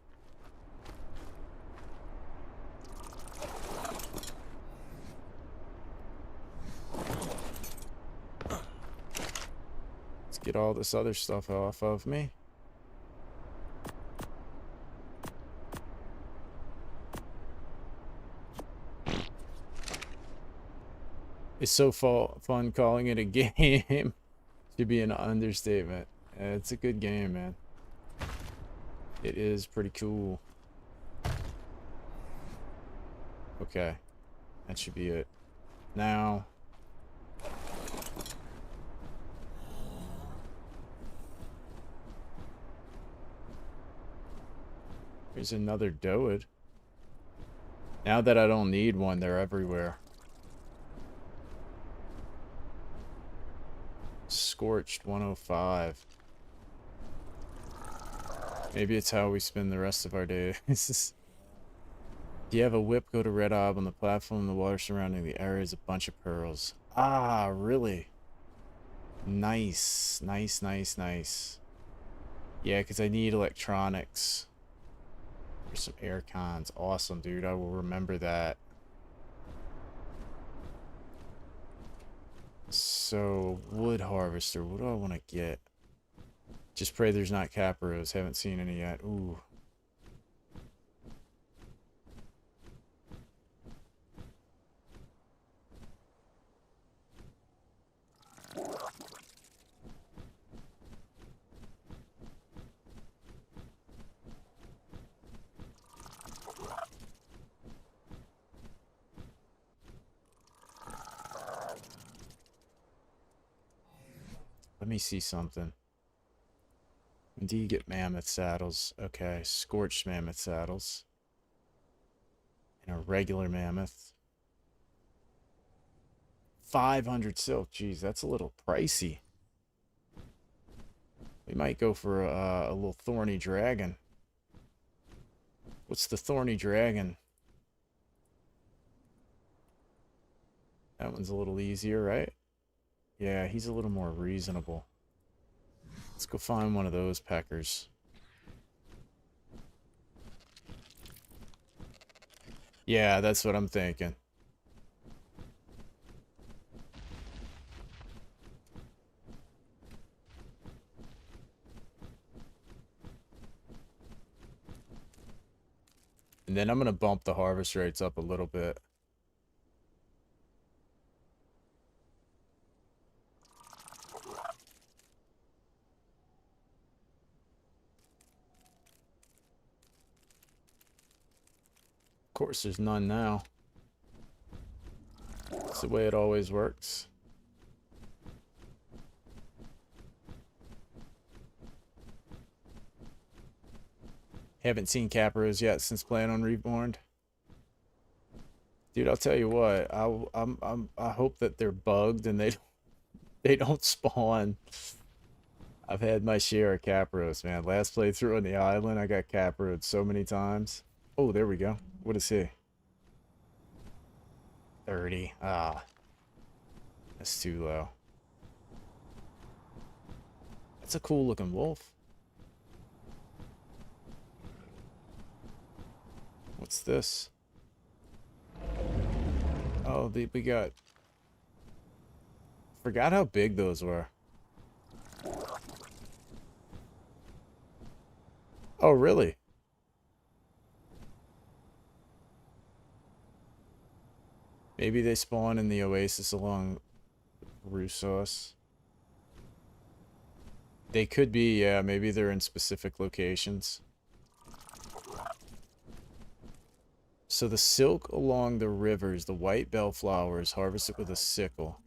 S1: Let's get all this other stuff off of me. It's so fun calling it a game. Should be an understatement. It's a good game, man. It is pretty cool. Okay. That should be it. Now. Here's another Doed. Now that I don't need one, they're everywhere. Scorched 105. Maybe it's how we spend the rest of our days. Do you have a whip? Go to Red Ob on the platform. The water surrounding the area is a bunch of pearls. Ah, really? Nice. Nice, nice, nice. Yeah, because I need electronics. There's some air cons. Awesome, dude. I will remember that. So, wood harvester. What do I want to get? Just pray there's not capros. Haven't seen any yet. Ooh. Let me see something. When do you get mammoth saddles? Okay, scorched mammoth saddles. And a regular mammoth. 500 silk. Jeez, that's a little pricey. We might go for a little thorny dragon. What's the thorny dragon? That one's a little easier, right? Yeah, he's a little more reasonable. Let's go find one of those peckers. Yeah, that's what I'm thinking. And then I'm going to bump the harvest rates up a little bit. Of course, there's none now. It's the way it always works. Haven't seen capros yet since playing on Reborn. Dude, I'll tell you what. I hope that they're bugged and they don't spawn. I've had my share of Capros, man. Last playthrough on the island, I got Caproed so many times. Oh, there we go. What is he? 30. Ah, that's too low. That's a cool looking wolf. What's this? Oh, we got... Forgot how big those were. Oh, really? Maybe they spawn in the oasis along Russos. They could be, yeah. Maybe they're in specific locations. So the silk along the rivers, the white bellflowers, harvested with a sickle.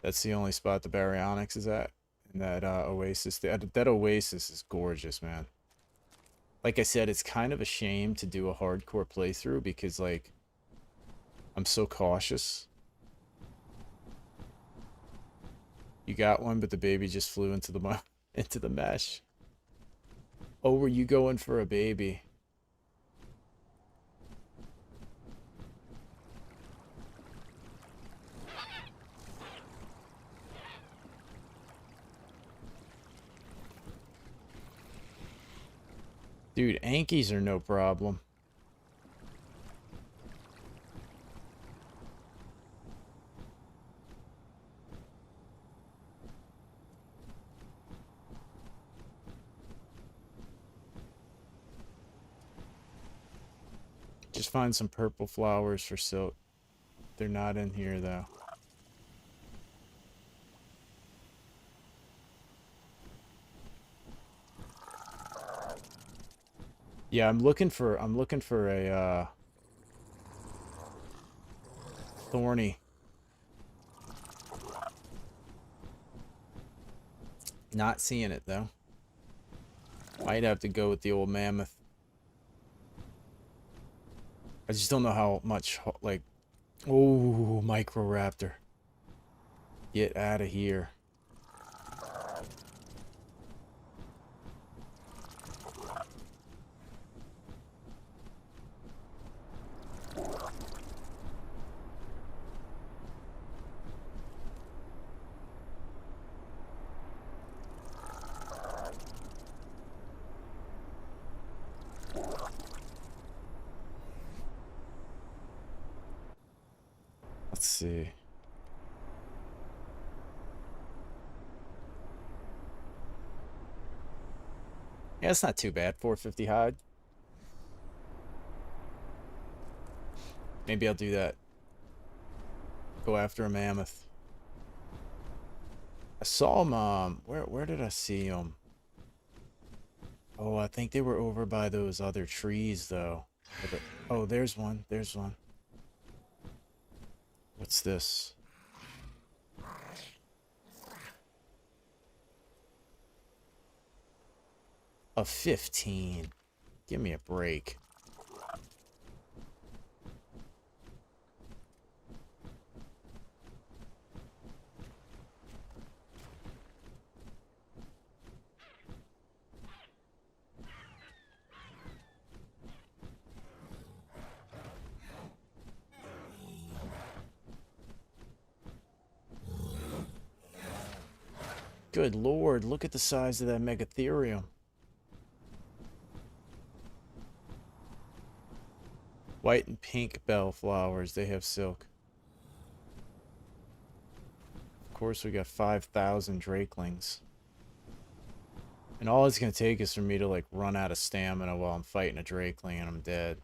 S1: That's the only spot the baryonyx is at. In that oasis. That oasis is gorgeous, man. Like I said, it's kind of a shame to do a hardcore playthrough because, like, I'm so cautious. You got one, but the baby just flew into the into the mesh. Oh, were you going for a baby? Dude, Ankies are no problem. Just find some purple flowers for silk. They're not in here, though. Yeah, I'm looking for a thorny. Not seeing it though. Might have to go with the old mammoth. I just don't know how much, like, oh, Microraptor. Get out of here. Let's see. Yeah, it's not too bad. 450 hide. Maybe I'll do that. Go after a mammoth. I saw him, where did I see him? Oh, I think they were over by those other trees, though. Oh, there's one. There's one. What's this? A 15. Give me a break. Good lord, look at the size of that Megatherium. White and pink bellflowers, they have silk. Of course, we got 5,000 drakelings. And all it's going to take is for me to, like, run out of stamina while I'm fighting a drakeling and I'm dead.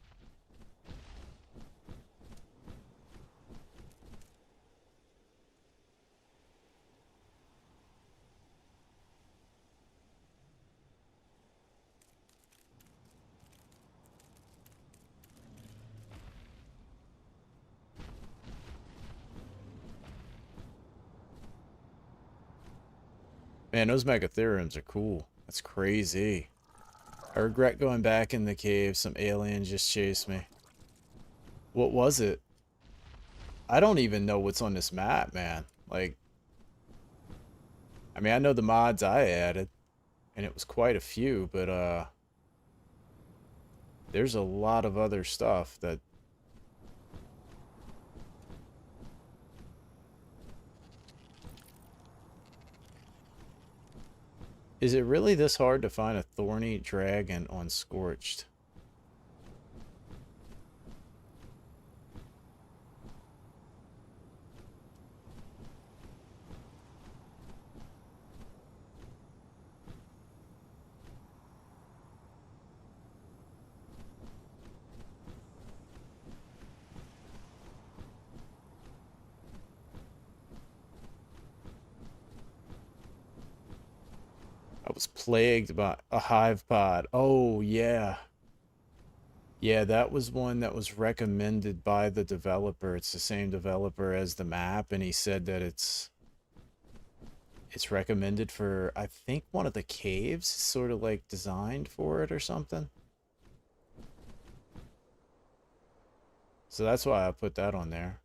S1: Man, those Megatheriums are cool. That's crazy. I regret going back in the cave. Some alien just chased me. What was it? I don't even know what's on this map, man. Like, I mean, I know the mods I added, and it was quite a few, but there's a lot of other stuff that is it really this hard to find a thorny dragon on Scorched? I was plagued by a hive pod. Oh, yeah. Yeah, that was one that was recommended by the developer. It's the same developer as the map, and he said that it's recommended for, I think, one of the caves, sort of like designed for it or something. So that's why I put that on there.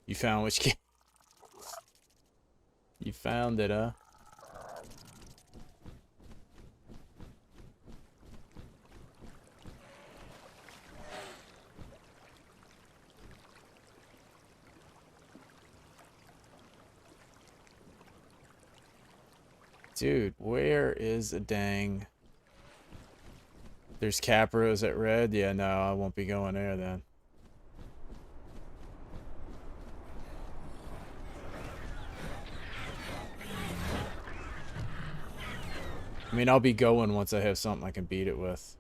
S1: You found which cave? You found it, huh? Dude, where is a dang... There's Capros at red? Yeah, no, I won't be going there then. I mean, I'll be going once I have something I can beat it with.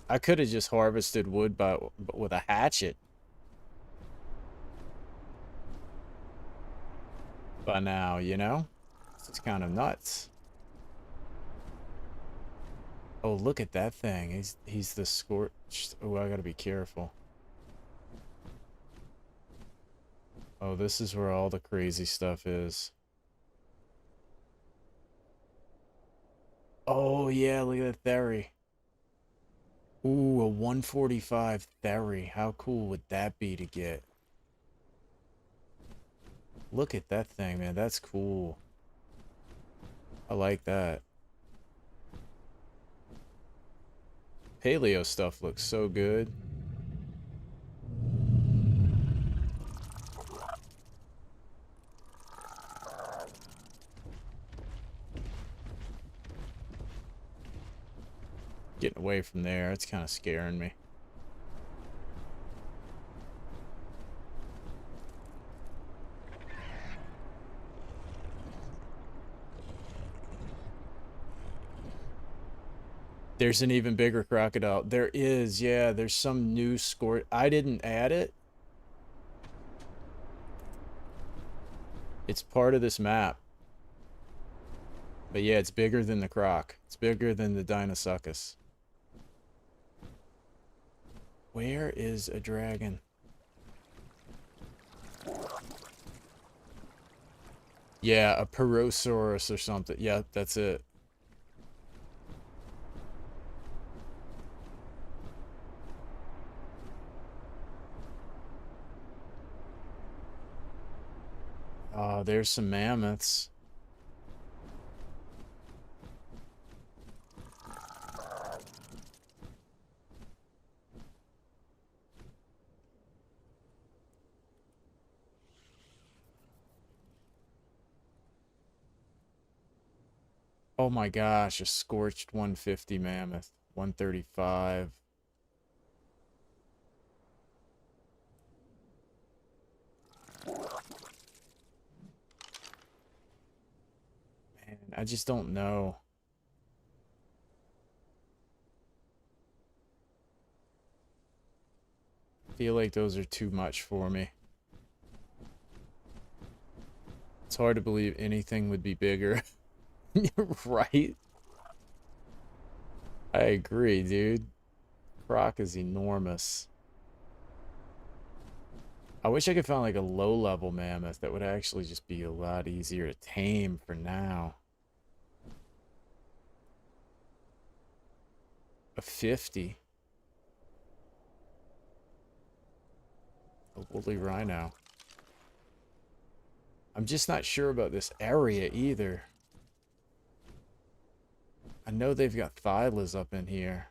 S1: I could have just harvested wood with a hatchet by now, you know? It's kind of nuts. Oh, look at that thing. He's the Scorched. Oh, I gotta be careful. Oh, this is where all the crazy stuff is. Oh, yeah, look at that Theory. Ooh, a 145 Theory. How cool would that be to get? Look at that thing, man. That's cool. I like that. Paleo stuff looks so good. Getting away from there, it's kind of scaring me. There's an even bigger crocodile. There is, yeah. There's some new score. I didn't add it. It's part of this map. But yeah, it's bigger than the croc. It's bigger than the Dinosuchus. Where is a dragon? Yeah, a Pyrosaurus or something. Yeah, that's it. Oh, there's some mammoths. Oh my gosh, a scorched 150 mammoth. 135. Man, I just don't know. I feel like those are too much for me. It's hard to believe anything would be bigger. Right? I agree, dude. Croc is enormous. I wish I could find like a low-level mammoth that would actually just be a lot easier to tame for now. A 50. A woolly rhino. I'm just not sure about this area either. I know they've got thylas up in here.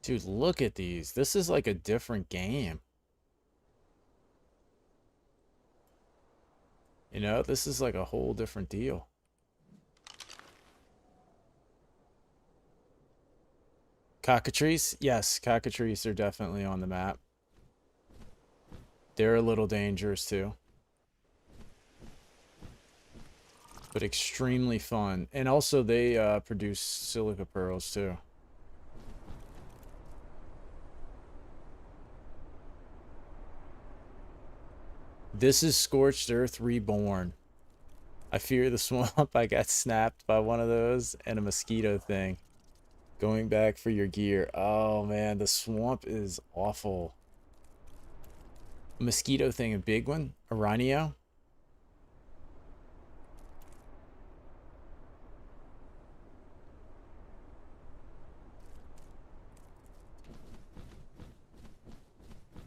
S1: Dude, look at these. This is like a different game. You know, this is like a whole different deal. Cockatrice? Yes, cockatrice are definitely on the map. They're a little dangerous too. But extremely fun. And also they produce silica pearls too. This is Scorched Earth Reborn. I fear the swamp. I got snapped by one of those and a mosquito thing. Going back for your gear. Oh man, the swamp is awful. A mosquito thing, a big one? A rhino?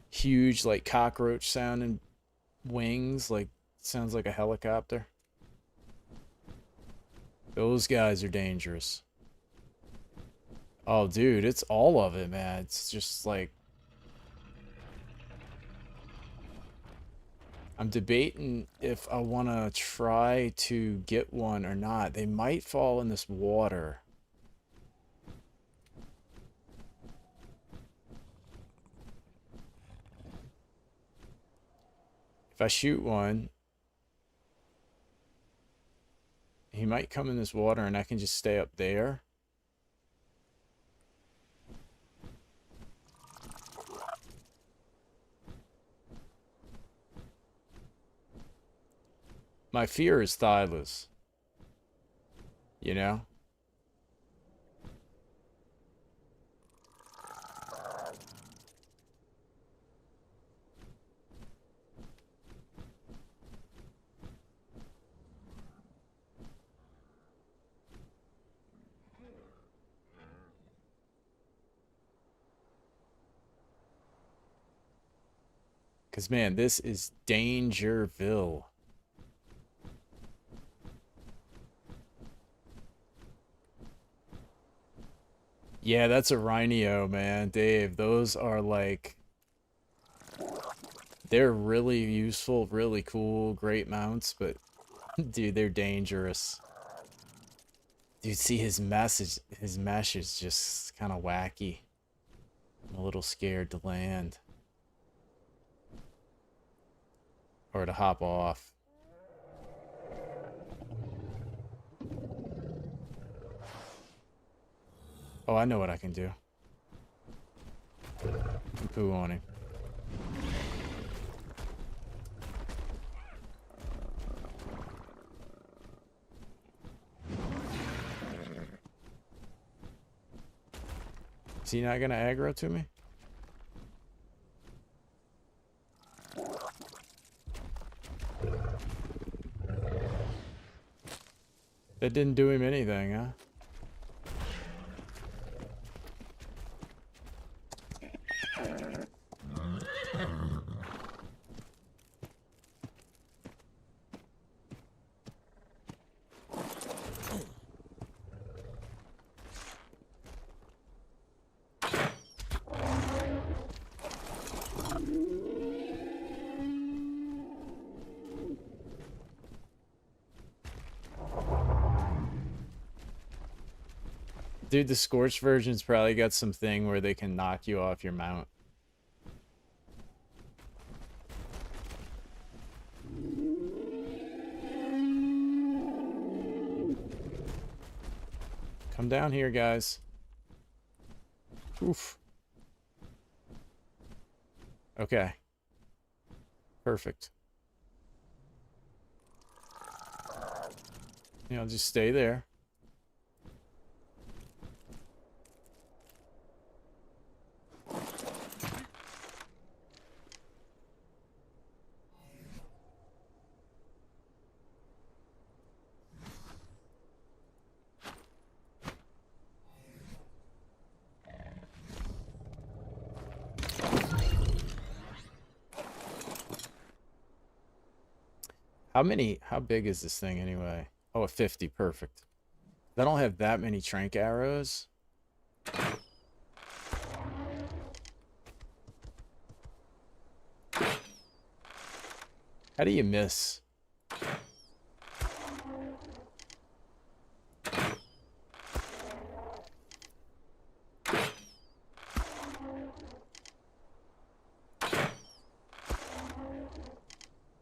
S1: Huge, like cockroach sounding wings, like sounds like a helicopter. Those guys are dangerous. Oh, dude, it's all of it, man. It's just like I'm debating if I want to try to get one or not. They might fall in this water. If I shoot one, he might come in this water and I can just stay up there. My fear is thylas. You know? Because, man, this is Dangerville. Yeah, that's a rhino, man. Dave, those are like... They're really useful, really cool, great mounts, but... Dude, they're dangerous. Dude, see his mesh is just kind of wacky. I'm a little scared to land. Or to hop off. Oh, I know what I can do. Poo on him. Is he not gonna aggro to me? That didn't do him anything, huh? Dude, the Scorched version's probably got some thing where they can knock you off your mount. Come down here, guys. Oof. Okay. Perfect. Yeah, I'll just stay there. How big is this thing anyway? Oh, a 50, perfect. I don't have that many trank arrows. How do you miss?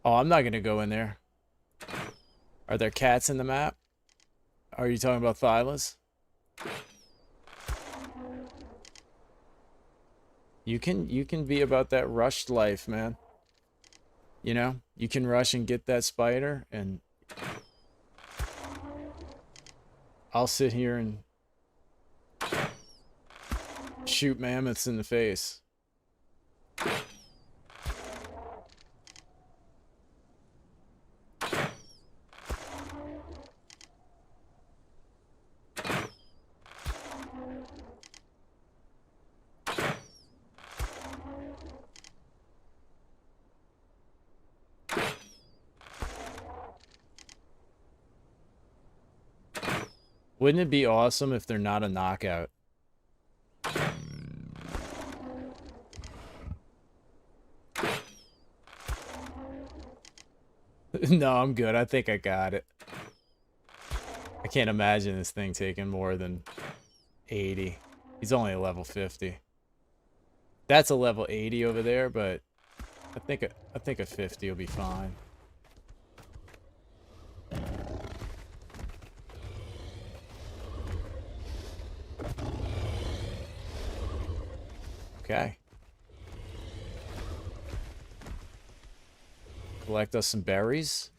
S1: Oh, I'm not gonna go in there. Are there cats in the map? Are you talking about Thylas? You can be about that rushed life, man. You know, you can rush and get that spider, and I'll sit here and shoot mammoths in the face. Wouldn't it be awesome if they're not a knockout? No, I'm good. I think I got it. I can't imagine this thing taking more than 80. He's only a level 50. That's a level 80 over there, but I think a 50 will be fine. Okay. Collect us some berries.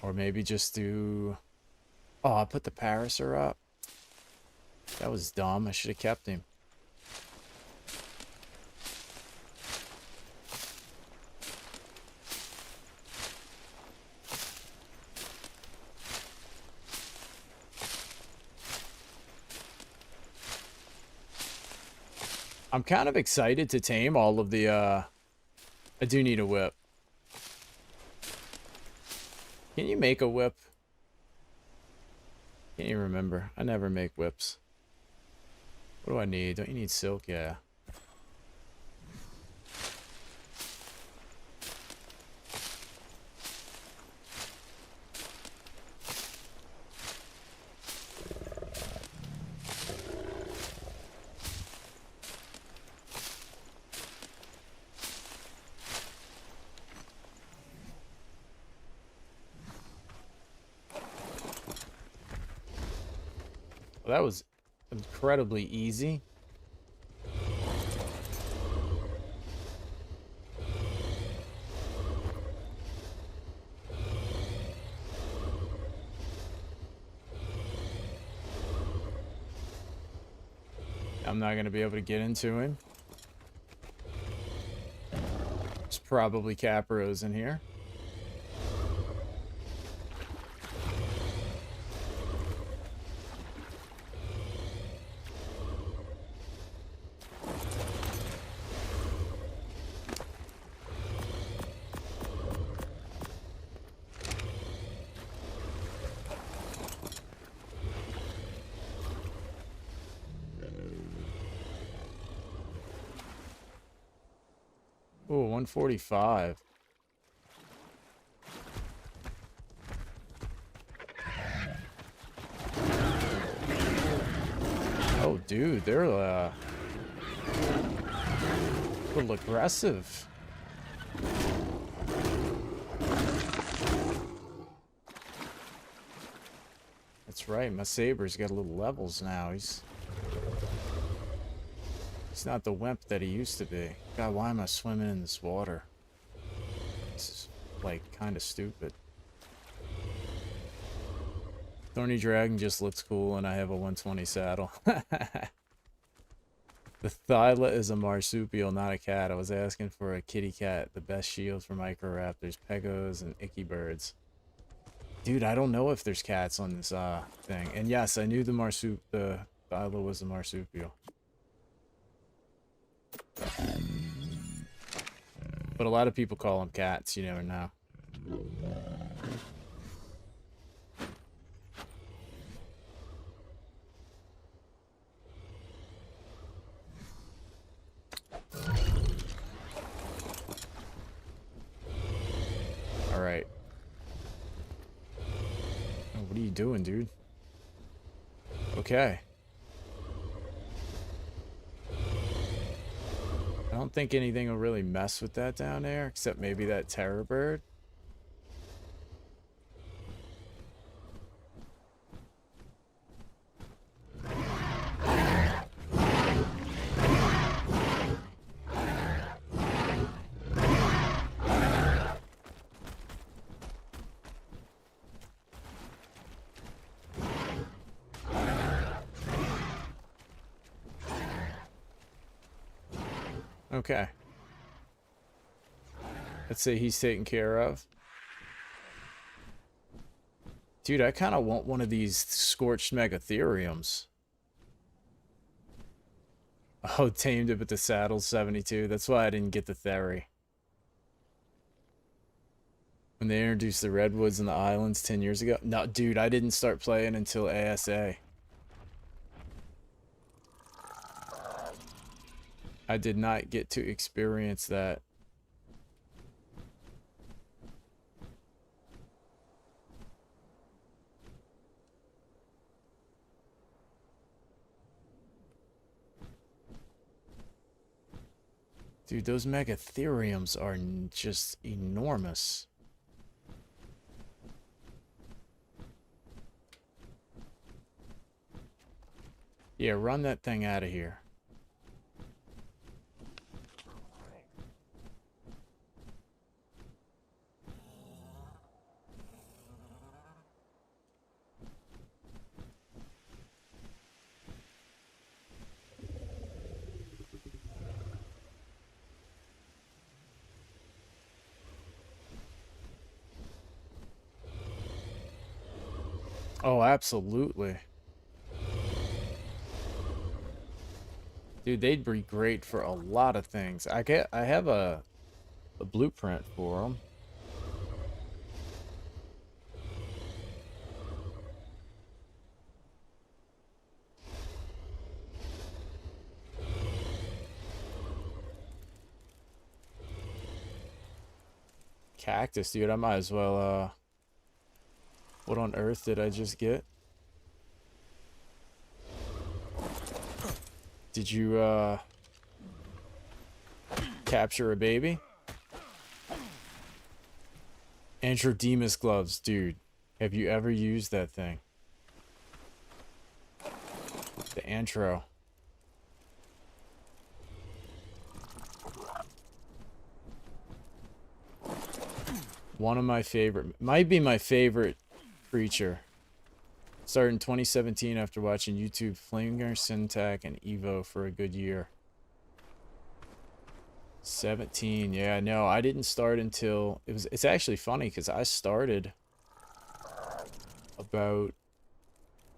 S1: Or maybe just do... Oh, I put the Parasaur up. That was dumb. I should have kept him. I'm kind of excited to tame all of the, I do need a whip. Can you make a whip? Can't even remember. I never make whips. What do I need? Don't you need silk? Yeah. Well, that was incredibly easy. I'm not going to be able to get into him. There's probably Capros in here. Ooh, 145. Oh, dude, they're a little aggressive. That's right, my saber's got a little levels now. He's not the wimp that he used to be. God, why am I swimming in this water? This is, like, kind of stupid. Thorny Dragon just looks cool, and I have a 120 saddle. The Thyla is a marsupial, not a cat. I was asking for a kitty cat. The best shields for microraptors, pegos, and icky birds. Dude, I don't know if there's cats on this thing. And yes, I knew the Thyla was a marsupial. But a lot of people call them cats, you never know. Alright. Oh, what are you doing, dude? Okay. I don't think anything will really mess with that down there, except maybe that terror bird. Okay. Let's say he's taken care of. Dude, I kind of want one of these Scorched Megatheriums. Oh, tamed it with the saddle 72. That's why I didn't get the Theory. When they introduced the Redwoods and the Islands 10 years ago. No, dude, I didn't start playing until ASA. I did not get to experience that. Dude, those Megatheriums are just enormous. Yeah, run that thing out of here. Oh, absolutely. Dude, they'd be great for a lot of things. I have a blueprint for them. Cactus, dude, I might as well, what on earth did I just get? Did you, capture a baby? Androdemus gloves, dude. Have you ever used that thing? The Antro. One of my favorite, might be my favorite creature. Started in 2017 after watching YouTube Flanger, Syntac, and Evo for a good year. 17, yeah, no, I didn't start until it's actually funny because I started about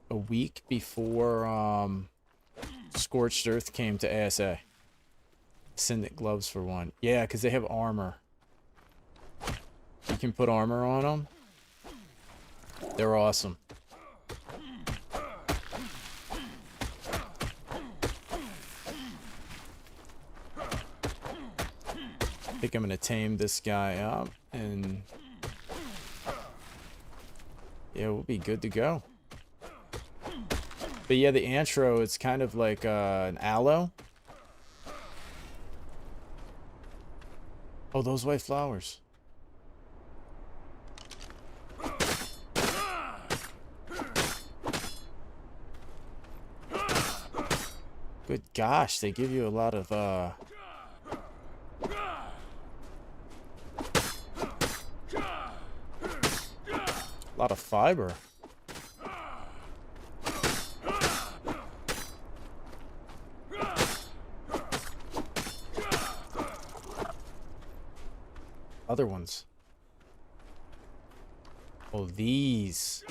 S1: a week before Scorched Earth came to ASA. Syndic gloves for one. Yeah, because they have armor. You can put armor on them. They're awesome. I think I'm gonna tame this guy up and yeah, we'll be good to go. But yeah, the antro, it's kind of like an aloe. Oh, those white flowers. Good gosh, they give you a lot of fiber. Other ones. Oh, these.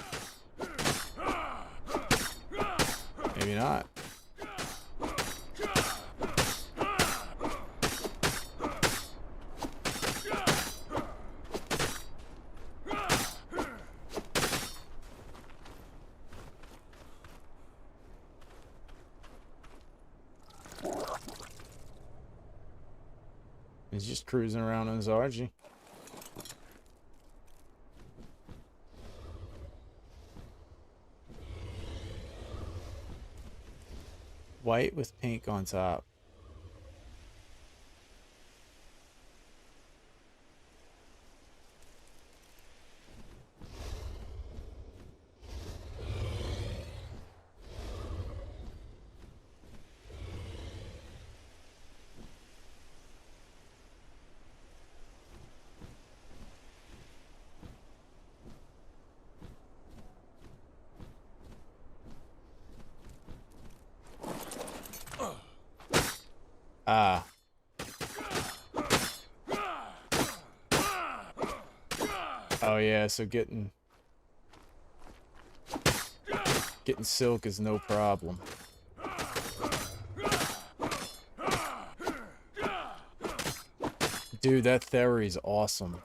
S1: Maybe not. He's just cruising around on his RG. White with pink on top. Ah. Oh yeah, so getting silk is no problem. Dude, that theory is awesome.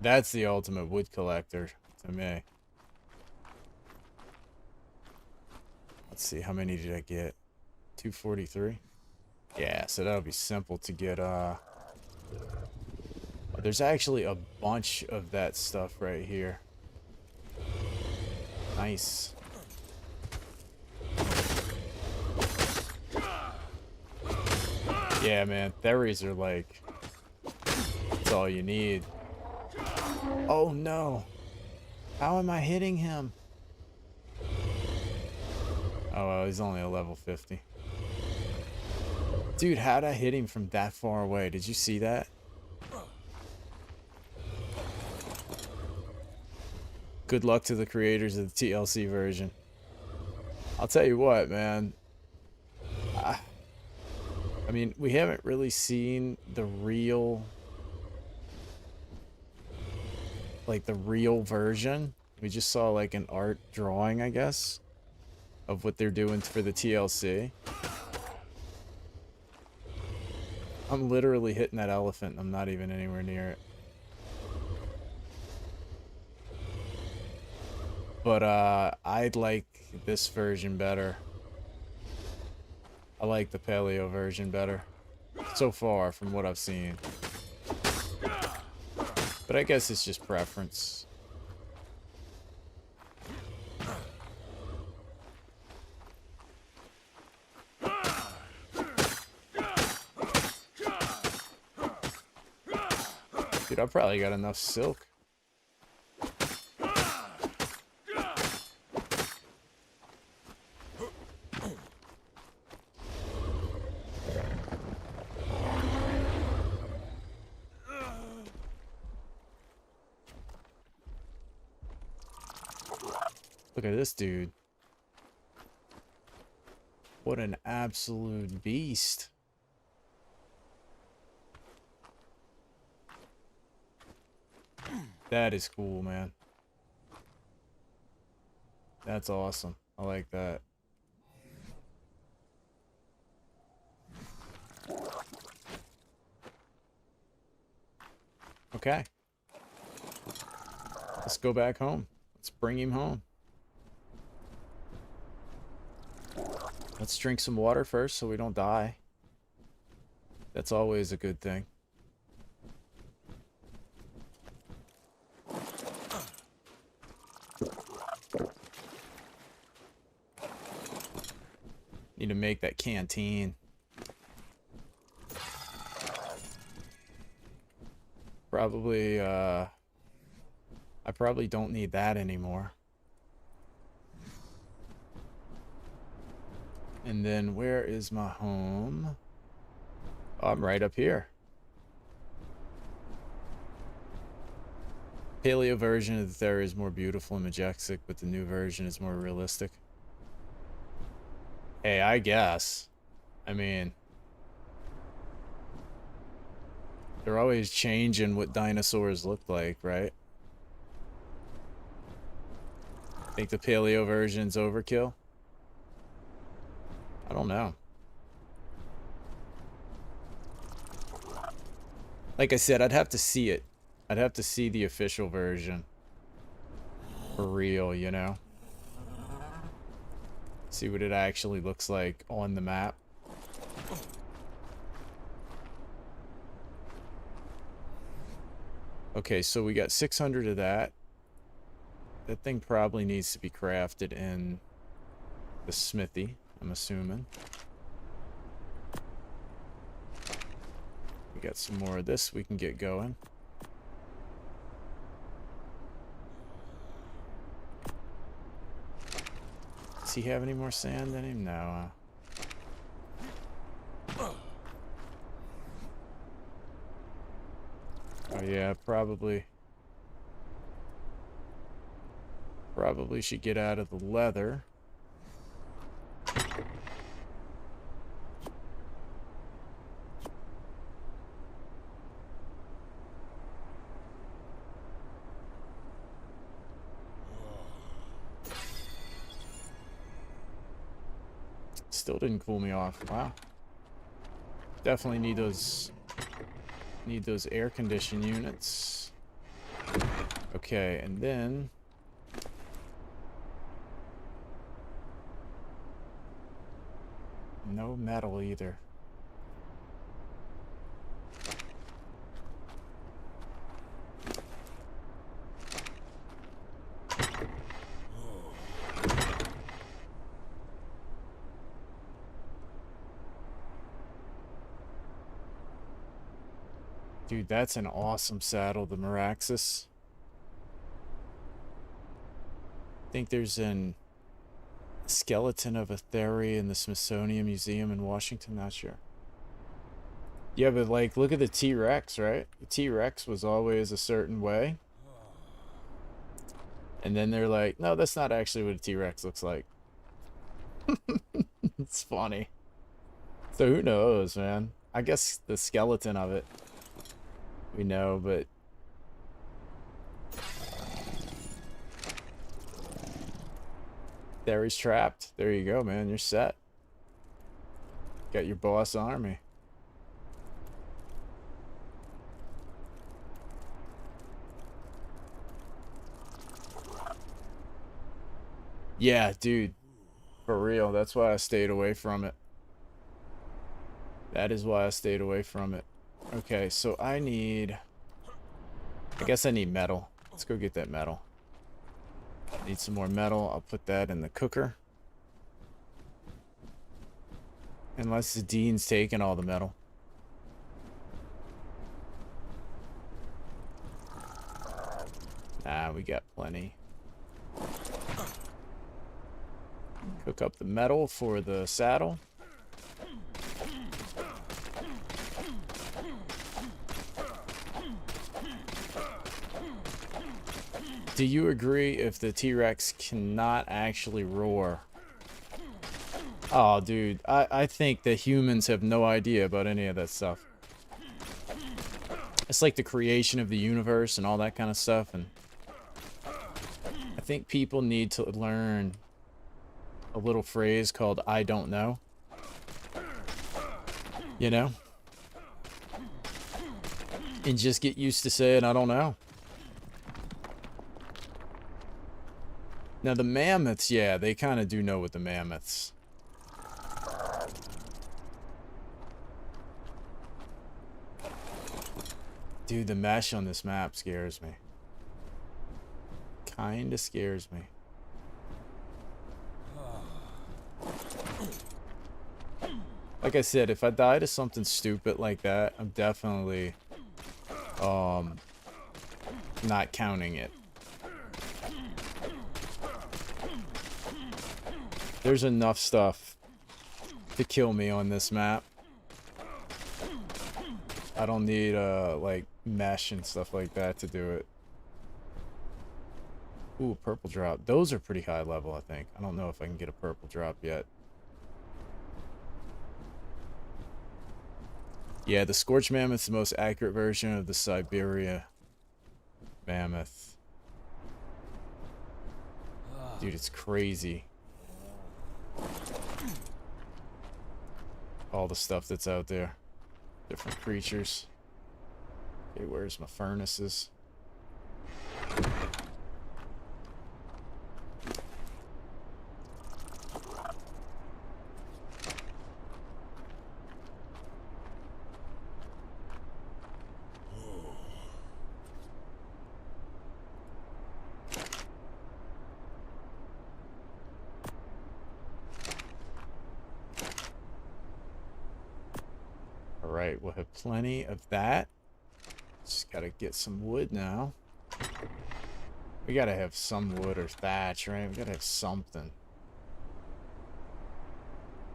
S1: That's the ultimate wood collector to me. Let's see, how many did I get? 243? Yeah, so that'll be simple to get, there's actually a bunch of that stuff right here. Nice. Yeah, man, theories are like, that's all you need. Oh no. How am I hitting him? Oh, well, he's only a level 50. Dude, how'd I hit him from that far away? Did you see that? Good luck to the creators of the TLC version. I'll tell you what, man. I mean, we haven't really seen the real... like, the real version. We just saw, like, an art drawing, I guess, of what they're doing for the TLC. I'm literally hitting that elephant and I'm not even anywhere near it. But I'd like this version better. I like the paleo version better. So far from what I've seen. But I guess it's just preference. Dude, I probably got enough silk. Look at this dude. What an absolute beast. That is cool, man. That's awesome. I like that. Okay. Let's go back home. Let's bring him home. Let's drink some water first so we don't die. That's always a good thing. Need to make that canteen. Probably, I probably don't need that anymore. And then where is my home? Oh, I'm right up here. Paleo version of the theory is more beautiful and majestic, but the new version is more realistic. Hey, I guess. I mean, they're always changing what dinosaurs look like, right? Think the paleo version's overkill? I don't know. Like I said, I'd have to see it. I'd have to see the official version. For real, you know? See what it actually looks like on the map. Okay, so we got 600 of that. That thing probably needs to be crafted in the smithy, I'm assuming. We got some more of this we can get going. Does he have any more sand in him? No. Oh yeah, probably should get out of the leather. Still didn't cool me off. Wow. Definitely need those air condition units. Okay, and then no metal either. Dude, that's an awesome saddle, the Meraxis. I think there's an skeleton of a theory in the Smithsonian Museum in Washington, not sure. Yeah, but like, look at the T-Rex, right? The T-Rex was always a certain way. And then they're like, no, that's not actually what a T-Rex looks like. It's funny. So who knows, man? I guess the skeleton of it, we know, but there he's trapped. There you go, man. You're set. Got your boss army. Yeah, dude. For real. That's why I stayed away from it. That is why I stayed away from it. Okay, so I guess I need metal. Let's go get that metal. Need some more metal. I'll put that in the cooker. Unless the Dean's taking all the metal. Nah, we got plenty. Cook up the metal for the saddle. Do you agree if the T-Rex cannot actually roar? Oh, dude, I think that humans have no idea about any of that stuff. It's like the creation of the universe and all that kind of stuff, and I think people need to learn a little phrase called "I don't know." You know? And just get used to saying "I don't know." Now the mammoths, yeah, they kind of do know what the mammoths. Dude, the mesh on this map scares me. Kinda scares me. Like I said, if I die to something stupid like that, I'm definitely not counting it. There's enough stuff to kill me on this map. I don't need like mesh and stuff like that to do it. Ooh, purple drop. Those are pretty high level, I think. I don't know if I can get a purple drop yet. Yeah, the Scorched Mammoth's the most accurate version of the Siberia Mammoth. Dude, it's crazy. All the stuff that's out there. Different creatures. Okay, where's my furnaces? Alright, we'll have plenty of that. Just gotta get some wood now. We gotta have some wood or thatch, right? We gotta have something.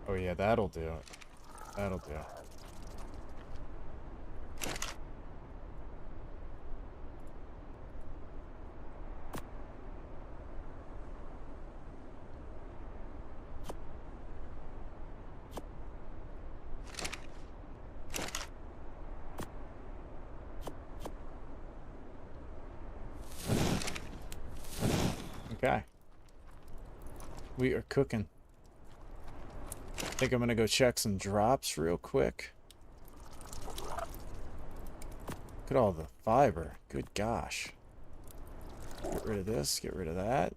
S1: Oh yeah, that'll do it. That'll do it. Okay. We are cooking. I think I'm gonna go check some drops real quick. Look at all the fiber. Good gosh. Get rid of this, get rid of that.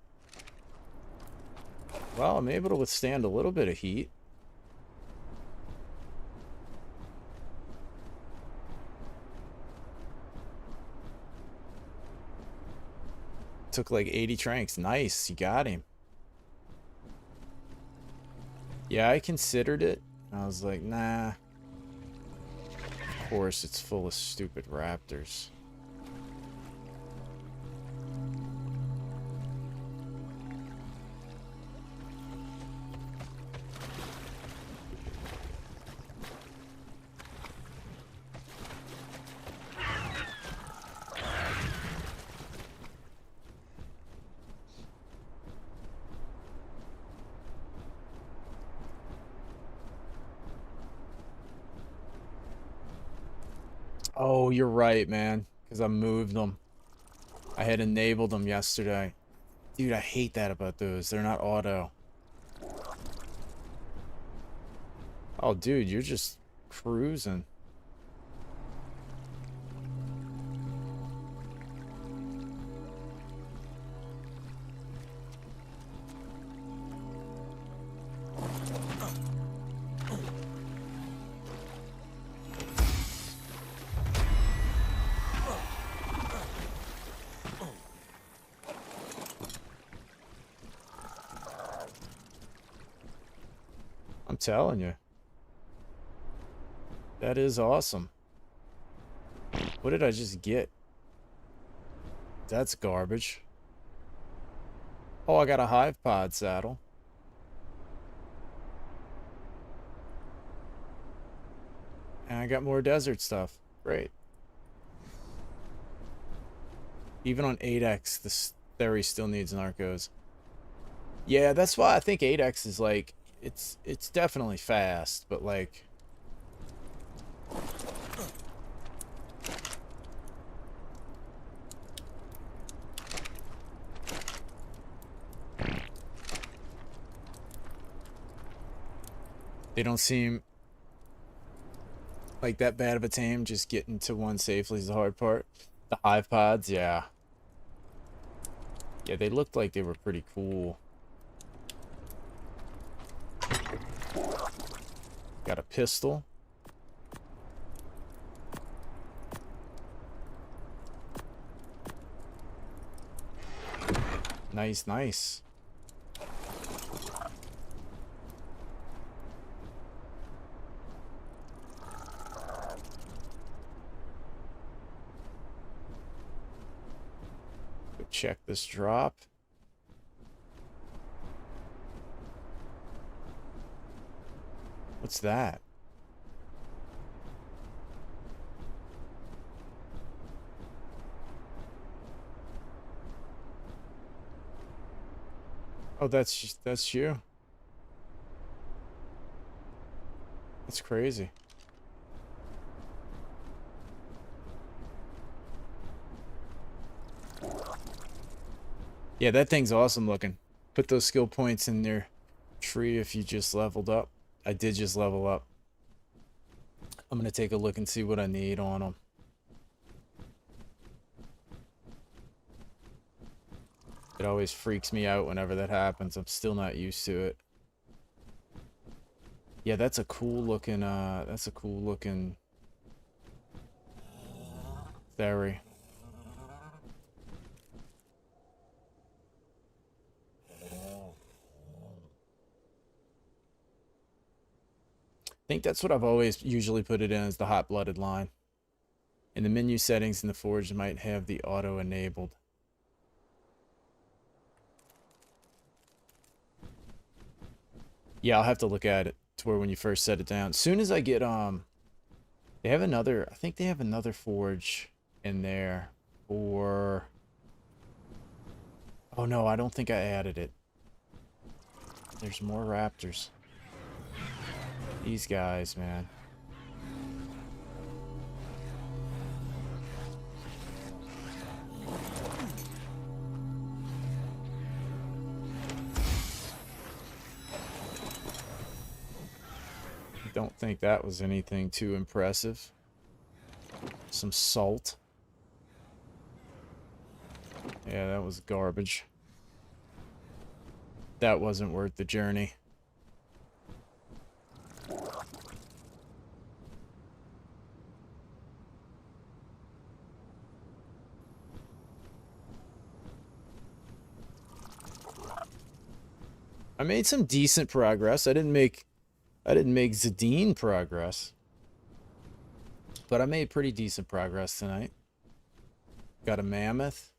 S1: Well, I'm able to withstand a little bit of heat. Took like 80 tranks. Nice, you got him. Yeah, I considered it. I was like, nah. Of course, it's full of stupid raptors. Oh, you're right, man. Because I moved them. I had enabled them yesterday. Dude, I hate that about those. They're not auto. Oh, dude, you're just cruising. I'm telling you. That is awesome. What did I just get? That's garbage. Oh, I got a hive pod saddle. And I got more desert stuff. Great. Even on 8x, this theory still needs narcos. Yeah, that's why I think 8x is like, it's definitely fast, but like... They don't seem like that bad of a tame. Just getting to one safely is the hard part. The hive pods, yeah. Yeah, they looked like they were pretty cool. Got a pistol. Nice, nice. Go check this drop. What's that? Oh, that's you. That's crazy. Yeah, that thing's awesome looking. Put those skill points in your tree if you just leveled up. I did just level up. I'm gonna take a look and see what I need on them. It always freaks me out whenever that happens. I'm still not used to it. Yeah, that's a cool looking theory. I think that's what I've always usually put it in, as the hot-blooded line. In the menu settings in the forge, might have the auto enabled. Yeah, I'll have to look at it to where when you first set it down. As soon as I get they have another, I think they have another forge in there for, oh no, I don't think I added it. There's more raptors. These guys, man. Don't think that was anything too impressive. Some salt. Yeah, that was garbage. That wasn't worth the journey. I made some decent progress. I didn't make Zadine progress, but I made pretty decent progress tonight. Got a mammoth.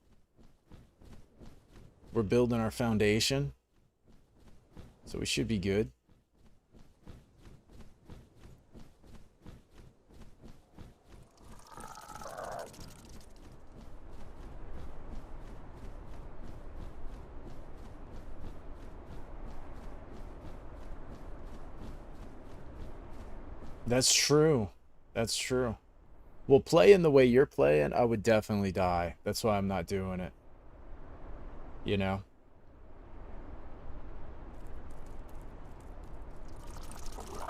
S1: We're building our foundation, so we should be good. That's true. That's true. Well, playing the way you're playing, I would definitely die. That's why I'm not doing it. You know?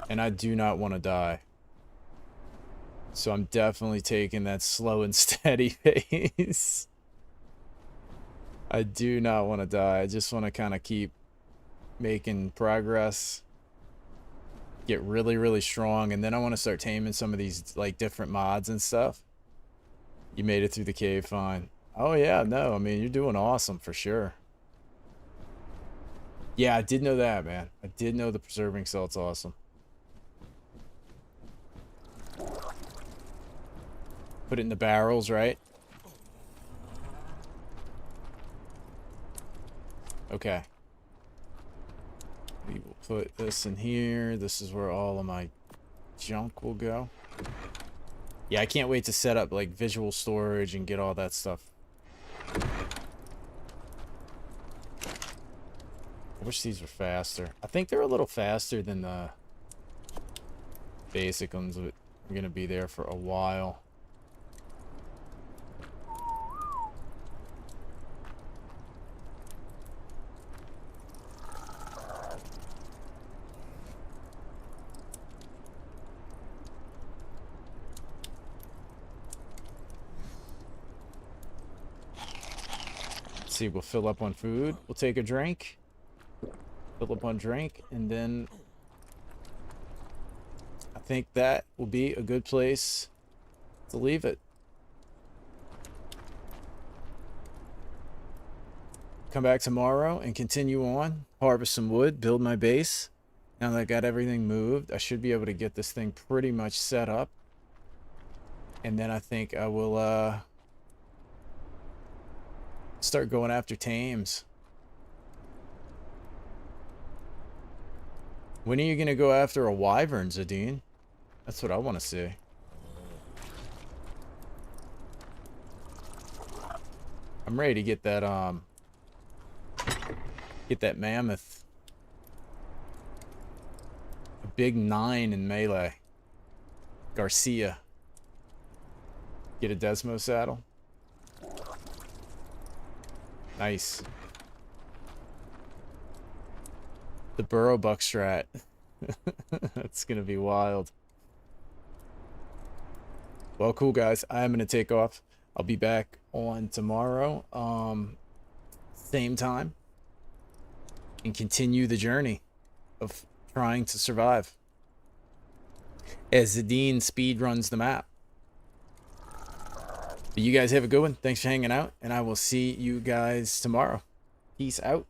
S1: And I do not want to die. So I'm definitely taking that slow and steady pace. I do not want to die. I just want to kind of keep making progress. Get really, really strong. And then I want to start taming some of these, like, different mods and stuff. You made it through the cave fine. Oh, yeah, no. I mean, you're doing awesome for sure. Yeah, I did know that, man. I did know the preserving salt's awesome. Put it in the barrels, right? Okay. We will put this in here. This is where all of my junk will go. Yeah, I can't wait to set up like visual storage and get all that stuff. I wish these were faster. I think they're a little faster than the basic ones, but we're gonna be there for a while. See, we'll fill up on food. We'll take a drink. Fill up on drink, and then I think that will be a good place to leave it. come back tomorrow and continue on, harvest some wood, build my base. Now that I got everything moved, I should be able to get this thing pretty much set up. And then I think I will start going after tames. When are you going to go after a wyvern, Zadine? That's what I want to see. I'm ready to get that mammoth. A big 9 in melee. Garcia. Get a Desmo saddle. Nice. The burrow buck strat. That's gonna be wild. Well, cool guys. I am gonna take off. I'll be back on tomorrow, same time, and continue the journey of trying to survive as Zadine speed runs the map. But you guys have a good one. Thanks for hanging out, and I will see you guys tomorrow. Peace out.